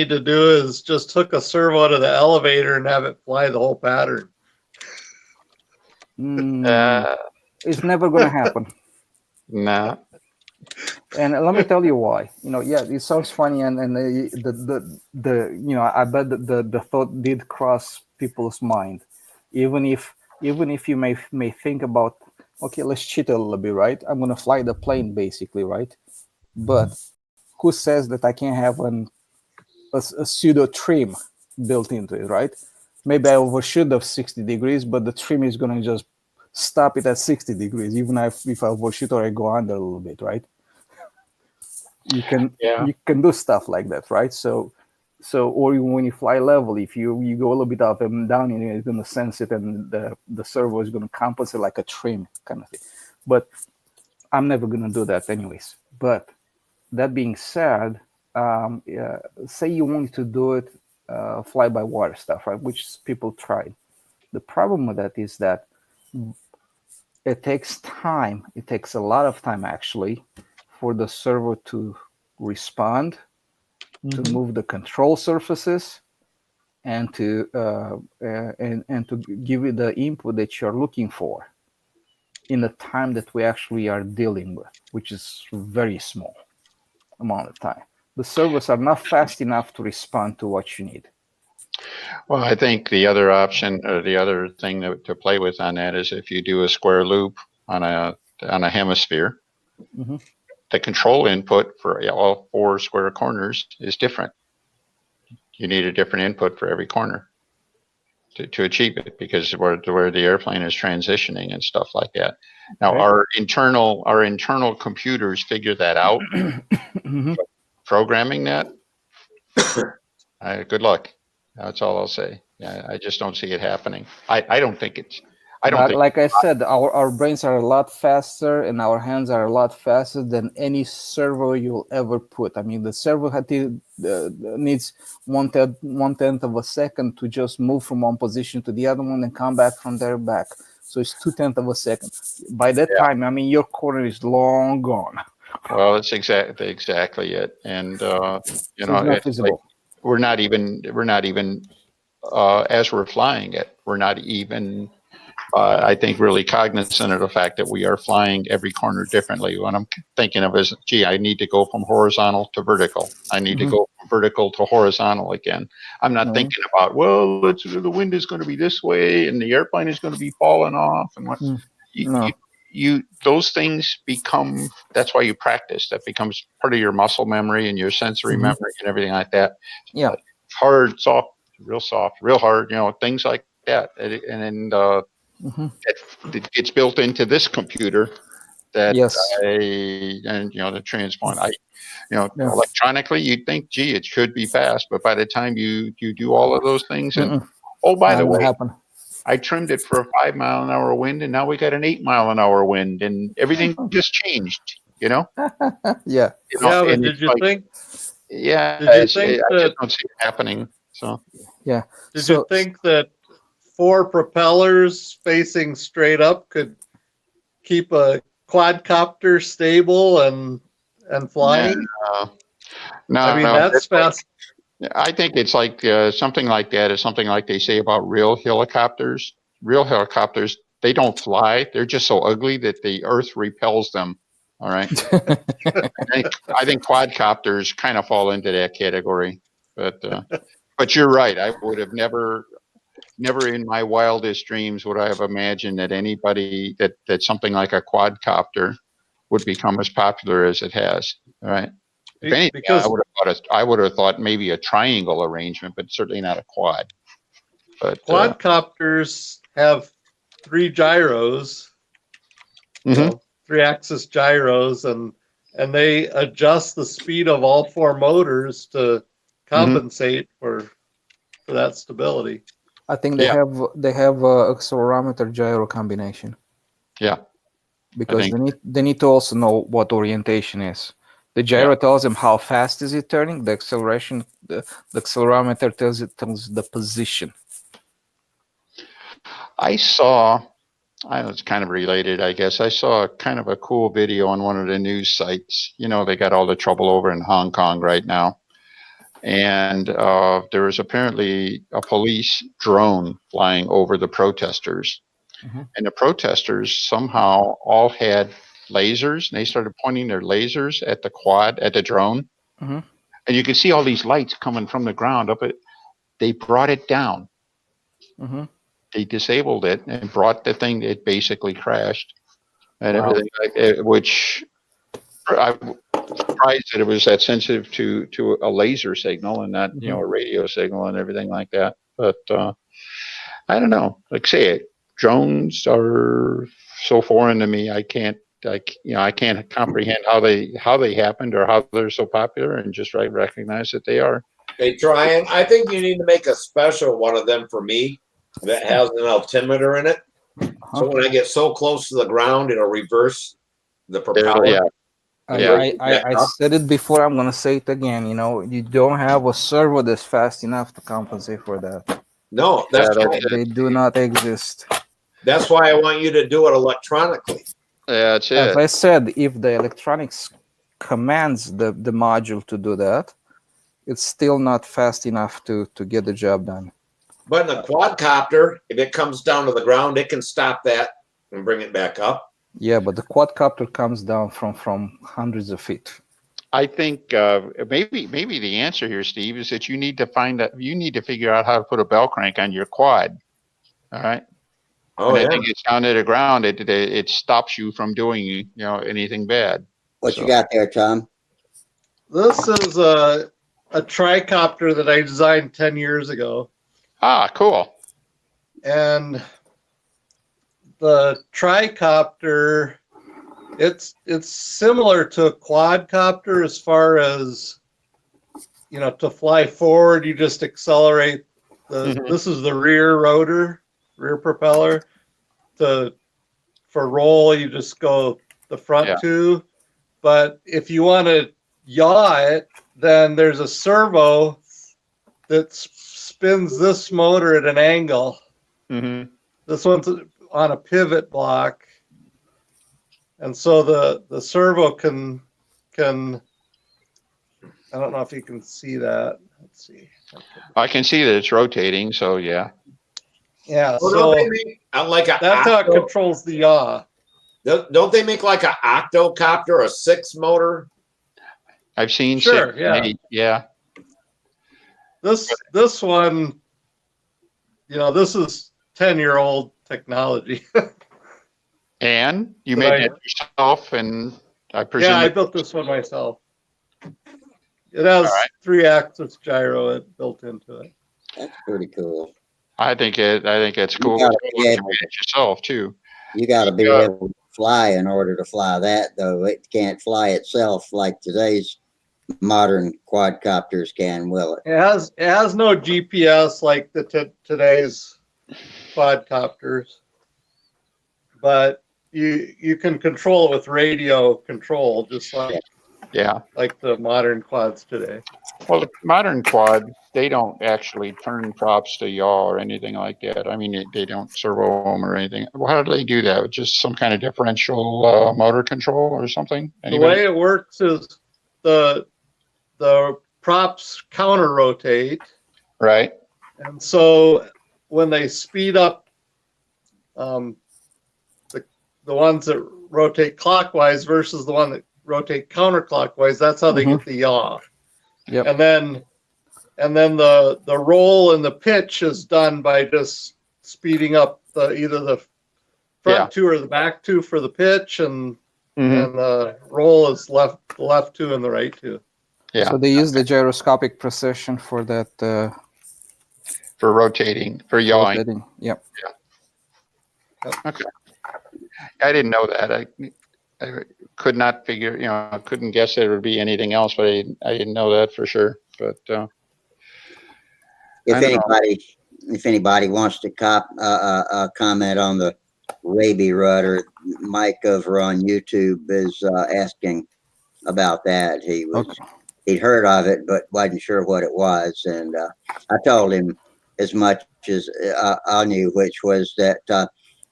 to do is just hook a servo to the elevator and have it fly the whole pattern. It's never going to happen. Nah. And let me tell you why. Yeah, it sounds funny, and I bet the thought did cross people's mind, even if you may think about, okay, let's cheat a little bit, right? I'm gonna fly the plane basically, right? But who says that I can't have a pseudo trim built into it, right? Maybe I overshoot of 60 degrees, but the trim is gonna just stop it at 60 degrees, even if I overshoot or I go under a little bit, right? You can do stuff like that, right? So So, or even when you fly level, if you go a little bit up and down, it's going to sense it, and the servo is going to compensate like a trim kind of thing. But I'm never going to do that anyways. But that being said, say you want to do it fly by wire stuff, right? Which people tried. The problem with that is that it takes time. It takes a lot of time actually for the servo to respond, to move the control surfaces, and to and to give you the input that you're looking for in the time that we actually are dealing with, which is very small amount of time. The servers are not fast enough to respond to what you need. Well, I think the other option, or the other thing to play with on that, is if you do a square loop on a hemisphere, Mhm. the control input for all 4 square corners is different. You need a different input for every corner to achieve it, because where the airplane is transitioning and stuff like that. Now, Okay. our internal computers figure that out. Mhm. Programming that, good luck. That's all I'll say. Yeah, I just don't see it happening. I don't think it's. I don't But think. like I said, our brains are a lot faster and our hands are a lot faster than any servo you'll ever put. I mean, the servo needs one tenth of a second to just move from one position to the other one and come back from there back. So it's 2/10 of a second. By that Yeah. time, I mean, your corner is long gone. Well, it's exactly it, and So you it's know, not it's like feasible. we're not even as we're flying it, we're not even. I think really cognizant of the fact that we are flying every corner differently. What I'm thinking of is, gee, I need to go from horizontal to vertical. I need to Mhm. go from vertical to horizontal again. I'm not Mhm. thinking about, well, the wind is going to be this way and the airplane is going to be falling off and what. Mm. You, No. those things become. That's why you practice. That becomes part of your muscle memory and your sensory Mhm. memory and everything like that. Yeah. Hard, soft, real hard. Things like that. And Mhm. it's built into this computer that Yes. the transpond. Yeah. Electronically, you'd think, gee, it should be fast, but by the time you do all of those things, and Mm-mm. oh, by Not the gonna way, happen. I trimmed it for a 5-mile-an-hour wind, and now we got an 8-mile-an-hour wind, and everything just changed. Yeah. Yeah, but And it's like, yeah, did you I think just that don't see it happening. So Yeah. did you So think that 4 propellers facing straight up could keep a quadcopter stable and no, flying? I no, mean, no. that's fast. I think it's like something like that is something like they say about real helicopters. Real helicopters, they don't fly. They're just so ugly that the earth repels them. All right. I think quadcopters kind of fall into that category. But you're right. I would have never in my wildest dreams would I have imagined that that something like a quadcopter would become as popular as it has. All right. If anything, Because I would have thought maybe a triangle arrangement, but certainly not a quad. But quadcopters have 3 gyros, mhm. 3-axis gyros, and they adjust the speed of all 4 motors to Mhm. compensate for that stability. I think Yeah, they have accelerometer gyro combination yeah, I because think, they need to also know what orientation is. The yeah. gyro tells them how fast is it turning. The accelerometer tells the position. I saw, I know it's kind of related, I guess. I saw kind of a cool video on one of the news sites. They got all the trouble over in Hong Kong right now. And there was apparently a police drone flying over the protesters. Mhm. And the protesters somehow all had lasers, and they started pointing their lasers at the drone. Mhm. And you could see all these lights coming from the ground up. They brought it down. Mhm. They disabled it and brought the thing. It basically crashed and Wow. everything like it, which I'm surprised that it was that sensitive to a laser signal and not Mhm. a radio signal and everything like that. But I don't know. Like say it, drones are so foreign to me. I can't comprehend how they happened or how they're so popular, and just recognize that they are. Hey, Tryon, I think you need to make a special one of them for me that has an altimeter in it. So when I get so close to the ground, it'll reverse the propeller. Yeah. Yeah. I said it before. I'm gonna say it again. You know, you don't have a servo that's fast enough to compensate for that. No, that's Yeah, right. They do not exist. That's why I want you to do it electronically. Yeah, that's As it. I said, if the electronics commands the module to do that, it's still not fast enough to get the job done. But in a quadcopter, if it comes down to the ground, it can stop that and bring it back up. Yeah, but the quadcopter comes down from hundreds of feet. I think maybe the answer here, Steve, is that you need to figure out how to put a bell crank on your quad. All right. Oh, When yeah. that thing gets down to the ground, it stops you from doing anything bad. What So- you got there, Tom? This is a tricopter that I designed 10 years ago. Ah, cool. And the tricopter, it's similar to a quadcopter as far as, you know, to fly forward, you just accelerate this is the rear rotor, rear propeller. For roll, you just go the front two. But if you want to yaw it, then there's a servo that spins this motor at an angle. Mm-hmm. This one's on a pivot block, and so the servo can. I don't know if you can see that. Let's see. I can see that it's rotating. So yeah. Yeah. Well, So don't they make like a that's how it octo, controls the yaw. don't they make like an octocopter, a 6 motor? I've seen Sure, 6, yeah. 8. Yeah. This one, you know, this is 10-year-old technology. And you Did made I- that yourself, and I presume. Yeah, I built this one myself. It has All right. 3-axis gyro built into it. That's pretty cool. I think it's cool. gotta You be able made it yourself too. You got to be Yeah. able to fly in order to fly that, though. It can't fly itself like today's modern quadcopters can, will it? It has no GPS like the today's quadcopters, but you can control it with radio control, just Yeah. like the modern quads today. Well, the modern quad, they don't actually turn props to yaw or anything like that. I mean, they don't servo them or anything. Well, how do they do that? Just some kind of differential motor control or something? The way it works is the props counter rotate, Right. and so when they speed up, the ones that rotate clockwise versus the one that rotate counterclockwise, that's how they get the yaw. Yep. And then the roll and the pitch is done by just speeding up either the front two or the back two for the pitch, and the roll is the left two and the right two. Yeah. So they use the gyroscopic precision for that. For rotating, for yawing. Rotating. Yep. Okay. I didn't know that. I could not figure, I couldn't guess there would be anything else, but I didn't know that for sure. But if anybody wants to comment on the Raby rudder, Mike over on YouTube is asking about that. He'd heard of it, but wasn't sure what it was, and I told him as much as I knew, which was that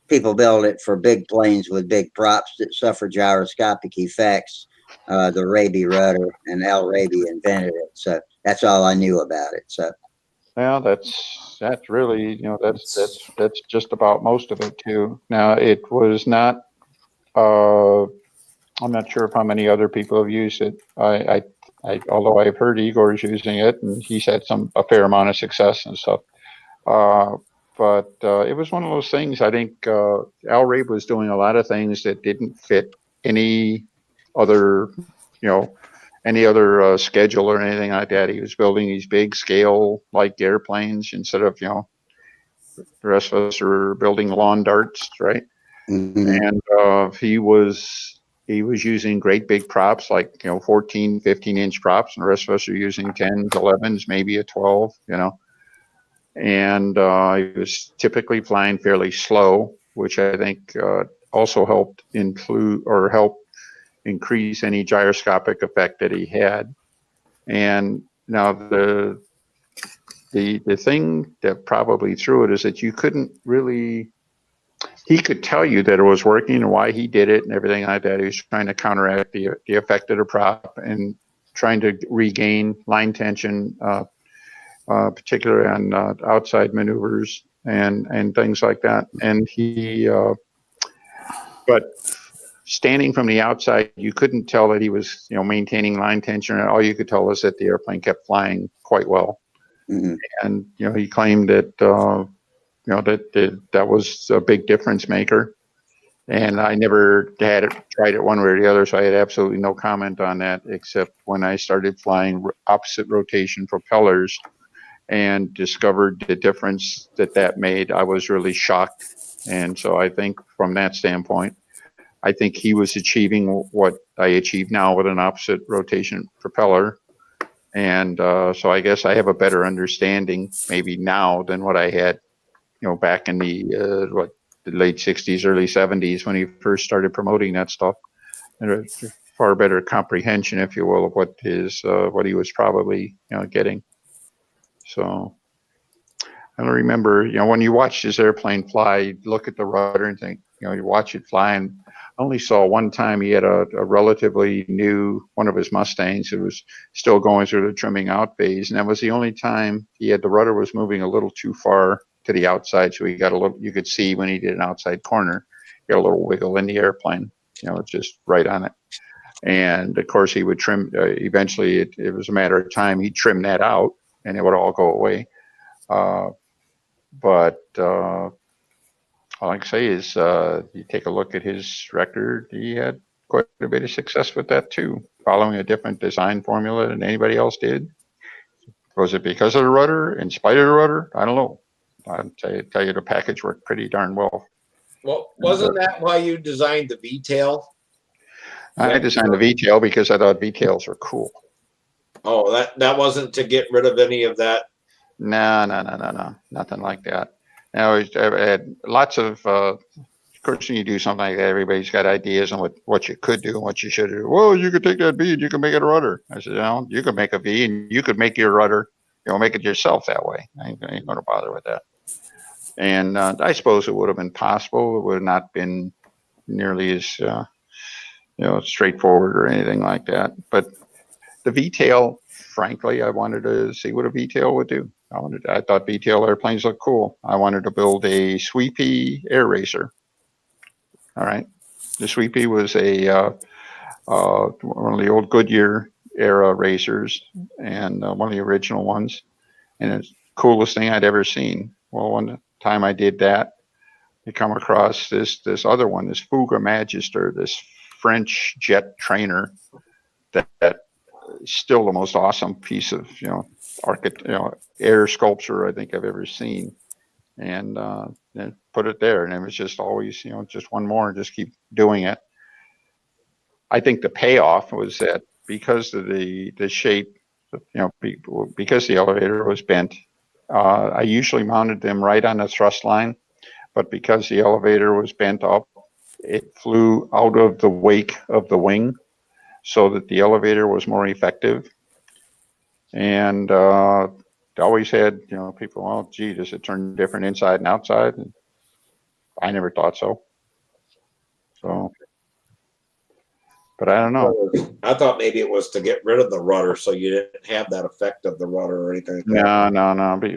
people build it for big planes with big props that suffer gyroscopic effects. The Raby rudder, and Al Raby invented it, so that's all I knew about it. So, well, that's really, that's just about most of it too. Now, it was not. I'm not sure how many other people have used it. Although I've heard Igor's using it, and he's had a fair amount of success and stuff. But it was one of those things. I think Al Rabe was doing a lot of things that didn't fit any other, schedule or anything like that. He was building these big scale like airplanes instead of, the rest of us are building lawn darts, right? mm-hmm. And he was he was using great big props, like, 14, 15-inch props, and the rest of us are using 10s, 11s, maybe a 12, and he was typically flying fairly slow, which I think also helped help increase any gyroscopic effect that he had. And now the thing that probably threw it is that you couldn't really. He could tell you that it was working and why he did it and everything like that. He was trying to counteract the effect of the prop and trying to regain line tension, particularly on outside maneuvers and things like that. And but standing from the outside, you couldn't tell that he was, maintaining line tension. All you could tell was that the airplane kept flying quite well. Mm-hmm. And he claimed that that was a big difference maker. And I never tried it one way or the other, so I had absolutely no comment on that, except when I started flying opposite rotation propellers and discovered the difference that made. I was really shocked. And so I think from that standpoint, I think he was achieving what I achieve now with an opposite rotation propeller. And so I guess I have a better understanding maybe now than what I had, back in the late 60s, early 70s when he first started promoting that stuff. And a far better comprehension, if you will, of what he was probably, getting. So I don't remember, when you watch this airplane fly, you look at the rudder and think, you watch it fly. And I only saw one time he had a relatively new one of his Mustangs. It was still going through the trimming out phase. And that was the only time the rudder was moving a little too far to the outside. So he got you could see when he did an outside corner, he got a little wiggle in the airplane, it's just right on it. And of course he would trim, eventually it was a matter of time. He'd trim that out and it would all go away. But all I can say is, you take a look at his record, he had quite a bit of success with that too, following a different design formula than anybody else did. Was it because of the rudder, in spite of the rudder? I don't know. I'll tell you the package worked pretty darn well. Well, wasn't that why you designed the V-tail? I designed the V-tail because I thought V-tails were cool. Oh, that wasn't to get rid of any of that? No, nothing like that. I had lots of course, when you do something like that, everybody's got ideas on what you could do and what you should do. Well, you could take that V and you can make it a rudder. I said, you could make a V and you could make your rudder, make it yourself that way. I ain't going to bother with that. And I suppose it would have been possible. It would have not been nearly as, straightforward or anything like that. But the V-tail, frankly, I wanted to see what a V-tail would do. I thought V-tail airplanes looked cool. I wanted to build a sweepy air racer. All right. The Sweepy was one of the old Goodyear era racers and one of the original ones. And it's the coolest thing I'd ever seen. Well, one time I did that, I come across this other one, this Fouga Magister, this French jet trainer that is still the most awesome piece of, air sculpture I think I've ever seen. And put it there, and it was just always, just one more, and just keep doing it. I think the payoff was that because of the shape, because the elevator was bent, I usually mounted them right on the thrust line, but because the elevator was bent up, it flew out of the wake of the wing, so that the elevator was more effective. And always had, people, well, gee, does it turn different inside and outside? And I never thought so. So, but I don't know. I thought maybe it was to get rid of the rudder so you didn't have that effect of the rudder or anything like that. No. But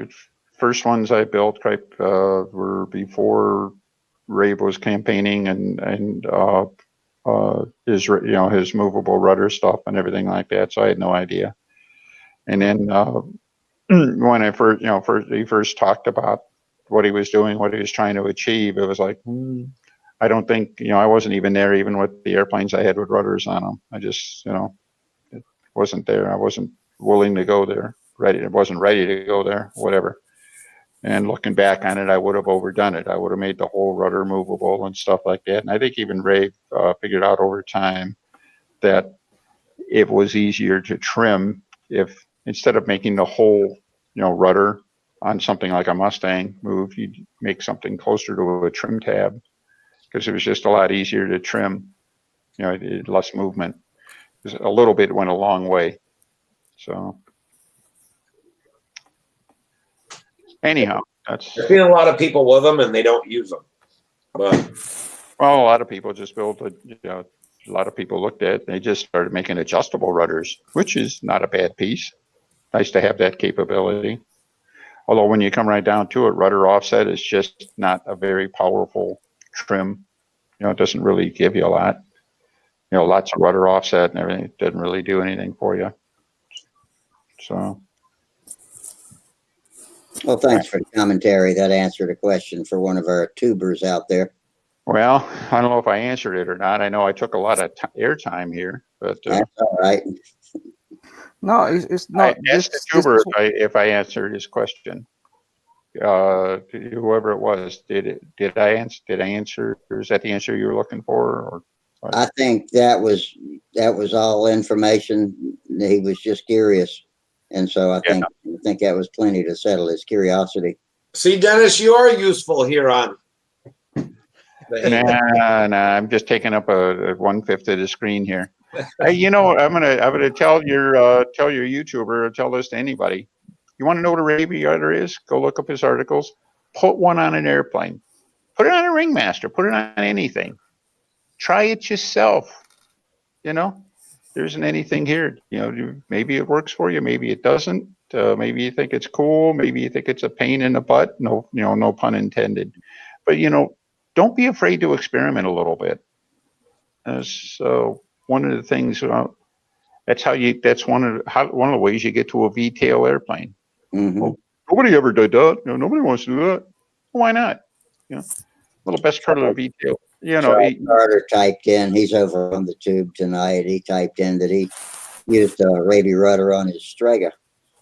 first ones I built were before Rabe was campaigning and his his movable rudder stuff and everything like that. So I had no idea. And then when I he first talked about what he was doing, what he was trying to achieve, it was like, I don't think, I wasn't even there, even with the airplanes I had with rudders on them. I just, it wasn't there. I wasn't willing to go there. I wasn't ready to go there, whatever. And looking back on it, I would have overdone it. I would have made the whole rudder movable and stuff like that. And I think even Ray figured out over time that it was easier to trim if instead of making the whole, rudder on something like a Mustang move, you'd make something closer to a trim tab because it was just a lot easier to trim. Less movement. Just a little bit went a long way. So anyhow, that's I've seen a lot of people with them and they don't use them. But well, a lot of people just built a lot of people looked at it. They just started making adjustable rudders, which is not a bad piece. Nice to have that capability. Although when you come right down to it, rudder offset is just not a very powerful trim. It doesn't really give you a lot. Lots of rudder offset and everything. It doesn't really do anything for you. So. Well, thanks for the commentary. That answered a question for one of our tubers out there. Well, I don't know if I answered it or not. I know I took a lot of airtime here, but That's all right. No, it's not. I asked the tuber if I answered his question. Whoever it was, did I answer? Or is that the answer you were looking for? Or I think that was all information. He was just curious, and so I think that was plenty to settle his curiosity. see, Dennis, you are useful here on. Nah, I'm just taking up a 1/5 of the screen here. Hey, I'm gonna tell your YouTuber, tell this to anybody. You want to know what a radiator is? Go look up his articles. Put one on an airplane. Put it on a Ringmaster. Put it on anything. Try it yourself. There isn't anything here. Maybe it works for you. Maybe it doesn't. Maybe you think it's cool. Maybe you think it's a pain in the butt. No, no pun intended. But don't be afraid to experiment a little bit. So one of the things that's one of the ways you get to a V-tail airplane. Mm-hmm. Well, nobody ever did that. Nobody wants to do that. Why not? Little best part of the V-tail. Carter typed in. He's over on the tube tonight. He typed in that he used a Raby rudder on his Strega.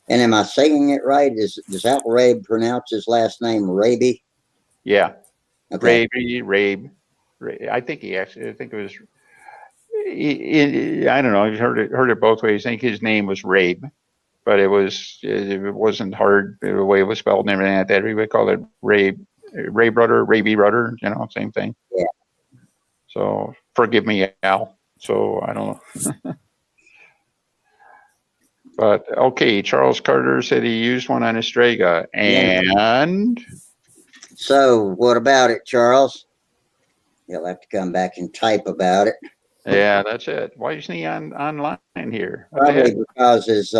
And am I saying it right? Does Al Rabe pronounce his last name Raby? Yeah. Okay. Rabe. I think it was. I don't know. I've heard it both ways. I think his name was Rabe, but it wasn't hard the way it was spelled and everything like that. We would call it Rabe rudder, Raby rudder. Same thing. Yeah. So forgive me, Al. So I don't know. But okay, Charles Carter said he used one on his Strega, and So what about it, Charles? You'll have to come back and type about it. yeah, that's it. Why isn't he online here? Probably because his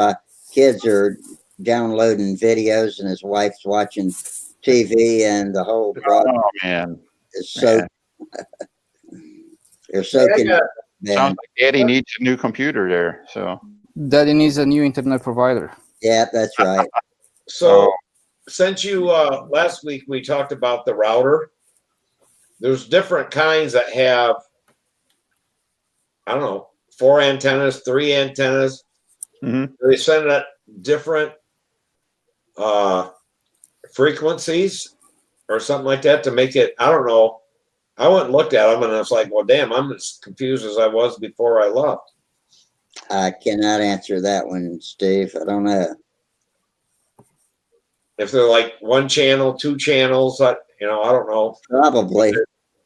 kids are downloading videos and his wife's watching TV, and the whole product is so. They're soaking. Sounds like Daddy needs a new computer there. So Daddy needs a new internet provider. Yeah, that's right. So since you last week we talked about the router, there's different kinds that have, I don't know, 4 antennas, 3 antennas. Mm-hmm. They send at different frequencies or something like that to make it, I don't know. I went and looked at them and I was like, well, damn, I'm as confused as I was before I left. I cannot answer that one, Steve. I don't know. If they're like 1 channel, 2 channels, I don't know. Probably.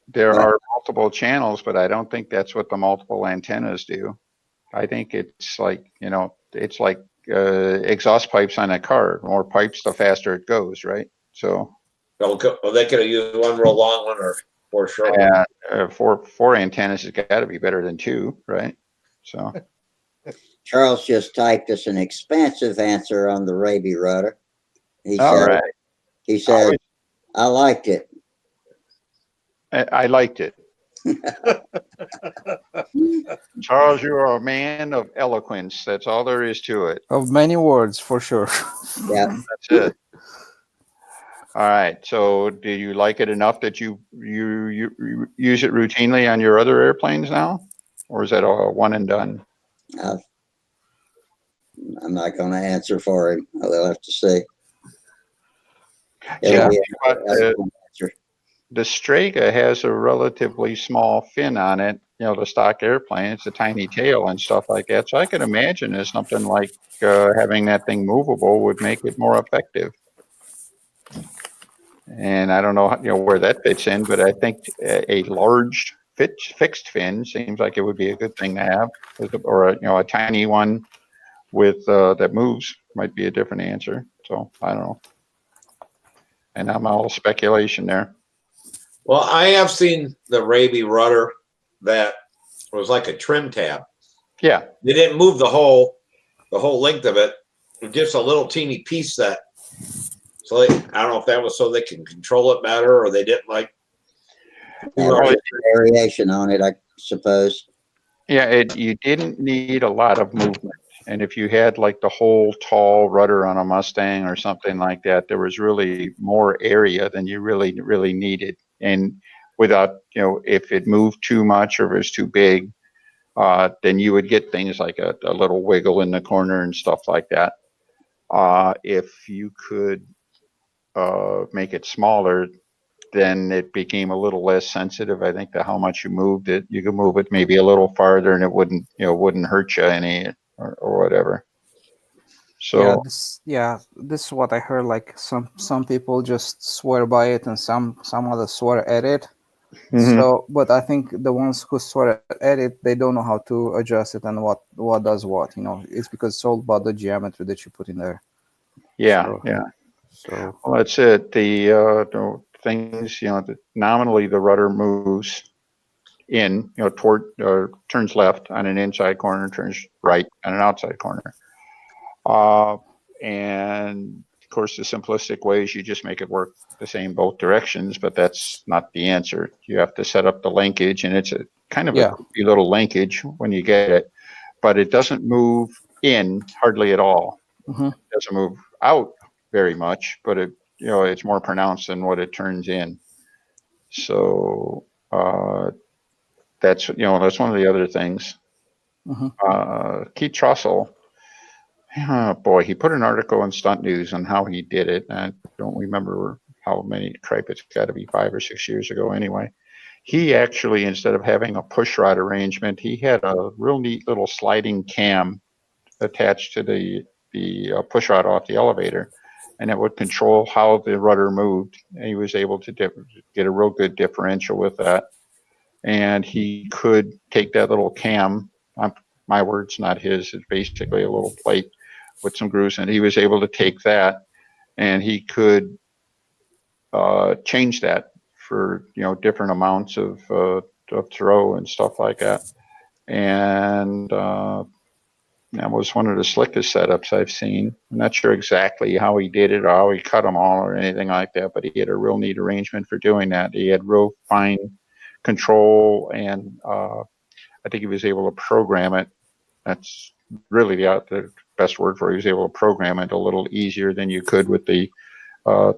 There are multiple channels, but I don't think that's what the multiple antennas do. I think it's like, it's like exhaust pipes on a car. The more pipes, the faster it goes, right? So. Well, they could have used 1 real long one or 4 short ones. Yeah, 4 antennas has got to be better than 2, right? So. Charles just typed us an expansive answer on the Raby rudder. He said, I liked it. I liked it. Charles, you are a man of eloquence. That's all there is to it. Of many words, for sure. Yeah. That's it. All right. So do you like it enough that you use it routinely on your other airplanes now? Or is that a one and done? I'm not going to answer for him. I'll have to see. It'll Yeah. be But, a answer. the Strega has a relatively small fin on it, the stock airplane. It's a tiny tail and stuff like that. So I could imagine as something like having that thing movable would make it more effective. And I don't know, where that fits in, but I think a large fixed fin seems like it would be a good thing to have, or a tiny one with that moves might be a different answer. So I don't know. And I'm all speculation there. Well, I have seen the Raby rudder that was like a trim tab. Yeah. They didn't move the whole length of it. Just a little teeny piece that. So I don't know if that was so they can control it better, or they didn't like. Variation on it, I suppose. Yeah, you didn't need a lot of movement. And if you had like the whole tall rudder on a Mustang or something like that, there was really more area than you really needed. And without, if it moved too much or if it was too big, then you would get things like a little wiggle in the corner and stuff like that. If you could make it smaller, then it became a little less sensitive, I think, to how much you moved it. You could move it maybe a little farther and it wouldn't hurt you any or whatever. So this is what I heard. Like some people just swear by it, and some others swear at it. Mhm. So, but I think the ones who swear at it, they don't know how to adjust it and what does what. It's because it's all about the geometry that you put in there. yeah, So, yeah. So Well, that's it. The things, nominally the rudder moves in, toward, turns left on an inside corner, turns right on an outside corner. And of course, the simplistic way is you just make it work the same both directions, but that's not the answer. You have to set up the linkage, and it's a kind of a goofy little linkage when you get it, but it doesn't move in hardly at all. Mhm. It doesn't move out very much, but it's more pronounced than what it turns in. So that's one of the other things. Keith Trussell, oh boy, he put an article in Stunt News on how he did it. I don't remember how many, tripe, it's got to be 5 or 6 years ago anyway. He actually, instead of having a push rod arrangement, he had a real neat little sliding cam attached to the push rod off the elevator, and it would control how the rudder moved. And he was able to get a real good differential with that. And he could take that little cam, my words, not his, it's basically a little plate with some grooves, and he was able to take that and he could change that for different amounts of throw and stuff like that. And that was one of the slickest setups I've seen. I'm not sure exactly how he did it or how he cut them all or anything like that, but he had a real neat arrangement for doing that. He had real fine control, and I think he was able to program it. That's really the best word for it. He was able to program it a little easier than you could with the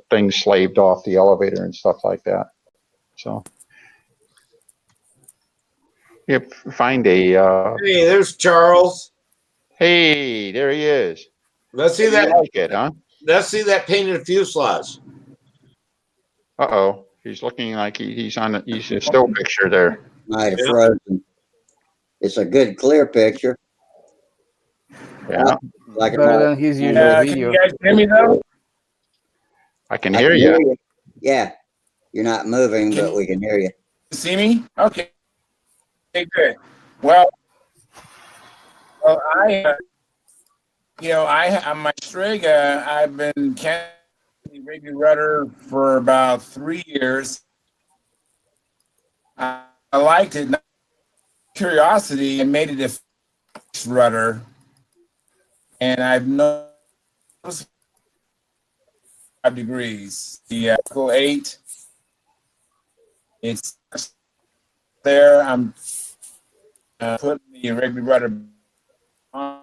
things slaved off the elevator and stuff like that. So, yep, find a. Hey, there's Charles. Hey, there he is. Let's see You that. like it, huh? Let's see that painted fuselage. Uh-oh, he's looking like he's a still picture there. Might have frozen. It's a good clear picture. Yeah, Like better than his usual Can video. you guys hear me though? I can hear you. Yeah, you're not moving, Can but we can hear you. see me? Okay. Okay, good. Well, I on my Strega, I've been carrying the Raby rudder for about 3 years. I liked it. Curiosity, and made it a fixed rudder, and I've noticed 5 degrees. The Article 8, it's there. I'm putting the Raby rudder on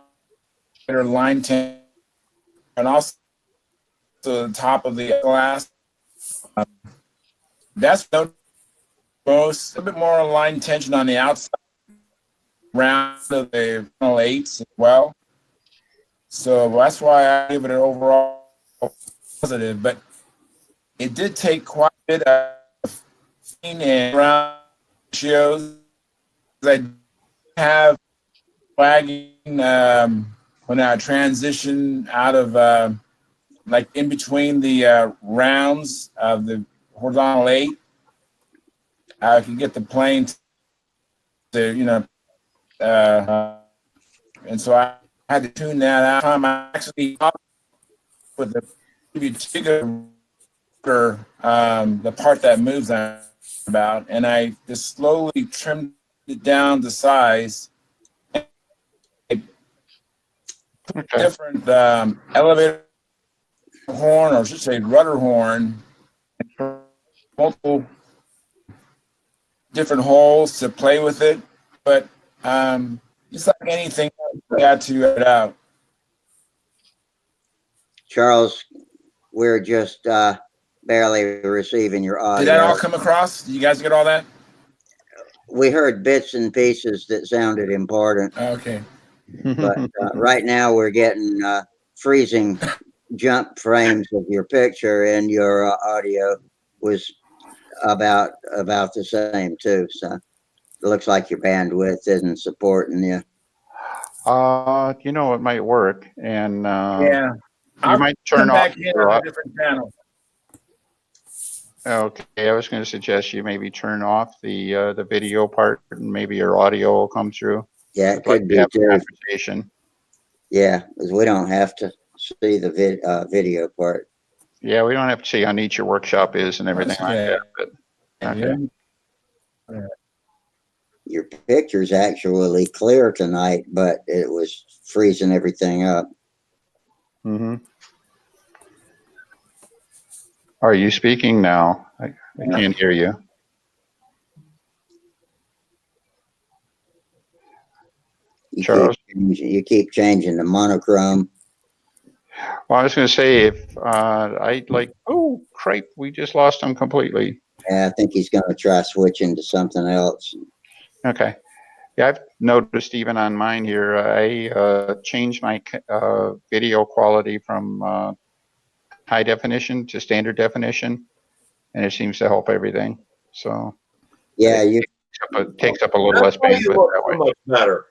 better line tension, and also the top of the glass. That's no most a bit more line tension on the outside round of the 8s as well. So that's why I give it an overall positive. But it did take quite a bit of and ground ratios. I have flagging when I transition out of like in between the rounds of the horizontal 8. I can get the plane to, you know, and so I had to tune that out. I'm actually up with the the part that moves on about, and I just slowly trimmed it down to size. Okay. Different elevator horn, or I should say rudder horn, multiple different holes to play with it, but it's like anything, you got to it out. Charles, we're just barely receiving your audio. Did that all come across? Did you guys get all that? We heard bits and pieces that sounded important. Okay. But right now we're getting freezing jump frames of your picture, and your audio was about the same too. So it looks like your bandwidth isn't supporting you. You know, it might work, and Yeah. you might turn Come off. back in on a different channel. Okay, I was going to suggest you maybe turn off the video part, and maybe your audio will come through. Yeah, it could be have a too. conversation. Yeah, because we don't have to see the video part. Yeah, we don't have to see how neat your workshop is and everything like that. But okay. Your picture's actually clear tonight, but it was freezing everything up. Mm-hmm. Are you speaking now? I can't hear you. Charles? You keep changing the monochrome. Well, I was going to say, if I'd like, oh, cripe, we just lost him completely. Yeah, I think he's going to try switching to something else. Okay. Yeah, I've noticed even on mine here, I changed my video quality from high definition to standard definition, and it seems to help everything. So yeah, it takes up a little less bandwidth that way. Much better.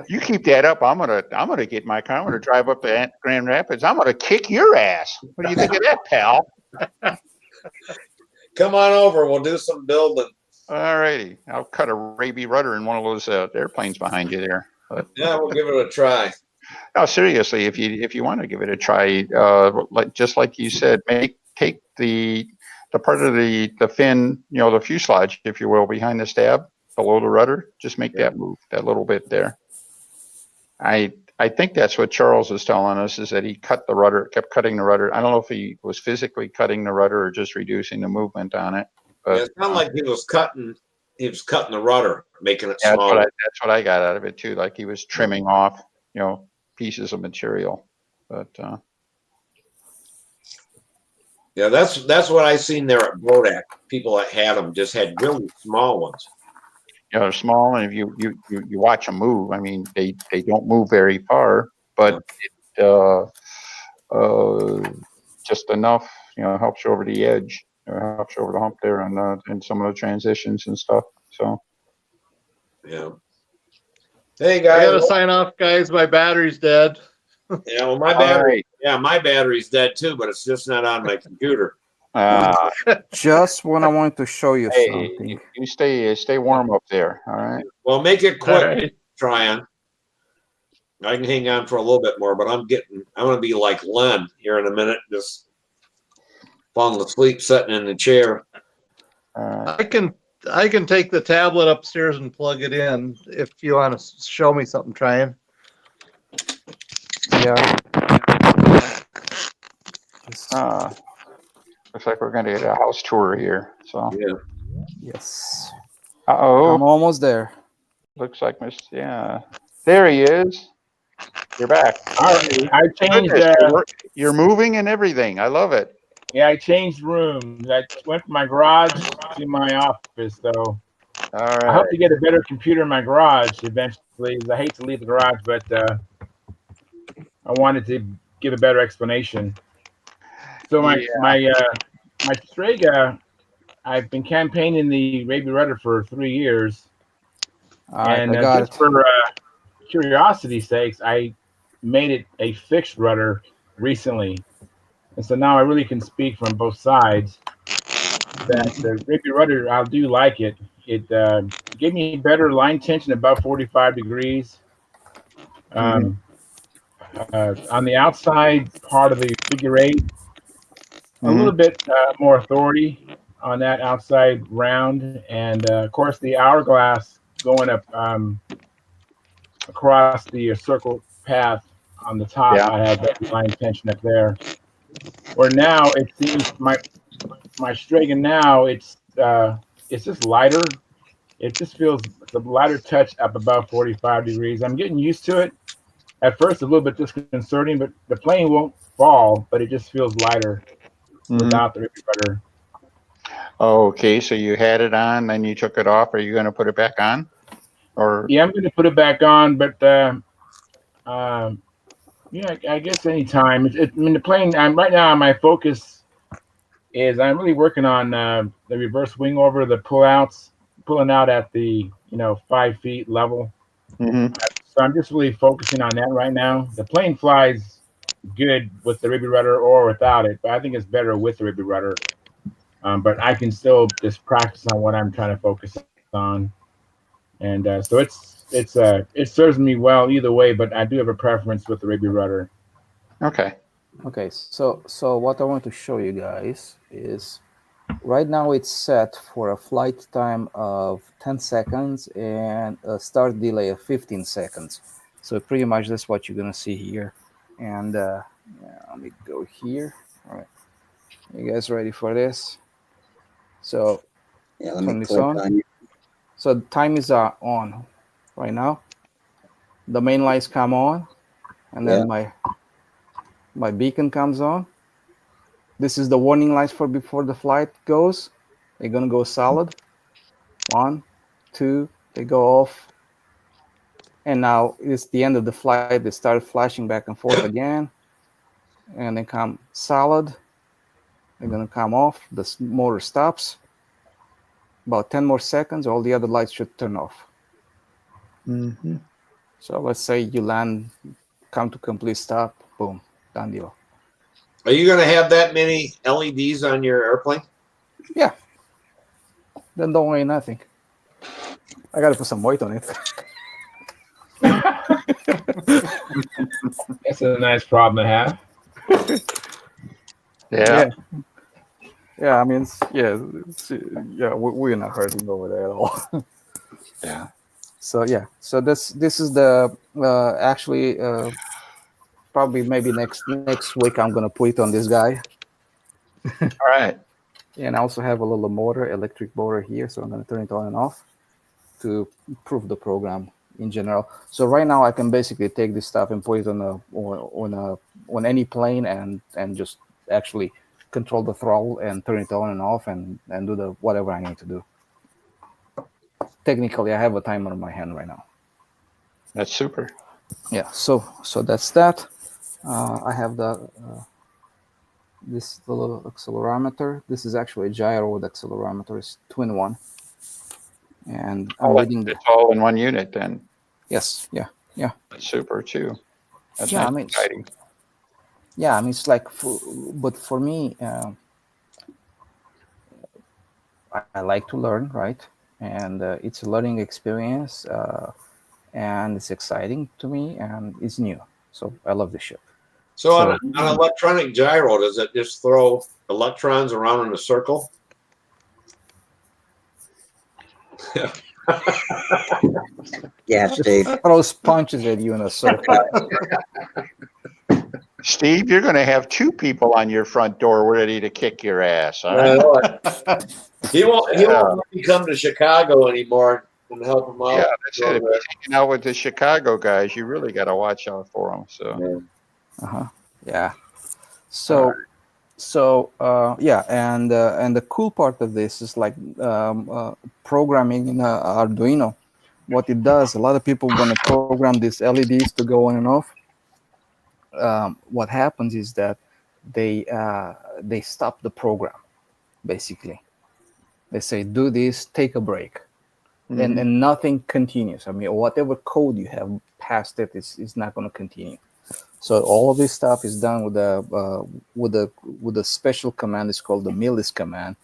You keep that up, I'm gonna get my car. I'm gonna drive up to Grand Rapids. I'm gonna kick your ass. What do you think of that, pal? Come on over. We'll do some building. All righty. I'll cut a Raby rudder in one of those airplanes behind you there. But, yeah, we'll give it a try. No, seriously, if you want to give it a try, just like you said, take the part of the fin, you know, the fuselage, if you will, behind the stab below the rudder. Just make that move that little bit there. I think that's what Charles is telling us, is that he kept cutting the rudder. I don't know if he was physically cutting the rudder or just reducing the movement on it. But yeah, it sounded like he was cutting the rudder, making it smaller. That's what I got out of it too. Like he was trimming off, you know, pieces of material. But yeah, that's what I seen there at Bodak. People that had them just had really small ones. You know, they're small, and if you watch them move, I mean, they don't move very far, but just enough, you know, helps you over the edge, helps you over the hump there, and some of the transitions and stuff. So yeah. Hey guys, I gotta sign off, guys. My battery's dead. Yeah, well, my battery. Yeah, my battery's dead too, but it's just not on my computer. Just when I wanted to show you something. You stay warm up there, all right? Well, make it quick, Right. Tryon. I can hang on for a little bit more, but I'm gonna be like Len here in a minute, just falling asleep sitting in the chair. I can take the tablet upstairs and plug it in if you want to show me something, Tryon. Yeah. Looks like we're going to get a house tour here. So Yeah. Yes. Uh-oh. I'm almost there. Looks like yeah. There he is. You're back. All right. I changed. You're moving and everything. I love it. Yeah, I changed rooms. I went from my garage to my office. So All right. I hope to get a better computer in my garage eventually. I hate to leave the garage, but I wanted to give a better explanation. So my Strega, I've been campaigning the Raby Rudder for 3 years, All right, and I got just it. for curiosity's sakes, I made it a fixed rudder recently, and so now I really can speak from both sides. That the Raby Rudder, I do like it. It gave me better line tension above 45 degrees. Mhm. Um, on the outside part of the figure eight, a little Mhm. bit more authority on that outside round, and of course the hourglass going up across the circle path on the top. Yeah. I have better line tension up there. Where now it seems my Strega now it's just lighter. It just feels it's a lighter touch up above 45 degrees. I'm getting used to it. At first, a little bit disconcerting, but the plane won't fall, but it just feels lighter Mhm. without the Raby Rudder. Okay, so you had it on, then you took it off. Are you going to put it back on? Or Yeah, I'm going to put it back on, but um, yeah, I guess anytime. I mean, the plane. I'm right now. My focus is I'm really working on the reverse wing over, the pullouts, pulling out at the 5 feet level. Mhm. So I'm just really focusing on that right now. The plane flies good with the Raby Rudder or without it, but I think it's better with the Raby Rudder. But I can still just practice on what I'm trying to focus on, and so it serves me well either way. But I do have a preference with the Raby Rudder. Okay. Okay, so what I want to show you guys is right now it's set for a flight time of 10 seconds and a start delay of 15 seconds. So pretty much that's what you're gonna see here. And yeah, let me go here. All right, you guys ready for this? So Yeah, let me turn this click on. on you. So the time is on right now. The main lights come on, and Yeah. then my beacon comes on. This is the warning lights for before the flight goes. They're gonna go solid. One, two, they go off. And now it's the end of the flight. They start flashing back and forth again. And they come solid. They're gonna come off. The motor stops. About 10 more seconds, all the other lights should turn off. Mhm. So let's say you land, come to complete stop, boom, done deal. Are you going to have that many LEDs on your airplane? Yeah, then don't worry nothing. I gotta put some weight on it. That's a nice problem to have. Yeah. Yeah, yeah. I mean, yeah. We're not hurting over there at all. Yeah. So yeah, so this is the actually probably maybe next week I'm gonna put it on this guy, All right. and I also have a little motor, electric motor here, so I'm gonna turn it on and off to prove the program in general. So right now I can basically take this stuff and put it on any plane and just actually control the throttle and turn it on and off and do the whatever I need to do. Technically, I have a timer in my hand right now. That's super. Yeah. So that's that. I have this little accelerometer. This is actually a gyro accelerometer. It's twin one, and I'm Oh, reading the. it's all in one unit then. Yes. Yeah. Yeah. That's super too. That's Yeah. nice I mean, and tidy. yeah. I mean, it's like, but for me, I like to learn, right? And it's a learning experience, and it's exciting to me, and it's new. So I love the ship. So on, So on an electronic gyro, does it just throw electrons around in a circle? Yeah, Steve. throws punches at you in a circle. Steve, you're going to have two people on your front door ready to kick your ass. Huh? He won't. He Yeah. won't let me come to Chicago anymore and help him out. Yeah, that's it. If you're hanging out with the Chicago guys, you really got to watch out for them. So, Yeah. So yeah, and the cool part of this is like programming in Arduino. What it does, a lot of people want to program these LEDs to go on and off. what happens is that they stop the program. Basically, they say, do this, take a break, Mhm. and nothing continues. I mean, whatever code you have past it is not going to continue. So all of this stuff is done with a special command. It's called the millis command,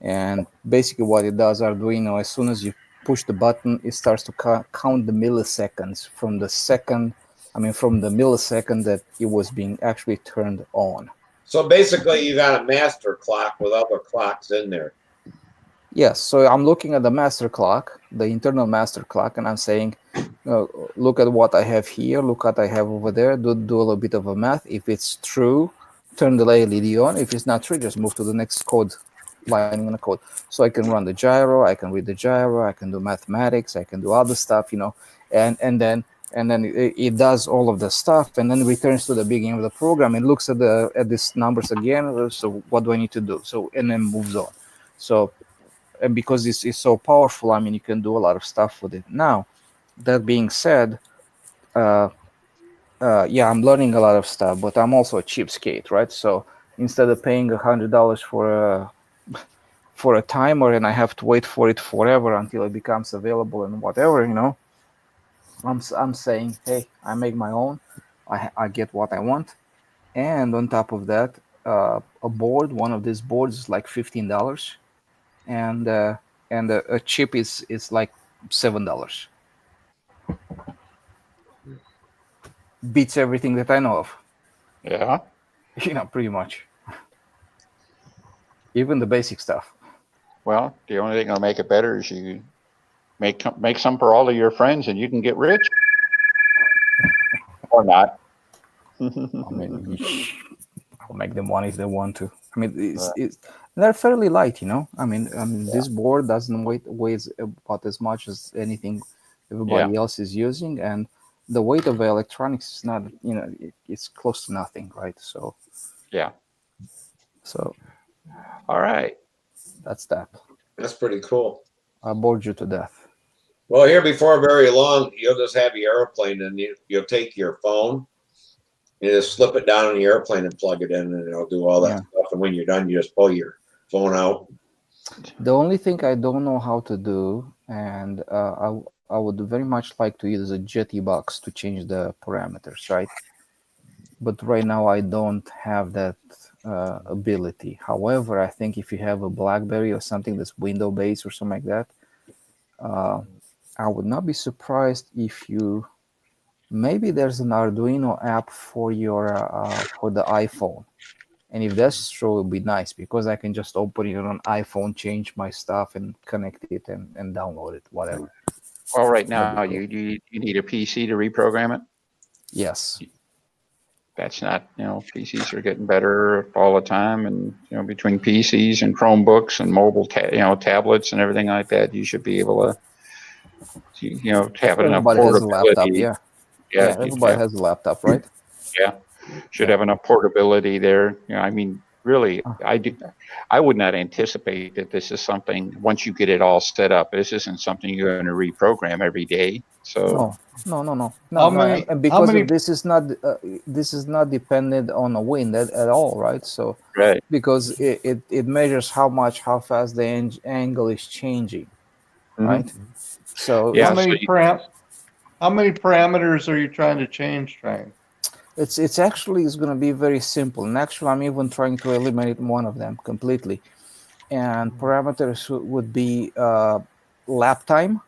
and basically what it does, Arduino, as soon as you push the button, it starts to count the milliseconds from the second. I mean, from the millisecond that it was being actually turned on. So basically, you got a master clock with other clocks in there. Yes, so I'm looking at the master clock, the internal master clock, and I'm saying, look at what I have here, look what I have over there, do a little bit of a math. If it's true, turn the LED on. If it's not true, just move to the next code, line in the code. So I can run the gyro, I can read the gyro, I can do mathematics, I can do other stuff, and then it does all of the stuff, and then returns to the beginning of the program and looks at these numbers again. So what do I need to do? So and then moves on. So and because it's so powerful, I mean, you can do a lot of stuff with it. Now, that being said, uh, yeah, I'm learning a lot of stuff, but I'm also a cheapskate, right? So instead of paying $100 for a timer and I have to wait for it forever until it becomes available and whatever, I'm saying, hey, I make my own. I get what I want, and on top of that, a board. One of these boards is like $15, and a chip is like $7. Beats everything that I know of. Yeah. Pretty much. Even the basic stuff. Well, the only thing that'll make it better is you make some for all of your friends, and you can get rich, or not. I mean, I'll make them one if they want to. I mean, they're fairly light, I mean, this board doesn't weighs about as much as anything everybody else is using, and the weight of electronics is not, it's close to nothing, right? So Yeah. So All right. that's that. That's pretty cool. I bored you to death. Well, here before very long, you'll just have your airplane, and you'll take your phone, you just slip it down in the airplane and plug it in, and it'll do all that stuff. And when you're done, you just pull your phone out. The only thing I don't know how to do, and I would very much like to use a Jetty box to change the parameters, right? But right now I don't have that ability. However, I think if you have a BlackBerry or something that's window-based or something like that, I would not be surprised if you maybe there's an Arduino app for your for the iPhone. And if that's true, it would be nice because I can just open it on iPhone, change my stuff, and connect it and download it, whatever. Well, right now you need a PC to reprogram it. Yes. That's not, PCs are getting better all the time, and between PCs and Chromebooks and mobile, tablets and everything like that, you should be able to, have enough Everybody has a laptop, portability. Yeah, everybody has a laptop, right? Yeah, should have enough portability there. I mean, really, I would not anticipate that this is something, once you get it all set up, this isn't something you're going to reprogram every day. So No. How many- And because how many- this is not dependent on a wind at all, right? So right, because it measures how fast the angle is changing, right? So Yeah, how many parameters are you trying to change, Train? it's actually going to be very simple. And actually, I'm even trying to eliminate one of them completely. And parameters would be lap time.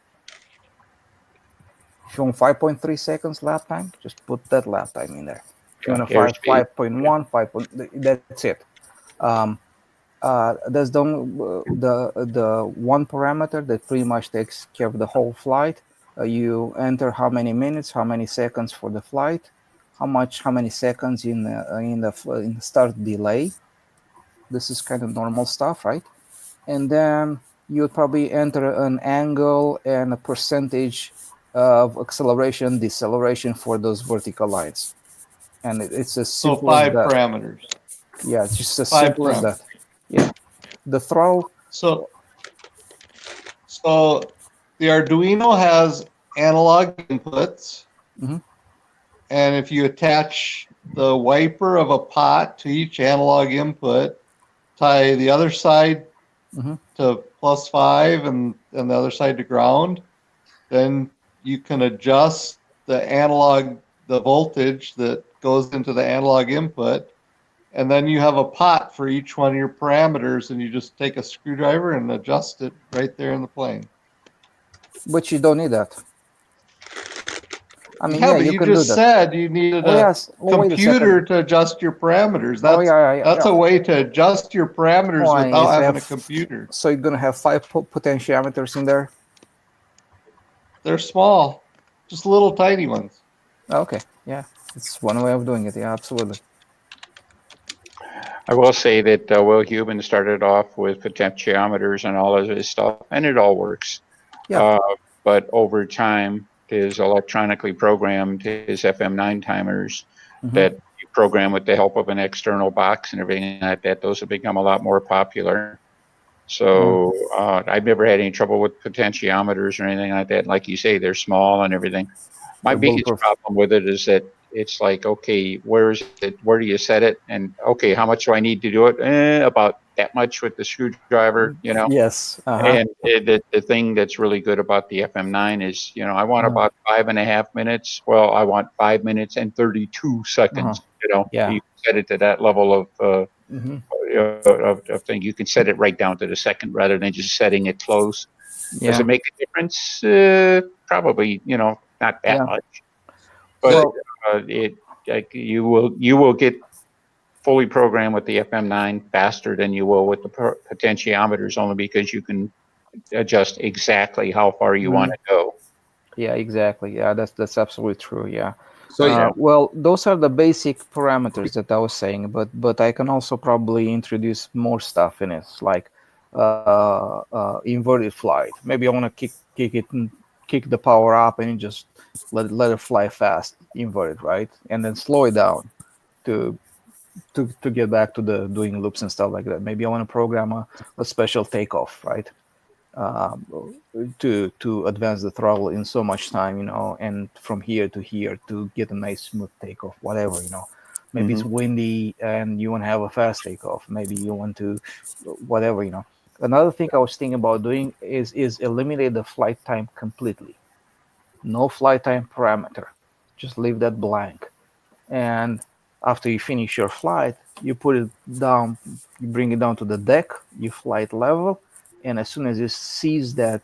If you want 5.3 seconds lap time, just put that lap time in there. If you want to airspeed. 5.1, 5. That's it. There's the one parameter that pretty much takes care of the whole flight. You enter how many minutes, how many seconds for the flight, how many seconds in the start delay. This is kind of normal stuff, right? And then you would probably enter an angle and a percentage of acceleration, deceleration for those vertical lines. And it's as So simple as 5 that. parameters. Yeah, it's just as 5 simple as that. parameters. Yeah. The throttle. So the Arduino has analog inputs, Mhm. and if you attach the wiper of a pot to each analog input, tie the other side Mhm. to +5 and the other side to ground, then you can adjust the voltage that goes into the analog input, and then you have a pot for each one of your parameters, and you just take a screwdriver and adjust it right there in the plane. But you don't need that. I mean, Yeah, yeah, but you you can do just that. said you needed Oh a yes. Oh, wait a computer second. to adjust your parameters. Oh yeah, That's a way to adjust your parameters Oh, and without if I having a have, computer. so you're gonna have 5 potentiometers in there. They're small, just little tiny ones. Okay, yeah, it's one way of doing it. Yeah, absolutely. I will say that Will Huben started off with potentiometers and all of his stuff, and it all works. Yeah. But over time, his electronically programmed his FM9 timers Mhm. that you program with the help of an external box and everything like that, those have become a lot more popular. So I've never had any trouble with potentiometers or anything like that. Like you say, they're small and everything. My They're biggest bulletproof. problem with it is that it's like, okay, where is it? Where do you set it? And okay, how much do I need to do it? About that much with the screwdriver, you know. Yes. And the thing that's really good about the FM9 is, you know, I want about 5.5 minutes. Well, I want 5 minutes and 32 seconds. You know, Yeah. you set it to that level of Mhm. of thing. You can set it right down to the second rather than just setting it close. Does Yeah. it make a difference? Probably, you know, not that Yeah. much. But Well, it like you will get fully programmed with the FM9 faster than you will with the potentiometers, only because you can adjust exactly how far you want to go. yeah, exactly. Yeah, that's absolutely true. Yeah. So yeah, Well, those are the basic parameters that I was saying, but I can also probably introduce more stuff in it, like inverted flight. Maybe I want to kick it and kick the power up and just let it fly fast, inverted, right, and then slow it down to to get back to the doing loops and stuff like that. Maybe I want to program a special takeoff, right? um, to advance the throttle in so much time, and from here to here to get a nice smooth takeoff, whatever, Maybe it's windy and you want to have a fast takeoff. Maybe you want to, whatever. Another thing I was thinking about doing is eliminate the flight time completely. No flight time parameter. Just leave that blank. And after you finish your flight, you put it down, you bring it down to the deck, you flight level, and as soon as it sees that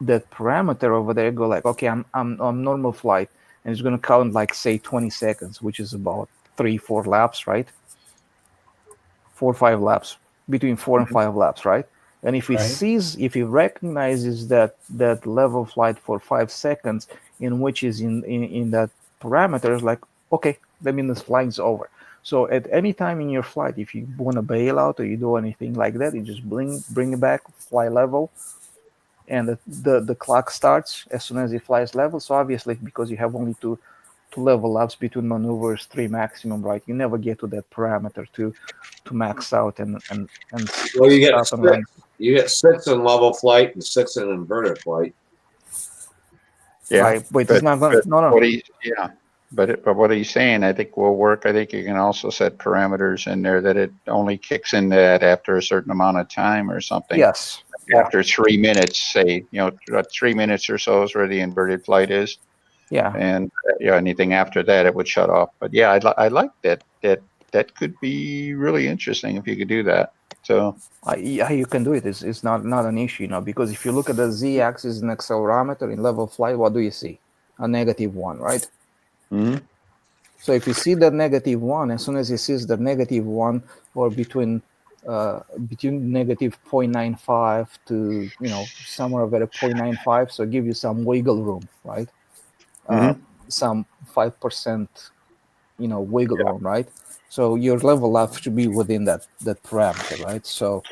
parameter over there, go like, okay, I'm on normal flight, and it's gonna count like say 20 seconds, which is about 3-4 laps, right? 4 or 5 laps, between 4 and 5 laps, right? And if he Right. sees, if he recognizes that level flight for 5 seconds, in which is in that parameter, is like, okay, that means the flight's over. So at any time in your flight, if you want to bail out or you do anything like that, you just bring it back, fly level, and the clock starts as soon as it flies level. So obviously, because you have only two level ups between maneuvers, 3 maximum, right? You never get to that parameter to max out and well, you get stop and run. you get 6 in level flight and 6 in inverted flight. Yeah, Right? Wait, it's not gonna. but No, what no. he's but what he's saying, I think will work. I think you can also set parameters in there that it only kicks in that after a certain amount of time or something. Yes. After 3 minutes, say, 3 minutes or so is where the inverted flight is, Yeah. and anything after that it would shut off. But yeah, I like that. That could be really interesting if you could do that. So Yeah, you can do it. It's not an issue, because if you look at the z-axis in accelerometer in level flight, what do you see? A -1, right? mhm. So if you see that -1, as soon as it sees the -1, or between negative 0.95 to somewhere over 0.95, so give you some wiggle room, right? Some 5% wiggle Yeah. room, right? So your level up should be within that parameter, right? So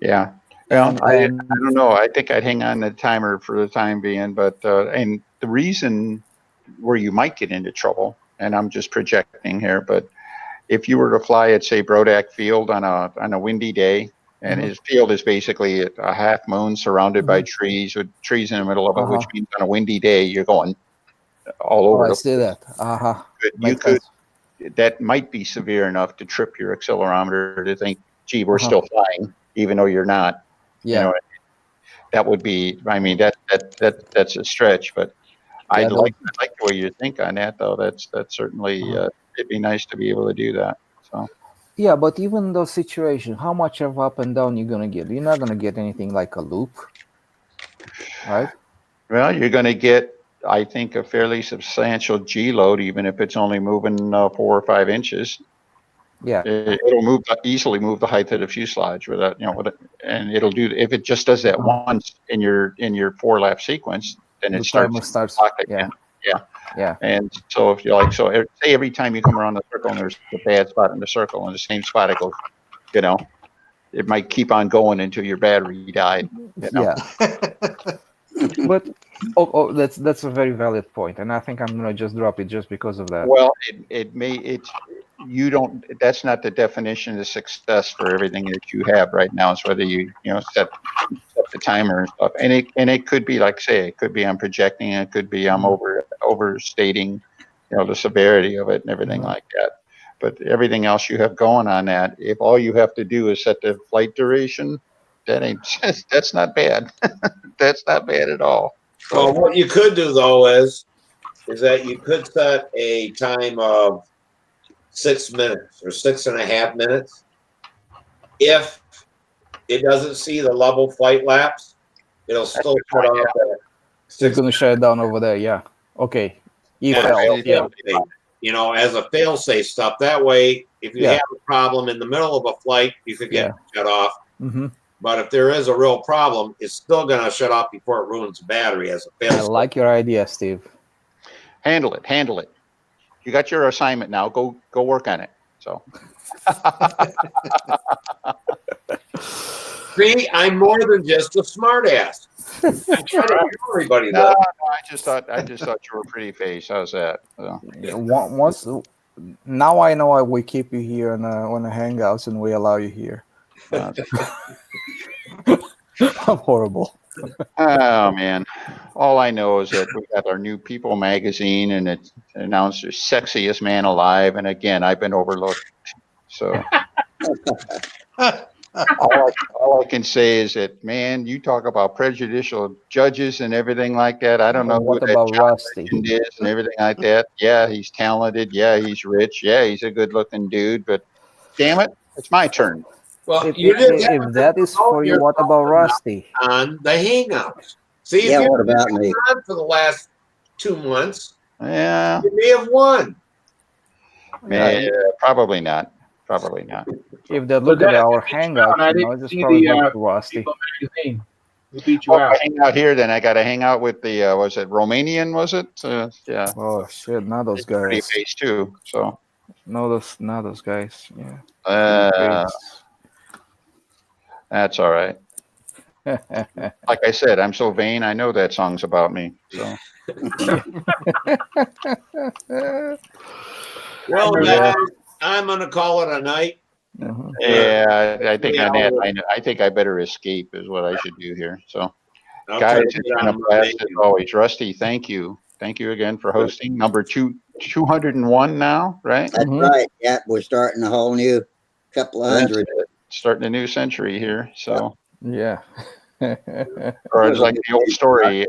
Yeah. Well, I and don't know. I think I'd hang on the timer for the time being, but and the reason where you might get into trouble, and I'm just projecting here, but if you were to fly at say Brodak Field on a windy day, and his field is basically a half moon surrounded by trees with trees in the middle of it, which means on a windy day you're going all oh, over I the see place. that. You Makes could sense. that might be severe enough to trip your accelerometer to think, gee, we're still flying, even though you're not. Yeah. You know, that would be, I mean, that's a stretch, but I Yeah, like the way you think on that, though. That's certainly, it'd be nice to be able to do that. So, Yeah, but even those situations, how much of up and down you're gonna get? You're not gonna get anything like a loop, right? well, you're going to get, I think, a fairly substantial G load, even if it's only moving 4 or 5 inches. Yeah. It'll easily move the height of the fuselage without, and it'll do, if it just does that once in your 4-lap sequence, then The it starts timer starts. clock Yeah. again. Yeah. Yeah. And so if you like, say every time you come around the circle and there's a bad spot in the circle, and the same spot it goes, it might keep on going until your battery died. Yeah. But that's a very valid point, and I think I'm gonna just drop it just because of that. Well, that's not the definition of success for everything that you have right now. It's whether you set the timer and stuff, and it could be, like say, it could be I'm projecting, it could be I'm overstating, the severity of it and everything like that. But everything else you have going on that, if all you have to do is set the flight duration, that's not bad. That's not bad at all. Well, what you could do though is that you could set a time of 6 minutes or 6.5 minutes. If it doesn't see the level flight laps, it'll still shut off at It's gonna shut it down over there. Yeah. Okay. as a fail-safe stuff. That way, if you have a problem in the middle of a flight, you could get shut off. Mm-hmm. But if there is a real problem, it's still going to shut off before it ruins the battery as a fail-safe. I like your idea, Steve. Handle it. You got your assignment now. Go work on it. So. See, I'm more than just a smartass. I try to hear everybody though. No, I just thought you were a pretty face. How's that? So. Now I know why we keep you here on the Hangouts and we allow you here. I'm horrible. Oh man, all I know is that we got our new People magazine, and it announced the sexiest man alive. And again, I've been overlooked. So all I can say is that, man, you talk about prejudicial judges and everything like that. I don't know What who about that Rusty is and everything like that. Yeah, he's talented. Yeah, he's rich. Yeah, he's a good-looking dude. But damn it, it's my turn. Well, if that is for you, what about Rusty? On the Hangouts. See, if what about me? On for the last 2 months, Yeah, you may have won. probably not. If they look at our Hangouts, it's probably not Rusty. Magazine. We'll beat you out. I hang out here, then I got to hang out with the was it Romanian? Was it? Yeah. Oh shit! Not those guys. Pretty face too. So. No, not those guys. Yeah. That's all right. Like I said, I'm so vain. I know that song's about me. So. Well, guys, I'm gonna call it a night. Yeah, I think on that, I think I better escape is what I should do here. So, guys, it's been a blast as always. Rusty, thank you again for hosting. Number 201 now, right? That's right. Yeah, we're starting a whole new couple of hundred. Starting a new century here. So. Yeah. Or it's like the old story.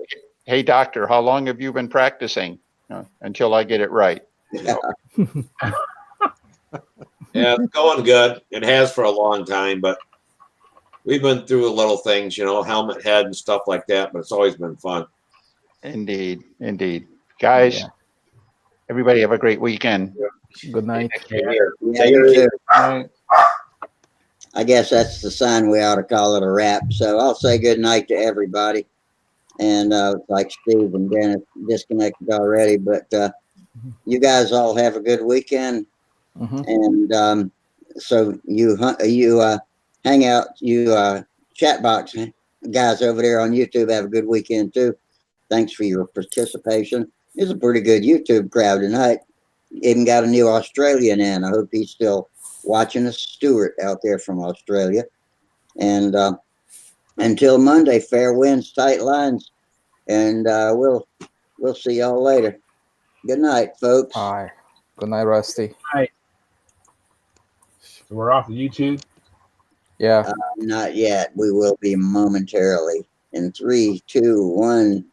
Hey, doctor, how long have you been practicing? Until I get it right. Yeah. Yeah, it's going good. It has for a long time, but we've been through little things, helmet head and stuff like that, but it's always been fun. Indeed. Guys, everybody have a great weekend. Good night. Yeah, you too. I guess that's the sign we ought to call it a wrap. So I'll say good night to everybody. And like Steve and Dennis disconnected already, but you guys all have a good weekend. And so you hang out, chatbox guys over there on YouTube have a good weekend too. Thanks for your participation. It's a pretty good YouTube crowd tonight. Even got a new Australian in. I hope he's still watching us, Stuart out there from Australia. And until Monday, fair winds, tight lines, and we'll see y'all later. Good night, folks. Bye. Good night, Rusty. So we're off the YouTube. Yeah. Not yet. We will be momentarily. In 3, 2, 1.